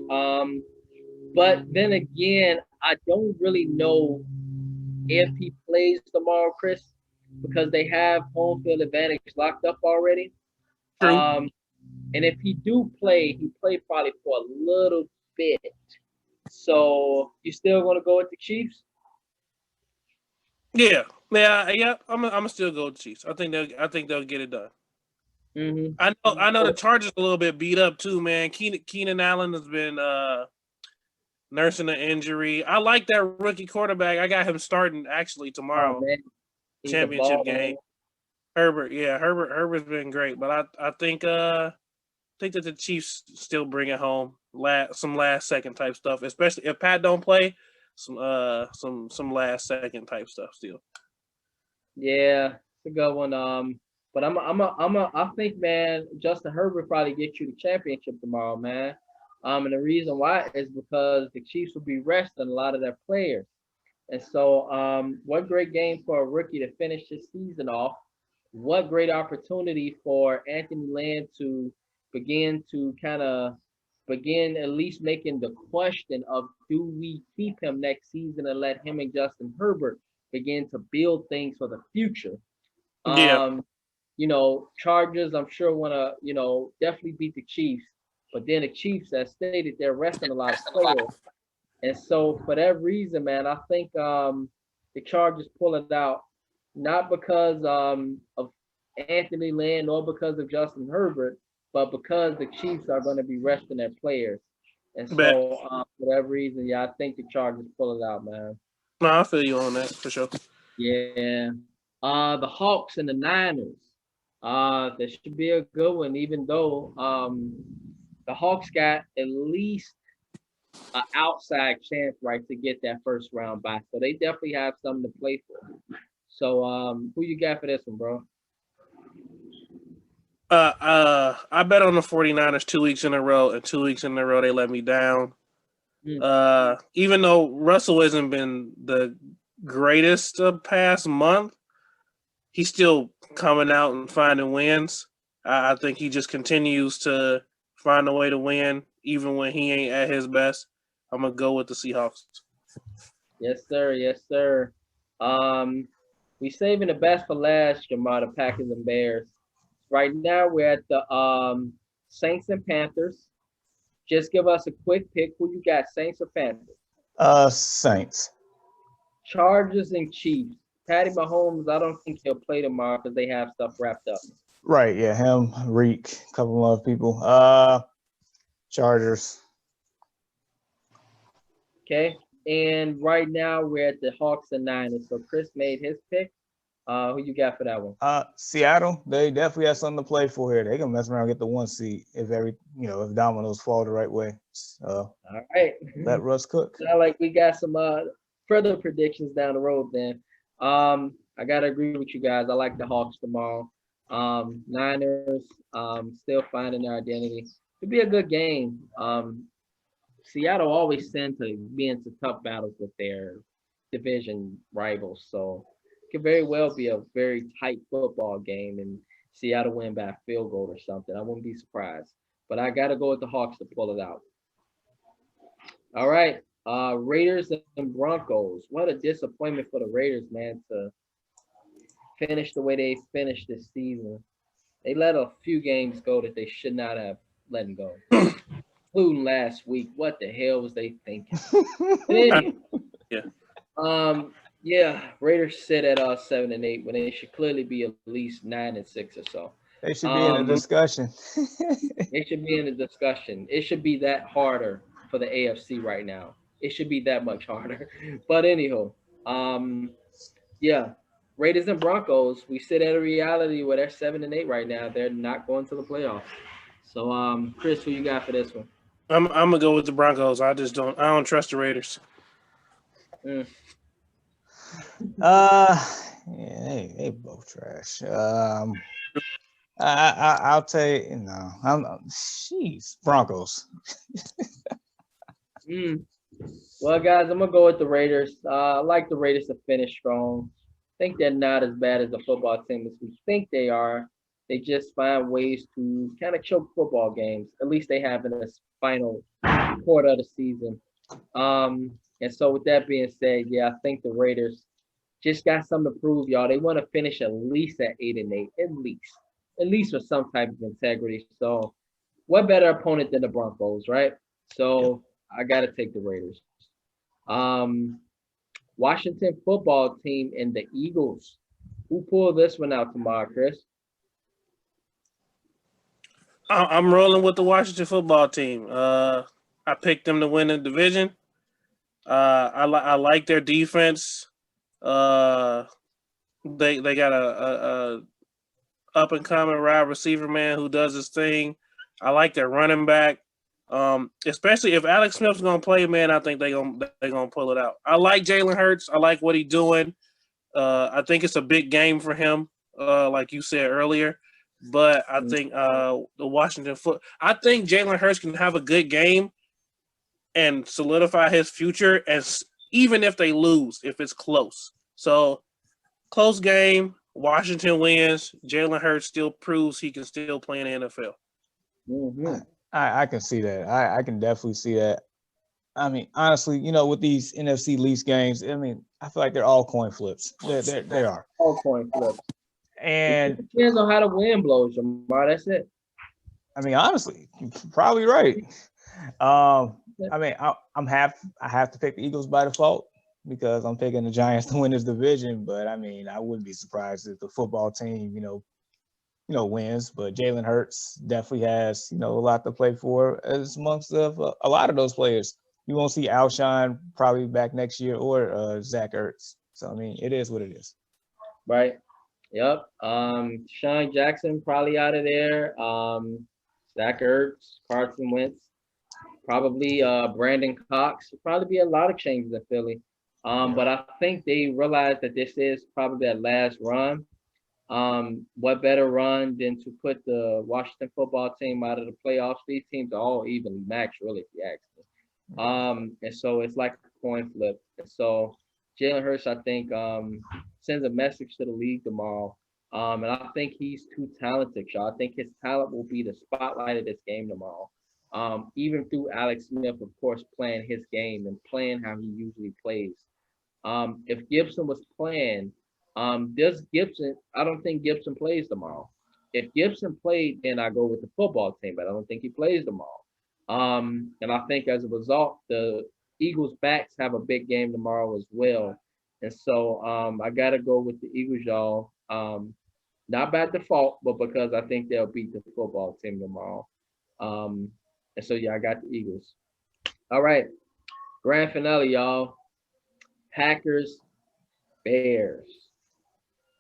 But then again, I don't really know if he plays tomorrow, Chris, because they have home field advantage locked up already. True. And if he do play, he play probably for a little bit. So you still gonna go with the Chiefs? Yeah. I'm gonna still go with the Chiefs. I think they'll get it done. Mm-hmm. I know the Chargers a little bit beat up too, man. Keenan Allen has been nursing an injury. I like that rookie quarterback. I got him starting actually Oh tomorrow, man, he's a championship baller. game. Herbert, yeah, Herbert's been great, but I think that the Chiefs still bring it home. Some last second type stuff, especially if Pat don't play. Some last second type stuff still. Yeah, it's a good one. But I think, man, Justin Herbert probably get you the championship tomorrow, man. And the reason why is because the Chiefs will be resting a lot of their players. And so, what great game for a rookie to finish his season off. What great opportunity for Anthony Lynn to begin at least making the question of do we keep him next season and let him and Justin Herbert begin to build things for the future. Yeah, Um, Chargers, I'm sure want to, definitely beat the Chiefs. But then the Chiefs, as stated, they're resting a lot of players. And so for that reason, man, I think the Chargers pull it out, not because of Anthony Lynn nor because of Justin Herbert, but because the Chiefs are going to be resting their players. And bet. so for that reason, yeah, I think the Chargers pull it out, man. No, I feel you on that for sure. Yeah. The Hawks and the Niners. That should be a good one, even though the Hawks got at least an outside chance, right, to get that first round bye. So they definitely have something to play for. So who you got for this one, bro? I bet on the 49ers 2 weeks in a row, and 2 weeks in a row they let me down. Even though Russell hasn't been the greatest of past month, he's still coming out and finding wins. I think he just continues to find a way to win, even when he ain't at his best. I'm gonna go with the Seahawks. Yes, sir. Yes, sir. We saving the best for last, Jamar, the Packers and Bears. Right now we're at the Saints and Panthers. Just give us a quick pick. Who you got, Saints or Panthers? Saints. Chargers and Chiefs. Patty Mahomes, I don't think he'll play tomorrow because they have stuff wrapped up. Right, yeah, him, Reek, a couple of other people. Chargers. Okay. And right now we're at the Hawks and Niners. So Chris made his pick. Who you got for that one? Seattle, they definitely have something to play for here. They can mess around and get the 1 seed if if dominoes fall the right way. All right. Let Russ cook. Sound like we got some further predictions down the road then. All I gotta agree with you guys. I like the Hawks tomorrow. Niners still finding their identity. It'll be a good game. Seattle always tend to be into tough battles with their division rivals, so it could very well be a very tight football game and Seattle win by a field goal or something. I wouldn't be surprised. But I gotta go with the Hawks to pull it out. All right. Raiders and Broncos. What a disappointment for the Raiders, man, to finish the way they finished this season. They let a few games go that they should not have let go, including last week. What the hell was they thinking? But anyway, Yeah. yeah, Raiders sit at 7-8 when they should clearly be at least 9-6 or so. They should be in a discussion. It should be in a discussion. It should be that harder for the AFC right now. It should be that much harder. But anyhow, yeah, Raiders and Broncos. We sit at a reality where they're 7-8 right now. They're not going to the playoffs. So, Chris, who you got for this one? I'm gonna go with the Broncos. I don't trust the Raiders. Mm. Yeah, they both trash. I'll take jeez, Broncos. Well, guys, I'm gonna go with the Raiders. I like the Raiders to finish strong. I think they're not as bad as the football team as we think they are. They just find ways to kind of choke football games. At least they have in this final quarter of the season. And so with that being said, yeah, I think the Raiders just got something to prove, y'all. They want to finish at least at 8-8, at least with some type of integrity. So, what better opponent than the Broncos, right? So I got to take the Raiders. Washington football team and the Eagles. Who pulled this one out tomorrow, Chris? I'm rolling with the Washington football team. I picked them to win the division. I like their defense. They got a up and coming wide receiver man who does his thing. I like their running back. Especially if Alex Smith's gonna play, man, I think they're gonna pull it out. I like Jalen Hurts. I like what he's doing. I think it's a big game for him, like you said earlier. But I think I think Jalen Hurts can have a good game and solidify his future, as even if they lose, if it's close. So close game, Washington wins. Jalen Hurts still proves he can still play in the NFL. Mm-hmm. I can see that. I can definitely see that. I mean, honestly, with these NFC lease games, I mean, I feel like they're all coin flips. They are. All coin flips. And it depends on how the wind blows, Jamar. That's it. I mean, honestly, you're probably right. I mean, I have to pick the Eagles by default because I'm picking the Giants to win this division. But I mean, I wouldn't be surprised if the football team, wins. But Jalen Hurts definitely has, a lot to play for as amongst a lot of those players. You won't see Alshon probably back next year or Zach Ertz. So I mean, it is what it is. Right. Yep. Sean Jackson probably out of there. Zach Ertz, Carson Wentz, probably Brandon Cox. Probably be a lot of changes in Philly. But I think they realize that this is probably their last run. What better run than to put the Washington football team out of the playoffs? These teams are all evenly matched, really, if you ask me. And so it's like a coin flip. And so Jalen Hurts, I think, sends a message to the league tomorrow. And I think he's too talented, y'all. I think his talent will be the spotlight of this game tomorrow. Even through Alex Smith, of course, playing his game and playing how he usually plays. If Gibson was playing, does Gibson? I don't think Gibson plays tomorrow. If Gibson played, then I go with the football team, but I don't think he plays tomorrow. And I think as a result, the Eagles backs have a big game tomorrow as well. And so I got to go with the Eagles, y'all. Not by default, but because I think they'll beat the football team tomorrow. And so, yeah, I got the Eagles. All right. Grand finale, y'all. Packers, Bears.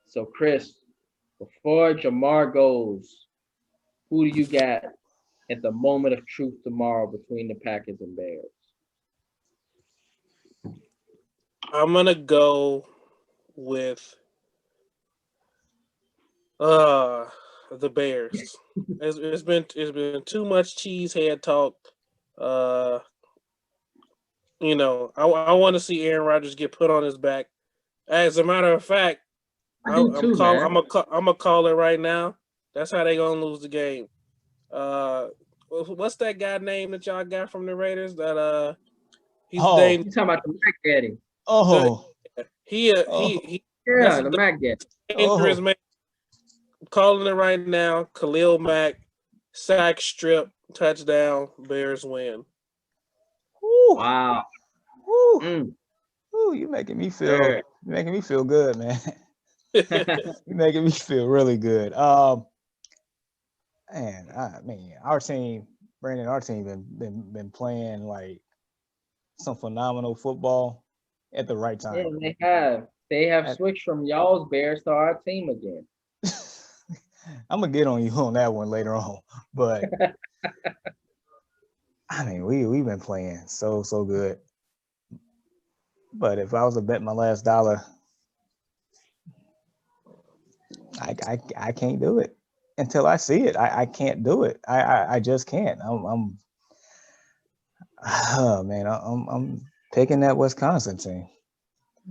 So, Chris, before Jamar goes, who do you got at the moment of truth tomorrow between the Packers and Bears? I'm going to go with The Bears. It's been too much cheesehead talk. Uh, I want to see Aaron Rodgers get put on his back. As a matter of fact, I do too, man. I'm gonna call it right now. That's how they gonna lose the game. What's that guy name that y'all got from the Raiders? That he's named. You talking about the Mac Daddy? He that's Yeah, the Mac Daddy. dangerous man. I'm calling it right now. Khalil Mack, sack strip, touchdown, Bears win. Ooh. Wow. Ooh. Ooh, you're making me feel good, man. You're making me feel really good. Man, our team been playing like some phenomenal football at the right time. Yeah, they have switched from y'all's Bears to our team again. I'm gonna get on you on that one later on, but I mean, we've been playing so good. But if I was to bet my last dollar, I can't do it until I see it. I can't do it. I just can't. I'm picking that Wisconsin team,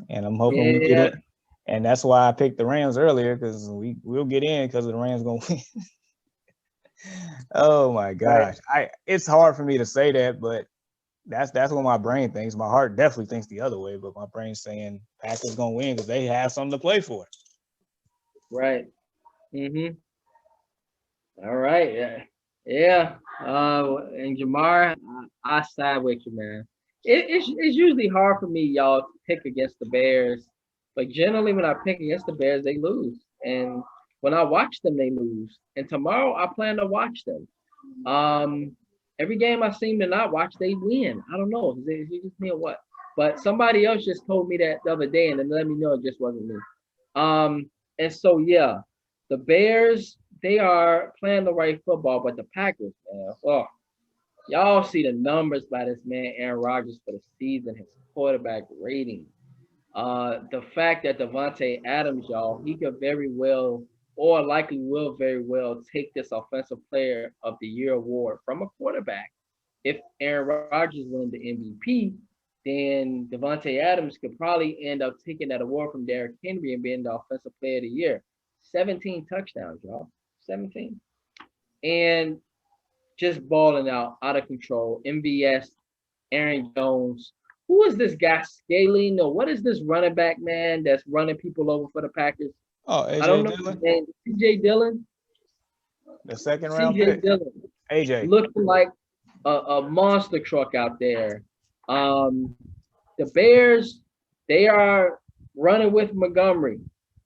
and I'm hoping we get it. And that's why I picked the Rams earlier, because we'll get in because the Rams gonna win. Oh my gosh, it's hard for me to say that, but that's what my brain thinks. My heart definitely thinks the other way, but my brain's saying Packers gonna win because they have something to play for. Right. All right. Yeah. And Jamar, I side with you, man. It's usually hard for me, y'all, to pick against the Bears. But generally, when I pick against the Bears, they lose. And when I watch them, they lose. And tomorrow, I plan to watch them. Every game I seem to not watch, they win. I don't know. Is it just me or what? But somebody else just told me that the other day, and then let me know it just wasn't me. And so, yeah, the Bears, they are playing the right football, but the Packers, man, y'all see the numbers by this man, Aaron Rodgers, for the season, his quarterback rating. The fact that Davante Adams, y'all, he could very well, or likely will very well, take this Offensive Player of the Year award from a quarterback. If Aaron Rodgers wins the MVP, then Davante Adams could probably end up taking that award from Derrick Henry and being the Offensive Player of the Year. 17 touchdowns, y'all. 17. And just balling out of control. MVS, Aaron Jones. Who is this guy, Scaling? Or what is this running back, man, that's running people over for the Packers? AJ I don't know Dillon? his name. CJ Dillon? The second round CJ pick? Dillon. AJ. Looking like a monster truck out there. The Bears, they are running with Montgomery.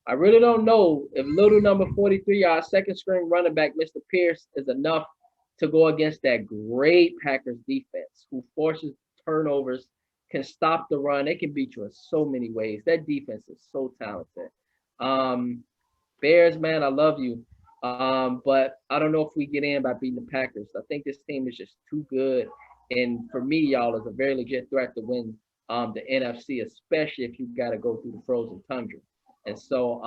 I really don't know if little number 43, our second string running back, Mr. Pierce, is enough to go against that great Packers defense who forces turnovers, can stop the run. They can beat you in so many ways. That defense is so talented. Bears, man, I love you. But I don't know if we get in by beating the Packers. I think this team is just too good. And for me, y'all, is a very legit threat to win the NFC, especially if you got to go through the frozen tundra. And so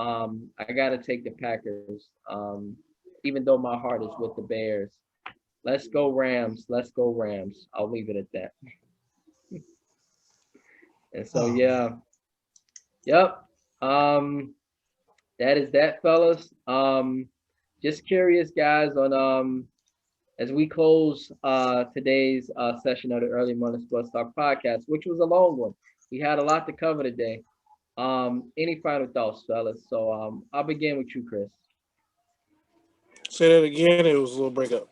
I got to take the Packers, even though my heart is with the Bears. Let's go Rams. Let's go Rams. I'll leave it at that. And so, yeah. Yep. That is that, fellas. Just curious, guys, on as we close today's session of the Early Morning Sports Talk podcast, which was a long one. We had a lot to cover today. Any final thoughts, fellas? So I'll begin with you, Chris. Say that again. It was a little breakup.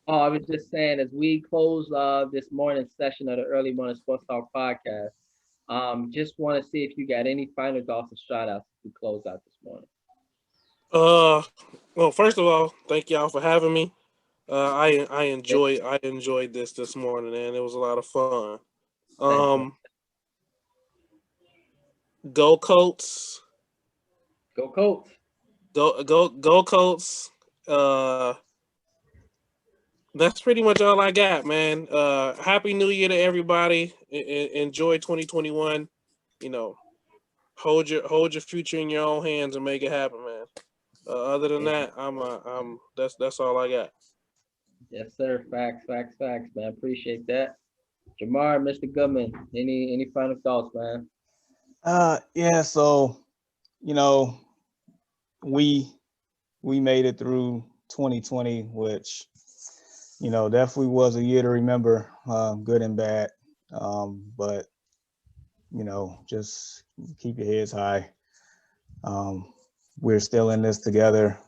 Oh, I was just saying, as we close this morning's session of the Early Morning Sports Talk podcast, just want to see if you got any final thoughts or shout outs to close out this morning. Well, first of all, thank y'all for having me. I enjoyed this morning, and it was a lot of fun. Go Colts. Go Colts. Go Colts. That's pretty much all I got, man. Happy New Year to everybody. Enjoy 2021. Hold your future in your own hands and make it happen, man. Other than that, that's all I got. Yes, sir. Facts, facts, facts, man. Appreciate that. Jamar, Mr. Goodman, any final thoughts, man? Yeah, so you know, we made it through 2020, which definitely was a year to remember, good and bad. But just keep your heads high. We're still in this together.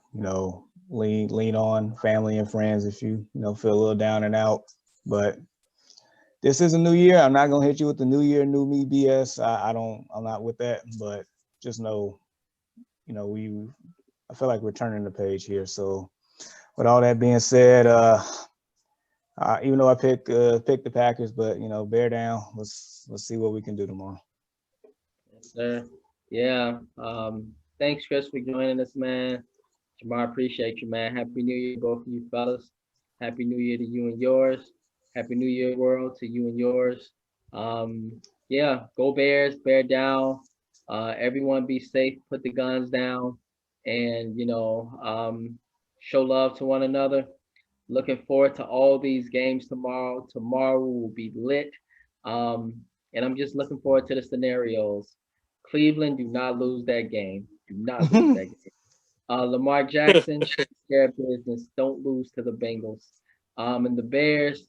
Lean on family and friends if you feel a little down and out. But this is a new year. I'm not gonna hit you with the new year, new me BS. I'm not with that. But just know, I feel like we're turning the page here. So with all that being said, even though I picked the Packers, but bear down. Let's see what we can do tomorrow. Yes, sir. Yeah. Thanks, Chris, for joining us, man. Jamar, appreciate you, man. Happy New Year, both of you fellas. Happy New Year to you and yours. Happy New Year, world, to you and yours. Yeah, go Bears, bear down. Everyone be safe, put the guns down, and show love to one another. Looking forward to all these games tomorrow. Tomorrow will be lit. And I'm just looking forward to the scenarios. Cleveland, do not lose that game. Do not lose that game. Lamar Jackson, take care of business. Don't lose to the Bengals. And the Bears,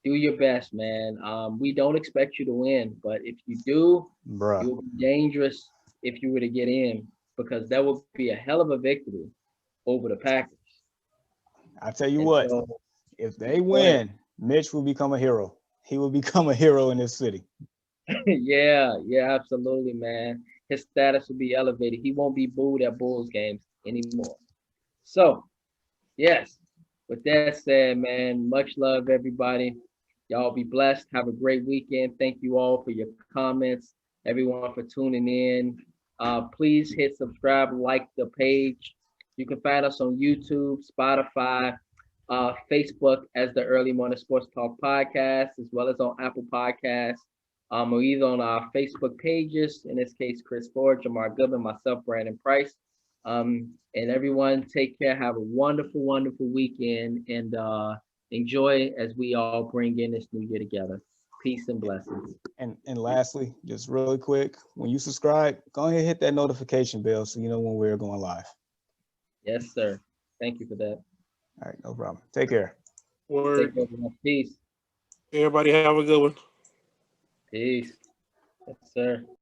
do your best, man. We don't expect you to win, but if you do, Bruh. you'll be dangerous if you were to get in, because that would be a hell of a victory over the Packers. I tell you And what, so, if they win, Mitch will become a hero. He will become a hero in this city. yeah, absolutely, man. His status will be elevated. He won't be booed at Bulls games anymore. So, yes, with that said, man, much love, everybody. Y'all be blessed. Have a great weekend. Thank you all for your comments, everyone for tuning in. Please hit subscribe, like the page. You can find us on YouTube, Spotify, Facebook as the Early Morning Sports Talk Podcast, as well as on Apple Podcasts, or either on our Facebook pages. In this case, Chris Ford, Jamar Goodman, myself, Brandon Price. And everyone, take care. Have a wonderful, wonderful weekend, and enjoy as we all bring in this new year together. Peace and blessings. And lastly, just really quick, when you subscribe, go ahead and hit that notification bell so you know when we're going live. Yes, sir. Thank you for that. All right, no problem. Take care. Word. Take care, everyone. Peace. Everybody have a good one. Peace. Yes, sir.